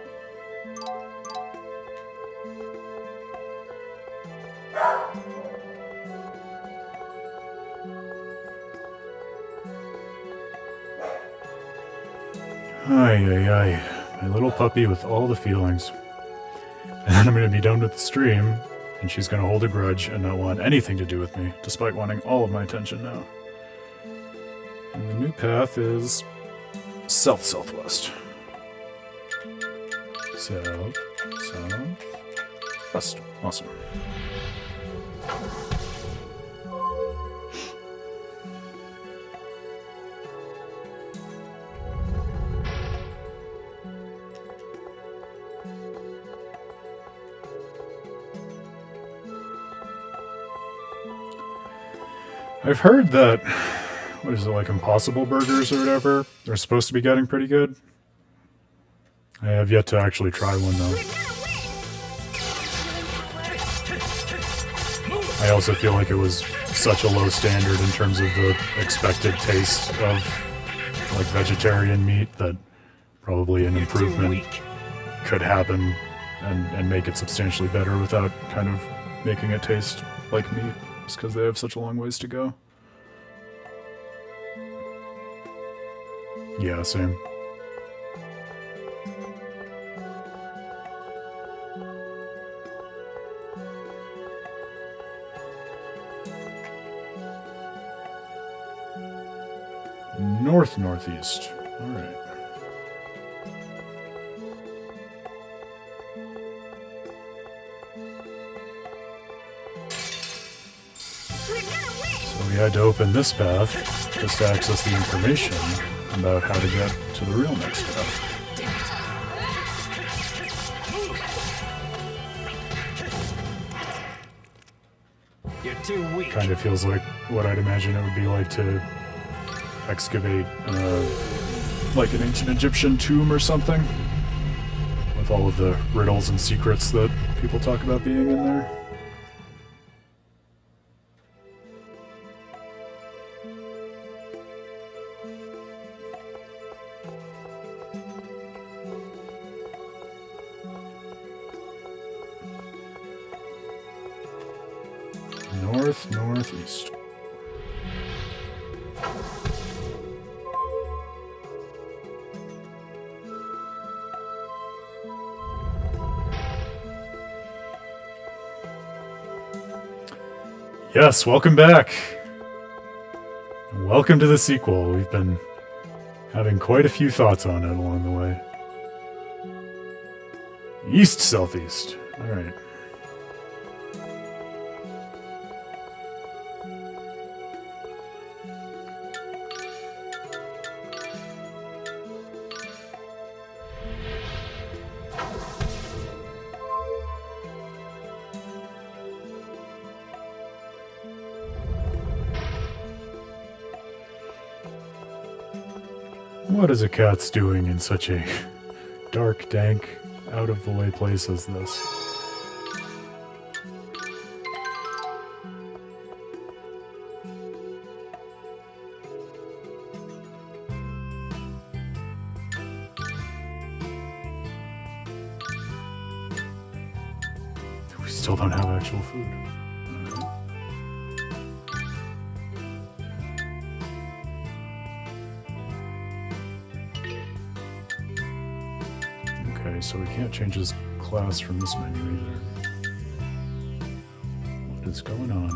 Ay, ay, ay. My little puppy with all the feelings. And then I'm going to be done with the stream, and she's going to hold a grudge and not want anything to do with me, despite wanting all of my attention now. And the new path is south-southwest. South-southwest. Awesome. I've heard that, what is it, like Impossible Burgers or whatever, they're supposed to be getting pretty good. I have yet to actually try one, though. I also feel like it was such a low standard in terms of the expected taste of, like, vegetarian meat that probably an improvement could happen and make it substantially better without kind of making it taste like meat. Because they have such a long ways to go. Yeah, same. North-northeast. All right. So had to open this path just to access the information about how to get to the real next path. You're too weak. Kind of feels like what I'd imagine it would be like to excavate, like an ancient Egyptian tomb or something, with all of the riddles and secrets that people talk about being in there. Northeast. Yes, welcome back. Welcome to the sequel. We've been having quite a few thoughts on it along the way. East, southeast. All right. What is a cat's doing in such a dark, dank, out-of-the-way place as this? We still don't have actual food. So we can't change his class from this menu either. What is going on?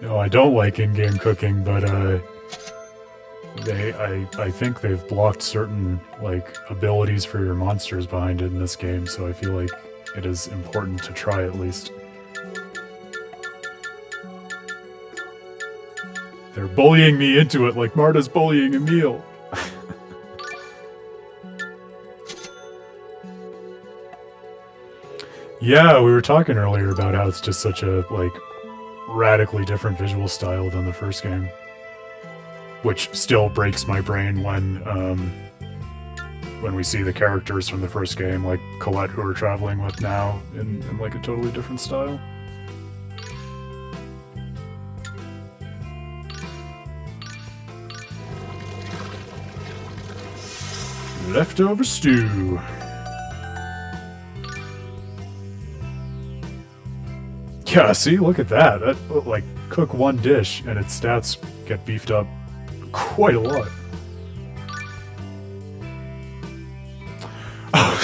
No, I don't like in-game cooking, but I think they've blocked certain like abilities for your monsters behind it in this game, so I feel like it is important to try at least. They're bullying me into it like Marta's bullying Emil. Yeah, we were talking earlier about how it's just such a like radically different visual style than the first game, which still breaks my brain when we see the characters from the first game, like Colette, who we're traveling with now, in like a totally different style. Leftover stew. Yeah, see, look at that. That, like, cook one dish and its stats get beefed up quite a lot. Oh,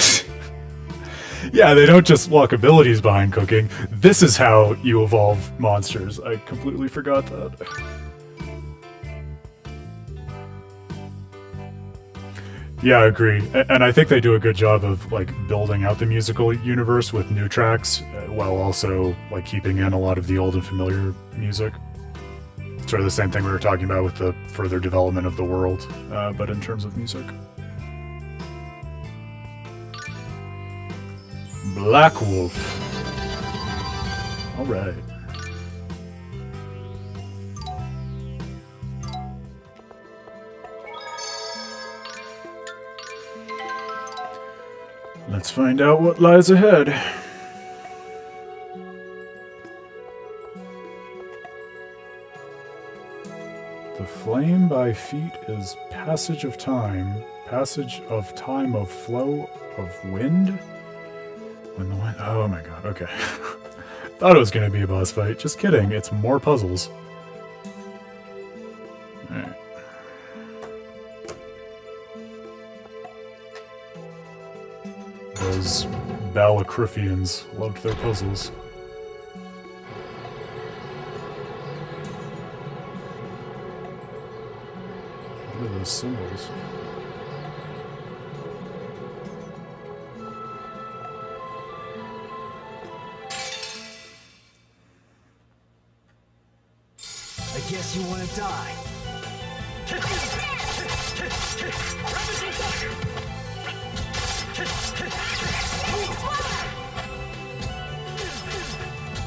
yeah, they don't just lock abilities behind cooking. This is how you evolve monsters. I completely forgot that. Yeah, I agree. And I think they do a good job of like building out the musical universe with new tracks, while also like keeping in a lot of the old and familiar music. Sort of the same thing we were talking about with the further development of the world, but in terms of music. Black Wolf. All right. Let's find out what lies ahead. The flame by feet is passage of time of flow of wind. When the wind, oh my god, okay. Thought it was gonna be a boss fight. Just kidding, it's more puzzles. Those Balacrufians loved their puzzles. What are those symbols? I guess you want to die.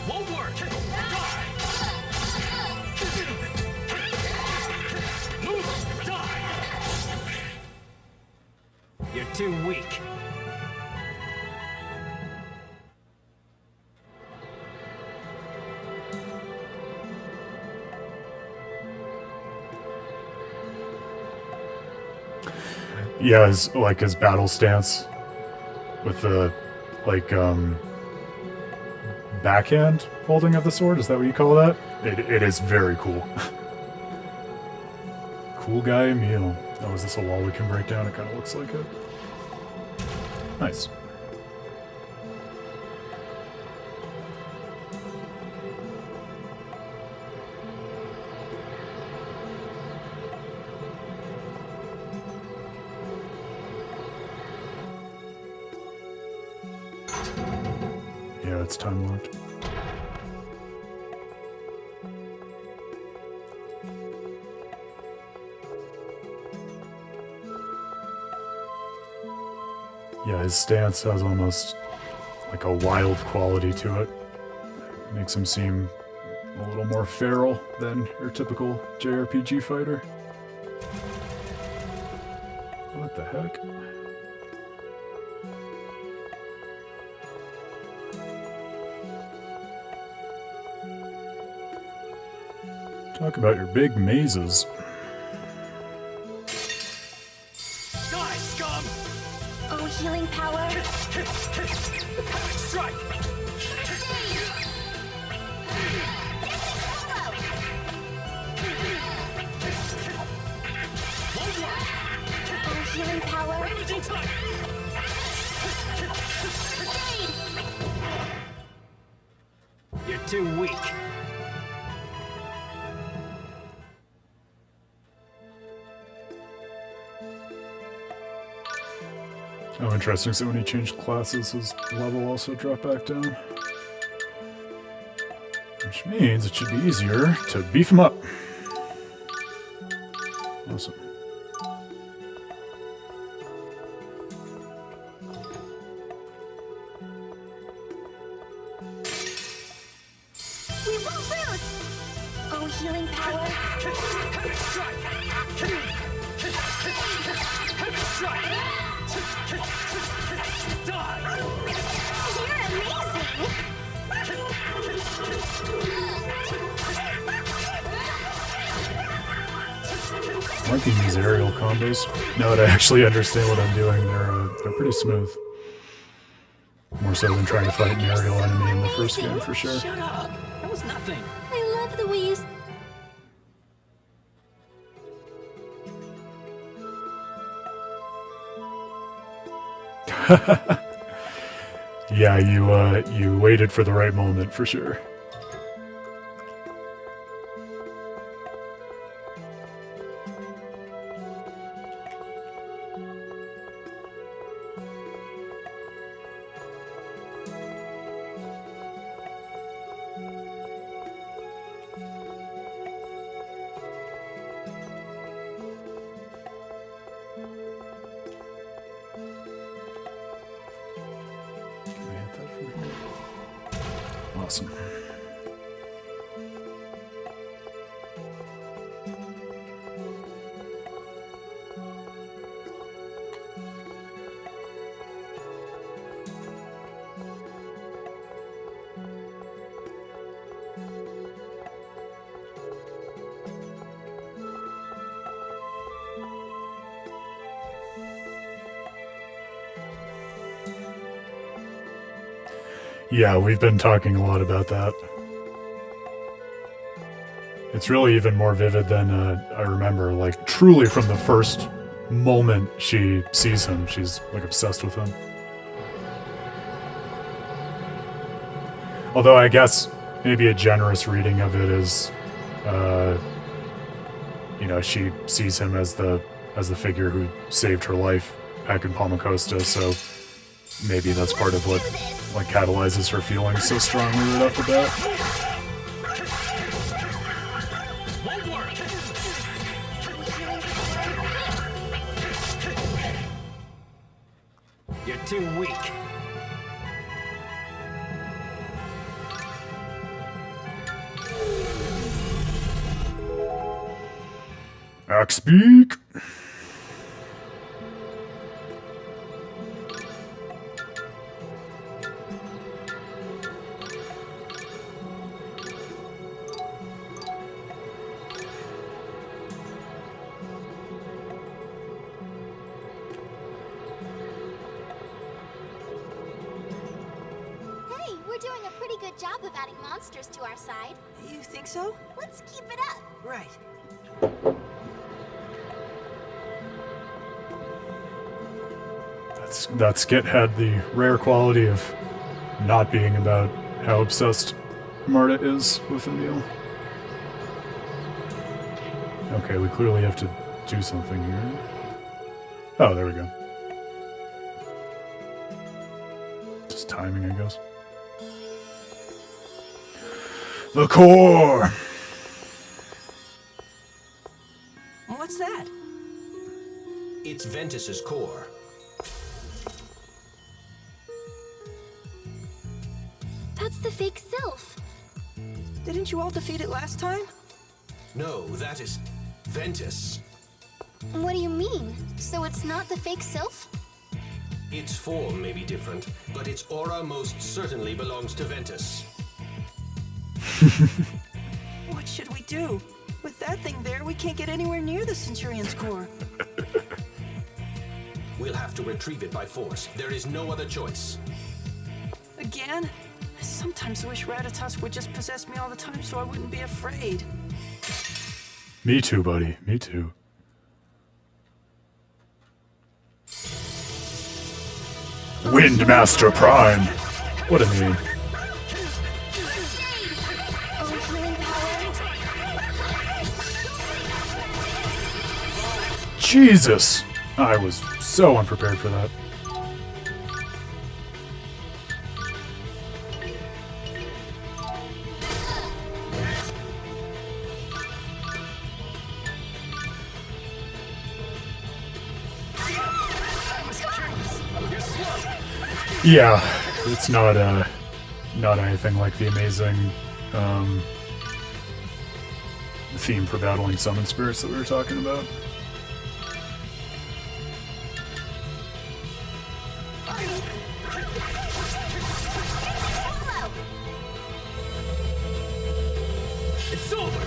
Won't work! Die! Move! Die! You're too weak. Yeah, his battle stance with the backhand holding of the sword. Is that what you call that? It is very cool. Cool guy Emil. Oh, is this a wall we can break down? It kind of looks like it. Nice. Yeah, it's time locked. Yeah, his stance has almost like a wild quality to it. Makes him seem a little more feral than your typical JRPG fighter. What the heck? Talk about your big mazes. Die, scum! Oh, healing power. Strike! Oh, healing power. You're too weak. Oh, interesting. So when he changed classes, his level also dropped back down. Which means it should be easier to beef him up. Awesome. We won't lose. Oh, healing power. You're amazing. Liking these aerial combos. Now that I actually understand what I'm doing, they're pretty smooth. More so than trying to fight an aerial enemy in the first game, for sure. Shut up! That was nothing. I love the way you... Yeah, you waited for the right moment, for sure. Awesome. Yeah, we've been talking a lot about that. It's really even more vivid than I remember. Like, truly from the first moment she sees him, she's, like, obsessed with him. Although I guess maybe a generous reading of it is, you know, she sees him as the figure who saved her life back in Palmacosta, so maybe that's part of what like catalyzes her feelings so strongly right off the bat. You're too weak. Speak. Hey, we're doing a pretty good job of adding monsters to our side. You think so? Let's keep it up. Right. That skit had the rare quality of not being about how obsessed Marta is with Emil. Okay, we clearly have to do something here. Oh, there we go. Just timing, I guess. The core! What's that? It's Ventus's core. That's the fake self. Didn't you all defeat it last time? No, that is Ventus. What do you mean? So it's not the fake self? Its form may be different, but its aura most certainly belongs to Ventus. What should we do? With that thing there, we can't get anywhere near the Centurion's core. We'll have to retrieve it by force. There is no other choice. Again? I sometimes wish Ratatosk would just possess me all the time so I wouldn't be afraid. Me too, buddy. Me too. Windmaster Prime! What a name. Jesus! I was so unprepared for that. Yeah, it's not anything like the amazing theme for battling summon spirits that we were talking about. It's over.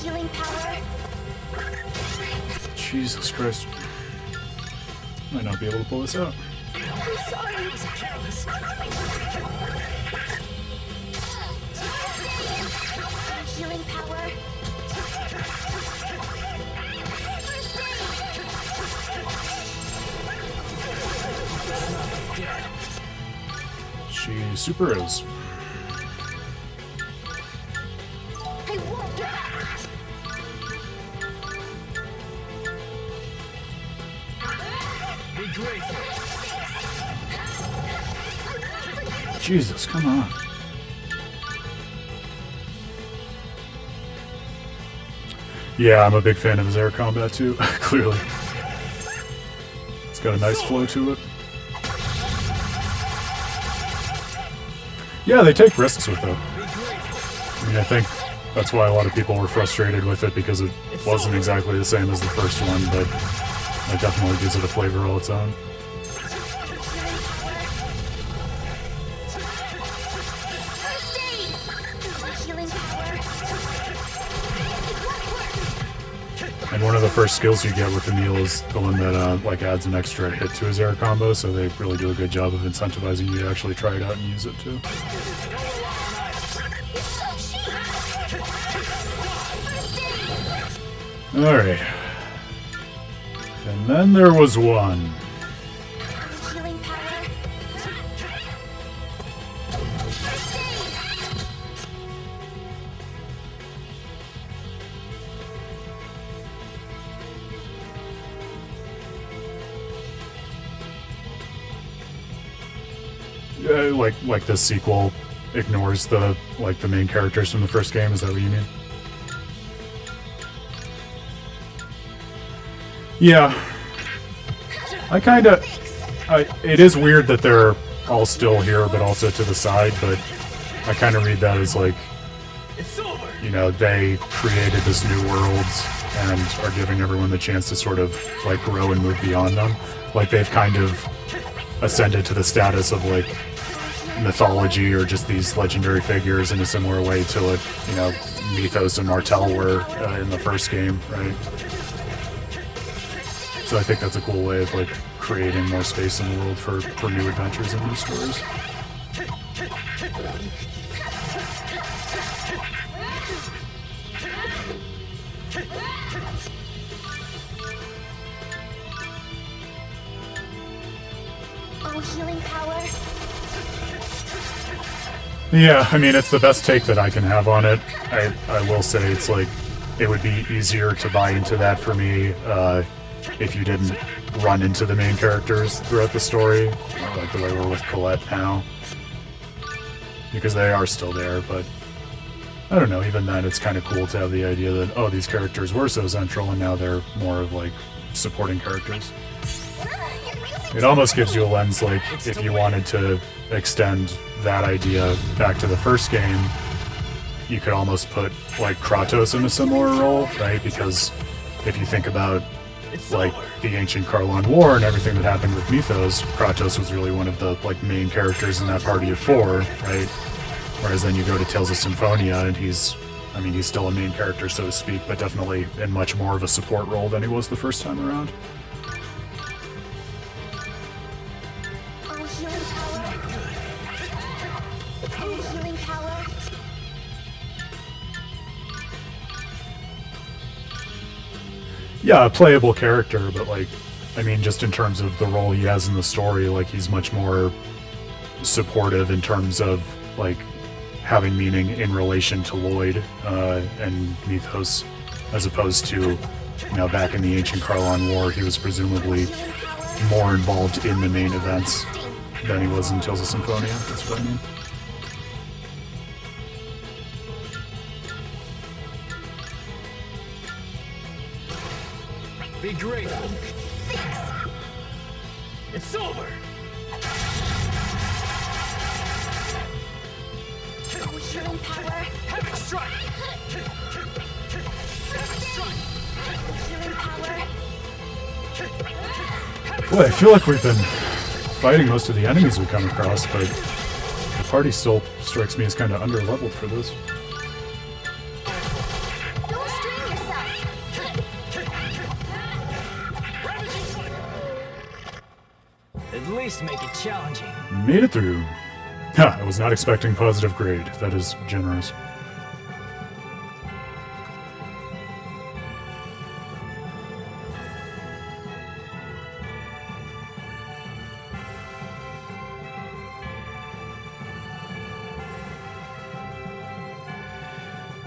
Healing power. Jesus Christ. Might not be able to pull this out. I'm sorry. I was careless. Healing power. She super is. I won't get out. Be grateful. Jesus, come on. Yeah, I'm a big fan of his air combat too, clearly. It's got a nice flow to it. Yeah, they take risks with it. I mean, I think that's why a lot of people were frustrated with it, because it wasn't exactly the same as the first one, but it definitely gives it a flavor all its own. And one of the first skills you get with Emil is the one that like adds an extra hit to his air combo, so they really do a good job of incentivizing you to actually try it out and use it too. Alright. And then there was one. Healing power. Like the sequel ignores the main characters from the first game. Is that what you mean? Yeah. It is weird that they're all still here, but also to the side, but I kind of read that as like, you know, they created this new world and are giving everyone the chance to sort of like grow and move beyond them. Like they've kind of ascended to the status of like mythology or just these legendary figures in a similar way to like, you know, Mythos and Martel were in the first game, right? So I think that's a cool way of like creating more space in the world for new adventures and new stories. Oh, healing power. Yeah, I mean, it's the best take that I can have on it. I will say it's like, it would be easier to buy into that for me if you didn't run into the main characters throughout the story, like the way we're with Colette now. Because they are still there, but I don't know, even then it's kind of cool to have the idea that, oh, these characters were so central and now they're more of like supporting characters. It almost gives you a lens, like, if you wanted to extend that idea back to the first game, you could almost put, like, Kratos in a similar role, right? Because if you think about, like, the ancient Kharlan War and everything that happened with Mythos, Kratos was really one of the, like, main characters in that party of four, right? Whereas then you go to Tales of Symphonia and he's still a main character, so to speak, but definitely in much more of a support role than he was the first time around. Yeah, a playable character, but like, I mean, just in terms of the role he has in the story, like he's much more supportive in terms of like having meaning in relation to Lloyd and Mythos, as opposed to, you know, back in the ancient Kharlan War, he was presumably more involved in the main events than he was in Tales of Symphonia. That's what I mean. Be grateful. It's over. Oh, healing power. Heaven strike. Heaven strike. Healing power. Boy, I feel like we've been fighting most of the enemies we come across, but the party still strikes me as kind of under-leveled for this. Don't strain yourself. At least make it challenging. Made it through. Ha, I was not expecting positive grade. That is generous.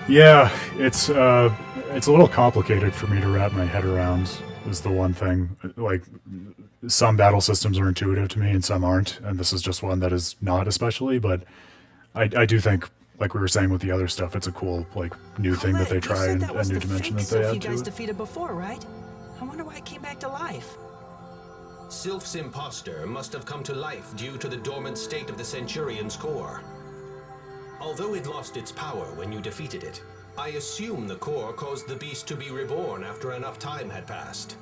Yeah, it's a little complicated for me to wrap my head around, is the one thing. Like, some battle systems are intuitive to me and some aren't, and this is just one that is not especially, but I do think, like we were saying with the other stuff, it's a cool, like, new thing that they try and a new dimension that they add you to guys it. defeated before, right? I wonder why it came back to life. Sylph's imposter must have come to life due to the dormant state of the Centurion's core. Although it lost its power when you defeated it, I assume the core caused the beast to be reborn after enough time had passed.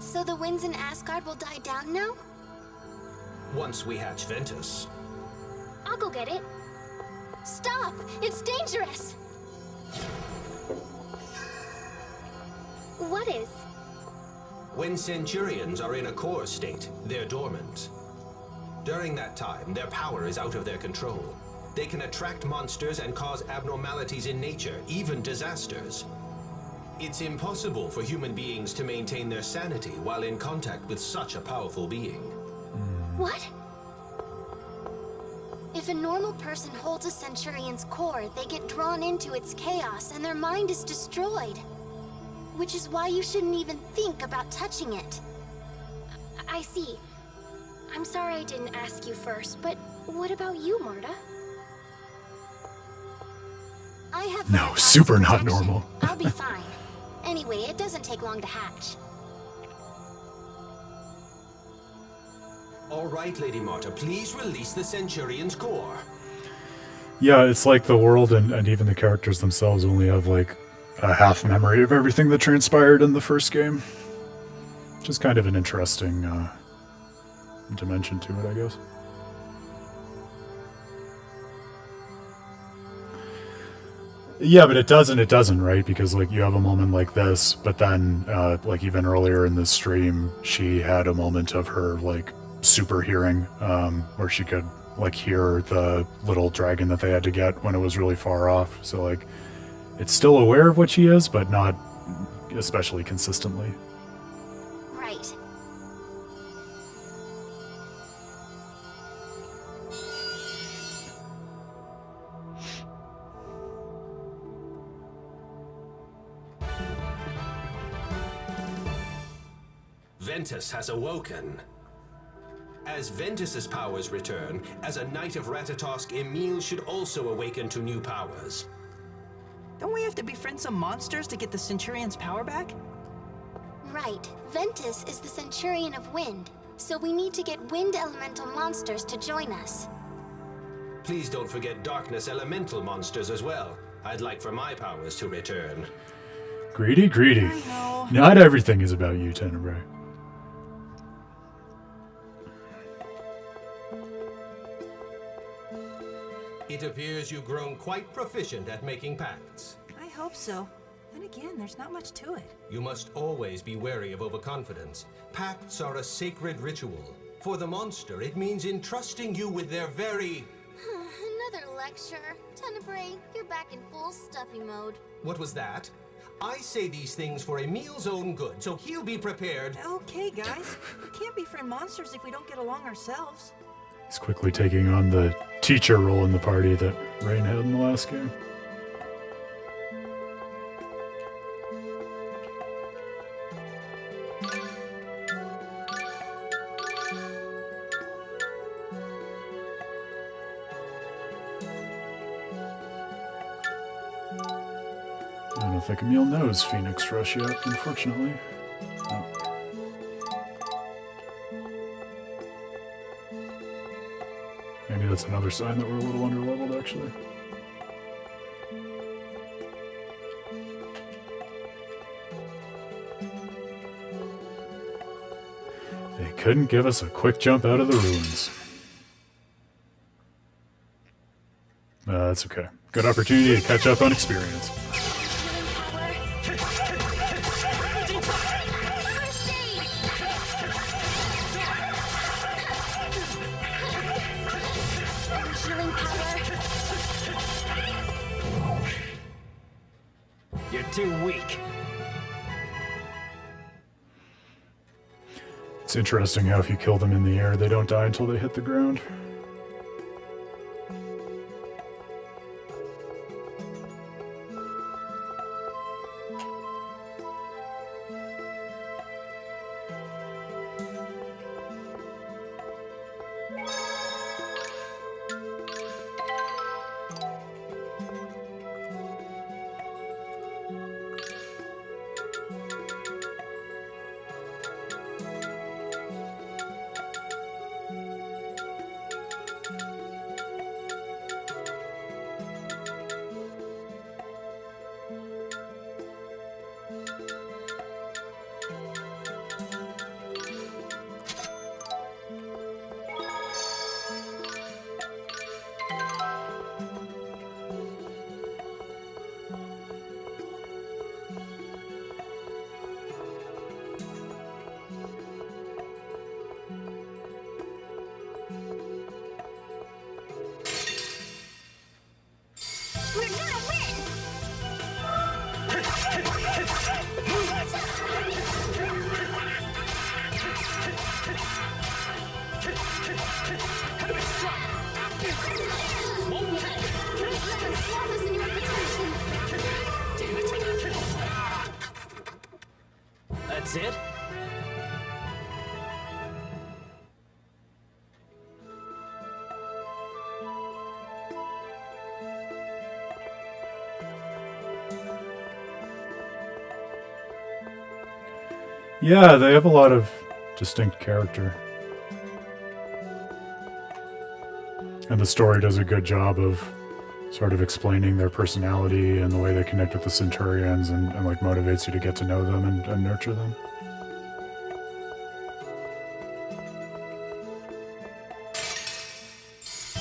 So the winds in Asgard will die down now? Once we hatch Ventus. I'll go get it. Stop! It's dangerous! What is? When Centurions are in a core state, they're dormant. During that time, their power is out of their control. They can attract monsters and cause abnormalities in nature, even disasters. It's impossible for human beings to maintain their sanity while in contact with such a powerful being. What? If a normal person holds a Centurion's core, they get drawn into its chaos and their mind is destroyed. Which is why you shouldn't even think about touching it. I see. I'm sorry I didn't ask you first, but what about you, Marta? I have No, super not normal. I'll be fine. Anyway, it doesn't take long to hatch. All right, Lady Marta, please release the Centurion's core. Yeah, it's like the world and even the characters themselves only have like a half memory of everything that transpired in the first game. Which is kind of an interesting dimension to it, I guess. Yeah, but it doesn't, right? Because like you have a moment like this, but then like even earlier in the stream, she had a moment of her like super hearing, where she could like hear the little dragon that they had to get when it was really far off. So like it's still aware of what she is, but not especially consistently. Right. Ventus has awoken. As Ventus's powers return, as a Knight of Ratatosk, Emil should also awaken to new powers. Don't we have to befriend some monsters to get the Centurion's power back? Right. Ventus is the Centurion of Wind, so we need to get wind elemental monsters to join us. Please don't forget darkness elemental monsters as well. I'd like for my powers to return. Greedy, greedy. I know. Not everything is about you, Tenebrae. It appears you've grown quite proficient at making pacts. I hope so. Then again, there's not much to it. You must always be wary of overconfidence. Pacts are a sacred ritual. For the monster, it means entrusting you with their very... Another lecture. Tenebrae, you're back in full stuffy mode. What was that? I say these things for Emil's own good, so he'll be prepared. Okay, guys. We can't befriend monsters if we don't get along ourselves. He's quickly taking on the teacher role in the party that Rain had in the last game. I don't think Emil knows Phoenix Rush yet, unfortunately. No. Maybe that's another sign that we're a little underleveled, actually. They couldn't give us a quick jump out of the ruins. That's okay. Good opportunity to catch up on experience. You're too weak. It's interesting how if you kill them in the air, they don't die until they hit the ground. That's it? Yeah, they have a lot of distinct character. And the story does a good job of sort of explaining their personality and the way they connect with the Centurions and like motivates you to get to know them and nurture them.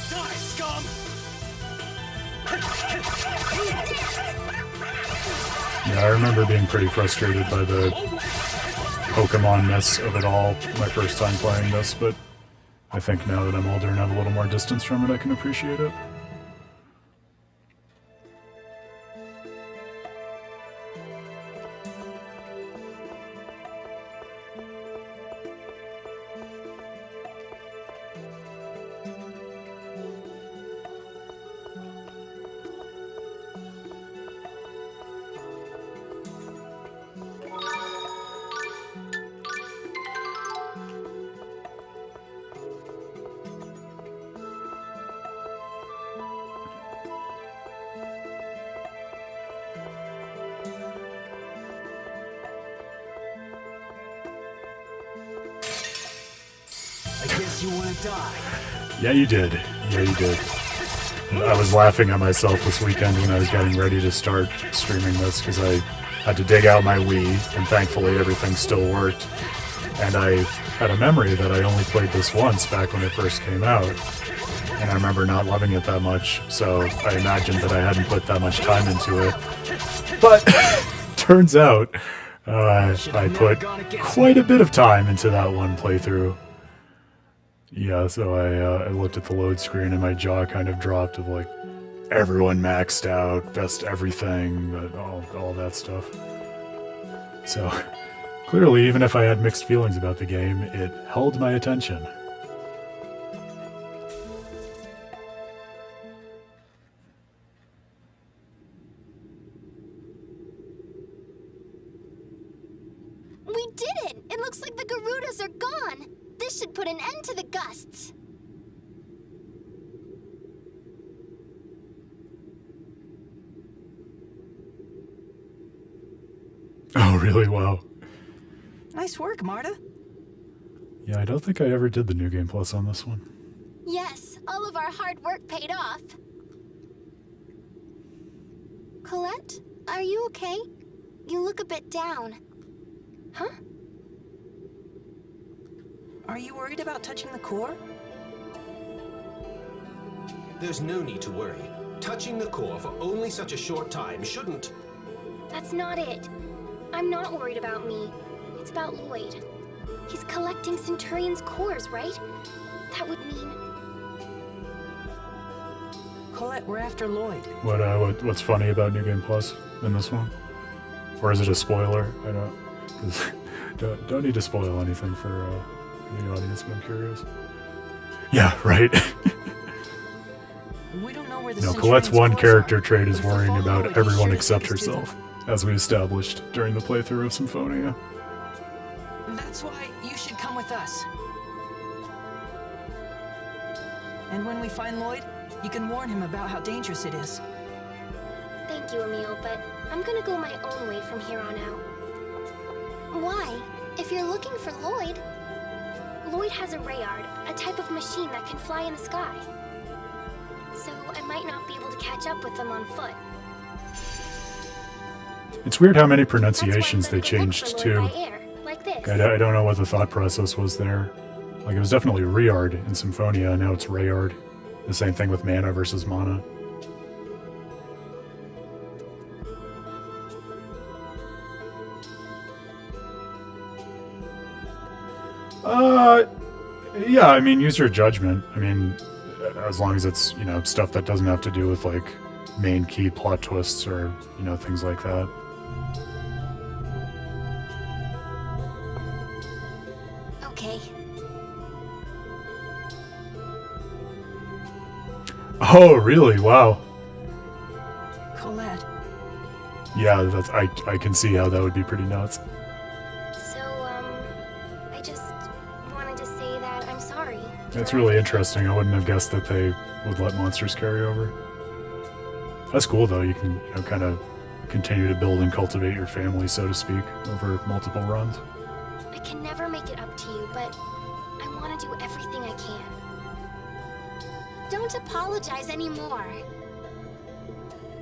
Die, scum! Yeah, I remember being pretty frustrated by the Pokemon-ness of it all my first time playing this, but I think now that I'm older and have a little more distance from it, I can appreciate it. I guess you want to die. Yeah, you did. Yeah, you did. I was laughing at myself this weekend when I was getting ready to start streaming this because I had to dig out my Wii, and thankfully everything still worked. And I had a memory that I only played this once back when it first came out, and I remember not loving it that much, so I imagined that I hadn't put that much time into it. But turns out I put quite a bit of time into that one playthrough. Yeah, so I looked at the load screen and my jaw kind of dropped of like, everyone maxed out, best everything, but all that stuff. So, clearly, even if I had mixed feelings about the game, it held my attention. We did it! It looks like the Garudas are gone! This should put an end to the gusts! Oh, really? Wow. Nice work, Marta. Yeah, I don't think I ever did the New Game Plus on this one. Yes, all of our hard work paid off. Colette, are you okay? You look a bit down. Huh? Are you worried about touching the core? There's no need to worry. Touching the core for only such a short time shouldn't... That's not it. I'm not worried about me. It's about Lloyd. He's collecting Centurion's cores, right? That would mean... Colette, we're after Lloyd. What's funny about New Game Plus in this one? Or is it a spoiler? I don't need to spoil anything for the audience, but I'm curious. Yeah, right. We don't know where the No, Centurion's Colette's one cores character are, trait but is if we worrying follow about Lloyd, he everyone should except take us to herself, as we established during the playthrough of Symphonia. That's why you should come with us. And when we find Lloyd, you can warn him about how dangerous it is. Thank you, Emil, but I'm gonna go my own way from here on out. Why? If you're looking for Lloyd... Lloyd has a Rayard, a type of machine that can fly in the sky. So I might not be able to catch up with them on foot. It's weird how many That's why I'm pronunciations gonna they go look changed for too. Lloyd by air, like this. I don't know what the thought process was there. Like, it was definitely Rayard in Symphonia, and now it's Rayard. The same thing with Mana versus Mana. Yeah, I mean, use your judgment. I mean, as long as it's, you know, stuff that doesn't have to do with, like, main key plot twists or, you know, things like that. Okay. Oh, really? Wow. Colette. Yeah, I can see how that would be pretty nuts. So, I just wanted to say that I'm sorry. That's really interesting. I wouldn't have guessed that they would let monsters carry over. That's cool, though. You can, kind of continue to build and cultivate your family, so to speak, over multiple runs. I can never make it up to you, but I want to do everything I can. Don't apologize anymore.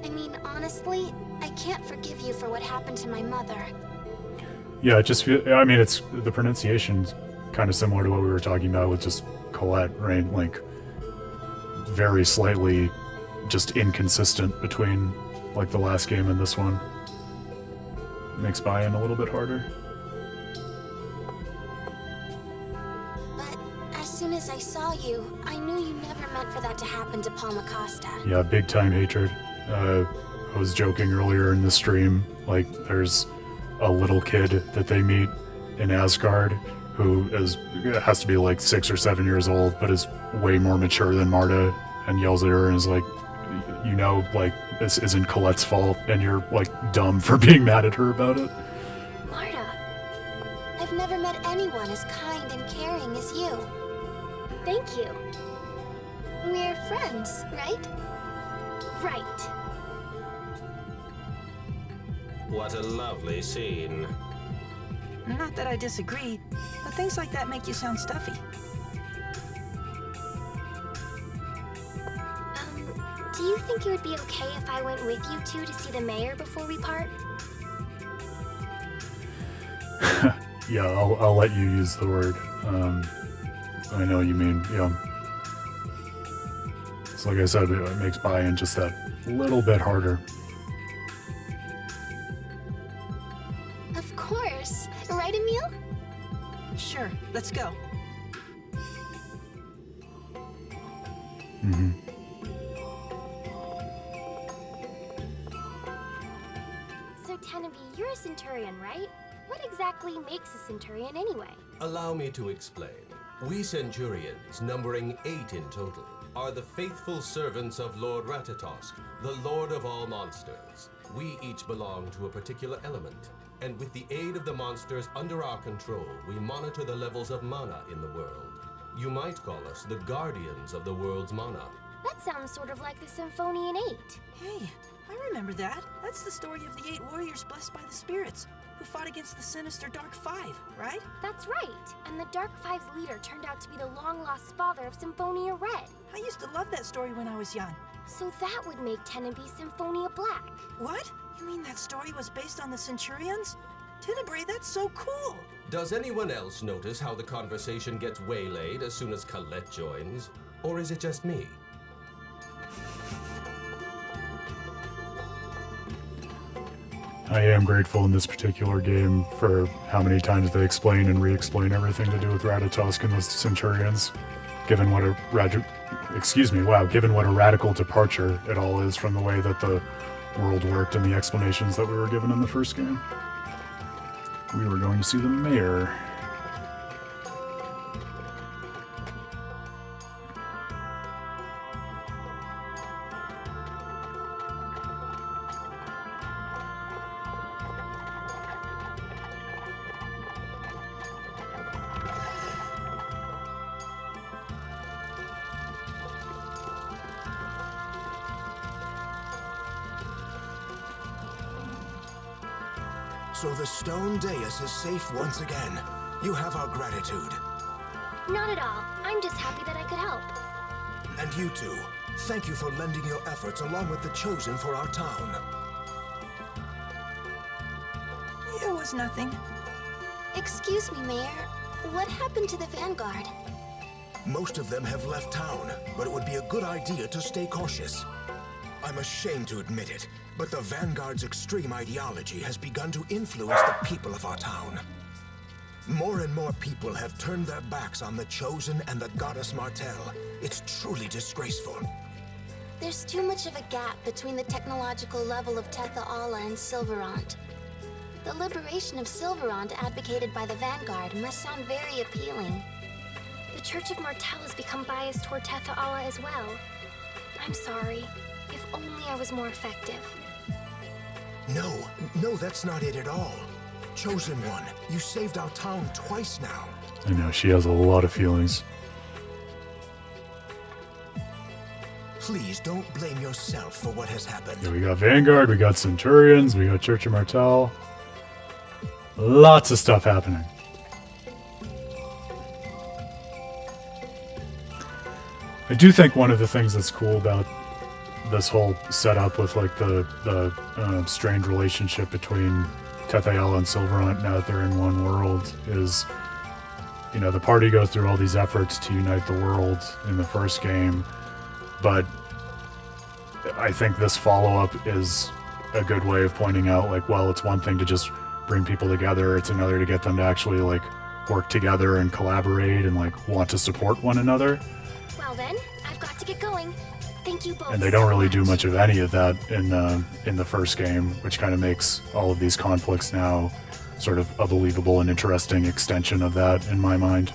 I mean, honestly, I can't forgive you for what happened to my mother. Yeah, it just it's the pronunciation's kind of similar to what we were talking about with just Colette, right? Like, very slightly just inconsistent between, like, the last game and this one. Makes buy-in a little bit harder. But as soon as I saw you, I knew you never meant for that to happen to Palma Costa. Yeah, big-time hatred. I was joking earlier in the stream, like, there's a little kid that they meet in Asgard who has to be like 6 or 7 years old, but is way more mature than Marta, and yells at her and is like, like, this isn't Colette's fault, and you're, like, dumb for being mad at her about it. Marta, I've never met anyone as kind and caring as you. Thank you. We're friends, right? Right. What a lovely scene. Not that I disagree, but things like that make you sound stuffy. Do you think it would be okay if I went with you two to see the mayor before we part? Yeah, I'll let you use the word. I know what you mean, yeah. So like I said, it makes buy-in just that little bit harder. Of course. Right, Emil? Sure, let's go. Mm-hmm. So, Tenabe, you're a Centurion, right? What exactly makes a Centurion anyway? Allow me to explain. We Centurions, numbering 8 in total, are the faithful servants of Lord Ratatosk, the Lord of all monsters. We each belong to a particular element, and with the aid of the monsters under our control, we monitor the levels of mana in the world. You might call us the guardians of the world's mana. That sounds sort of like the Symphonian 8. Hey, I remember that. That's the story of the 8 warriors blessed by the spirits, who fought against the sinister Dark Five, right? That's right. And the Dark Five's leader turned out to be the long-lost father of Symphonia Red. I used to love that story when I was young. So that would make Tenabe Symphonia Black. What? You mean that story was based on the Centurions? Tenebrae, that's so cool! Does anyone else notice how the conversation gets waylaid as soon as Colette joins? Or is it just me? I am grateful in this particular game for how many times they explain and re-explain everything to do with Ratatosk and the Centurions, given what a radical departure it all is from the way that the world worked and the explanations that we were given in the first game. We were going to see the mayor. So the stone dais is safe once again. You have our gratitude. Not at all. I'm just happy that I could help. And you two, thank you for lending your efforts along with the Chosen for our town. It was nothing. Excuse me, Mayor. What happened to the Vanguard? Most of them have left town, but it would be a good idea to stay cautious. I'm ashamed to admit it, but the Vanguard's extreme ideology has begun to influence the people of our town. More and more people have turned their backs on the Chosen and the goddess Martel. It's truly disgraceful. There's too much of a gap between the technological level of Tetha Alla and Silverant. The liberation of Silverant advocated by the Vanguard must sound very appealing. The Church of Martel has become biased toward Tetha Alla as well. I'm sorry. If only I was more effective. No, that's not it at all. Chosen One, you saved our town twice now. I know, she has a lot of feelings. Please don't blame yourself for what has happened. Yeah, we got Vanguard, we got Centurions, we got Church of Martel. Lots of stuff happening. I do think one of the things that's cool about this whole setup with like the strained relationship between Tethael and Silverant now that they're in one world is, you know, the party goes through all these efforts to unite the world in the first game, but I think this follow-up is a good way of pointing out, like, well, it's one thing to just bring people together, it's another to get them to actually, like, work together and collaborate and, like, want to support one another. Well then, I've got to get going. Thank you both. And they don't really do much of any of that in the first game, which kind of makes all of these conflicts now sort of a believable and interesting extension of that in my mind.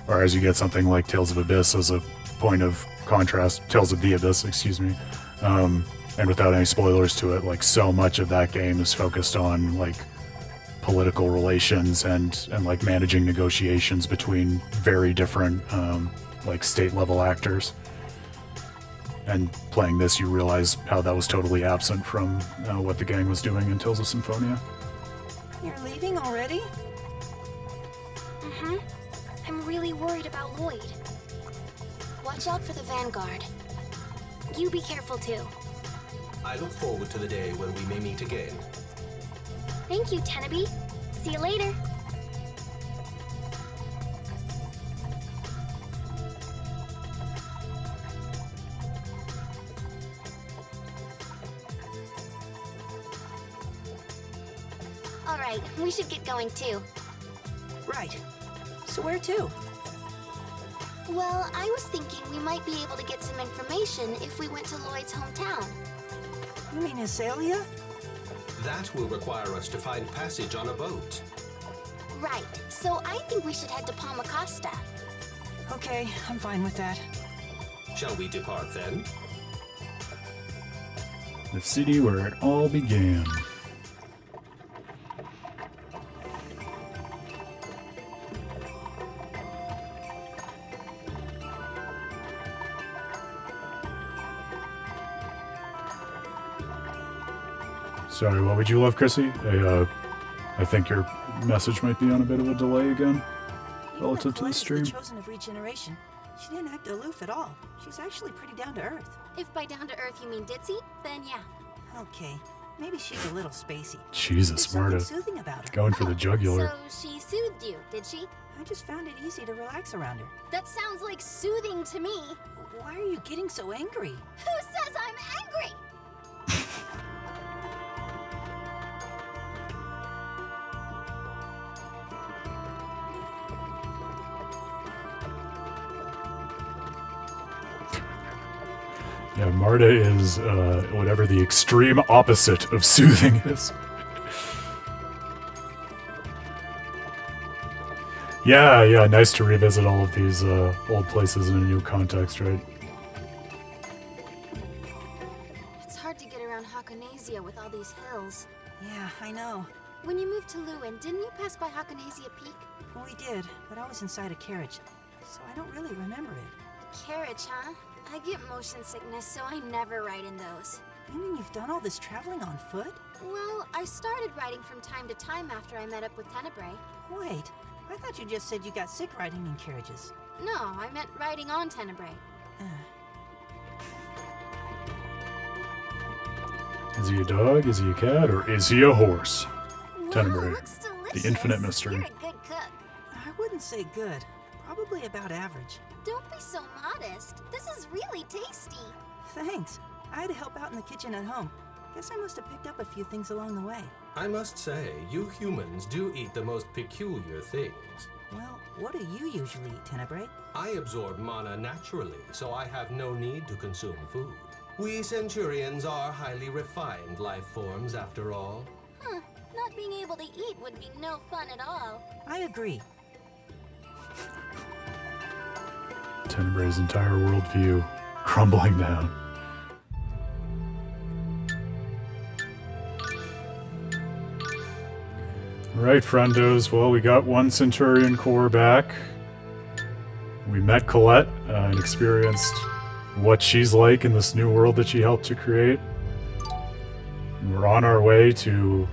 Whereas you get something like Tales of Abyss as a point of contrast, Tales of the Abyss, excuse me, and without any spoilers to it, like so much of that game is focused on like political relations and like managing negotiations between very different like state level actors. And playing this, you realize how that was totally absent from what the gang was doing in Tales of Symphonia. You're leaving already? Mm-hmm. I'm really worried about Lloyd. Watch out for the Vanguard. You be careful too. I look forward to the day when we may meet again. Thank you, Tenaby. See you later. All right, we should get going too. Right. So where to? Well, I was thinking we might be able to get some information if we went to Lloyd's hometown. You mean Azalea? That will require us to find passage on a boat. Right, so I think we should head to Palmacosta. Okay, I'm fine with that. Shall we depart then? The city where it all began. Sorry, what would you love, Chrissy? I think your message might be on a bit of a delay again, relative to the stream. The Chosen of Regeneration. She didn't act aloof at all. She's actually pretty down to earth. If by down to earth you mean ditzy, then yeah. Okay, maybe she's a little spacey. Jesus, There's something Marta. soothing about her. Going for the jugular. So she soothed you, did she? I just found it easy to relax around her. That sounds like soothing to me. Why are you getting so angry? Who says I'm angry? Yeah, Marta is whatever the extreme opposite of soothing is. Yeah, nice to revisit all of these old places in a new context, right? It's hard to get around Hakonasia with all these hills. Yeah, I know. When you moved to Lewin, didn't you pass by Hakonasia Peak? We did, but I was inside a carriage, so I don't really remember it. Carriage, huh? I get motion sickness, so I never ride in those. You mean you've done all this traveling on foot? Well, I started riding from time to time after I met up with Tenebrae. Wait, I thought you just said you got sick riding in carriages. No, I meant riding on Tenebrae. Is he a dog? Is he a cat? Or is he a horse? Tenebrae, Looks delicious. the infinite mystery. You're a good cook. I wouldn't say good. Probably about average. Don't be so modest. This is really tasty. Thanks. I had to help out in the kitchen at home. Guess I must have picked up a few things along the way. I must say, you humans do eat the most peculiar things. Well, what do you usually eat, Tenebrae? I absorb mana naturally, so I have no need to consume food. We Centurions are highly refined life forms, after all. Huh. Not being able to eat would be no fun at all. I agree. Tenebrae's entire worldview crumbling down. Alright, friendos. Well, we got one Centurion core back. We met Colette and experienced what she's like in this new world that she helped to create. We're on our way to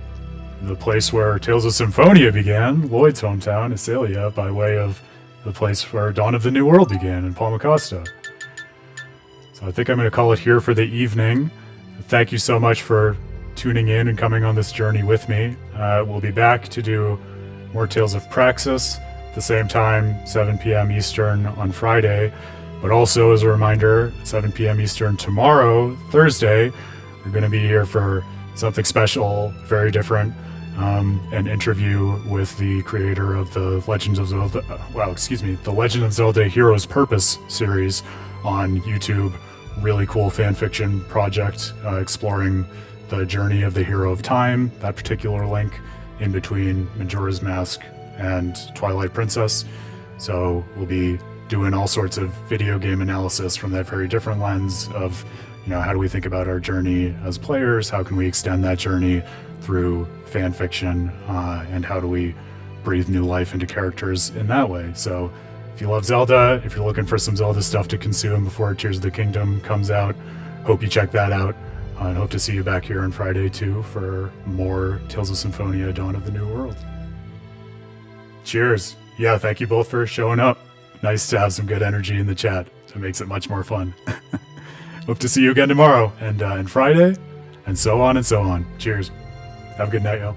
the place where Tales of Symphonia began, Lloyd's hometown, Isalia, by way of the place where Dawn of the New World began in Palmacosta. So I think I'm going to call it here for the evening. Thank you so much for tuning in and coming on this journey with me. We'll be back to do more Tales of Praxis at the same time, 7 p.m. Eastern on Friday. But also, as a reminder, 7 p.m. Eastern tomorrow, Thursday, we're going to be here for something special, very different, an interview with the creator of the Legend of Zelda, the Legend of Zelda Hero's Purpose series on YouTube. Really cool fan fiction project exploring the journey of the Hero of Time, that particular link in between Majora's Mask and Twilight Princess. So we'll be doing all sorts of video game analysis from that very different lens of, how do we think about our journey as players? How can we extend that journey through fan fiction? And how do we breathe new life into characters in that way? So if you love Zelda, if you're looking for some Zelda stuff to consume before Tears of the Kingdom comes out, hope you check that out. And hope to see you back here on Friday too for more Tales of Symphonia, Dawn of the New World. Cheers. Yeah, thank you both for showing up. Nice to have some good energy in the chat. It makes it much more fun. Hope to see you again tomorrow and Friday, and so on and so on. Cheers. Have a good night, y'all.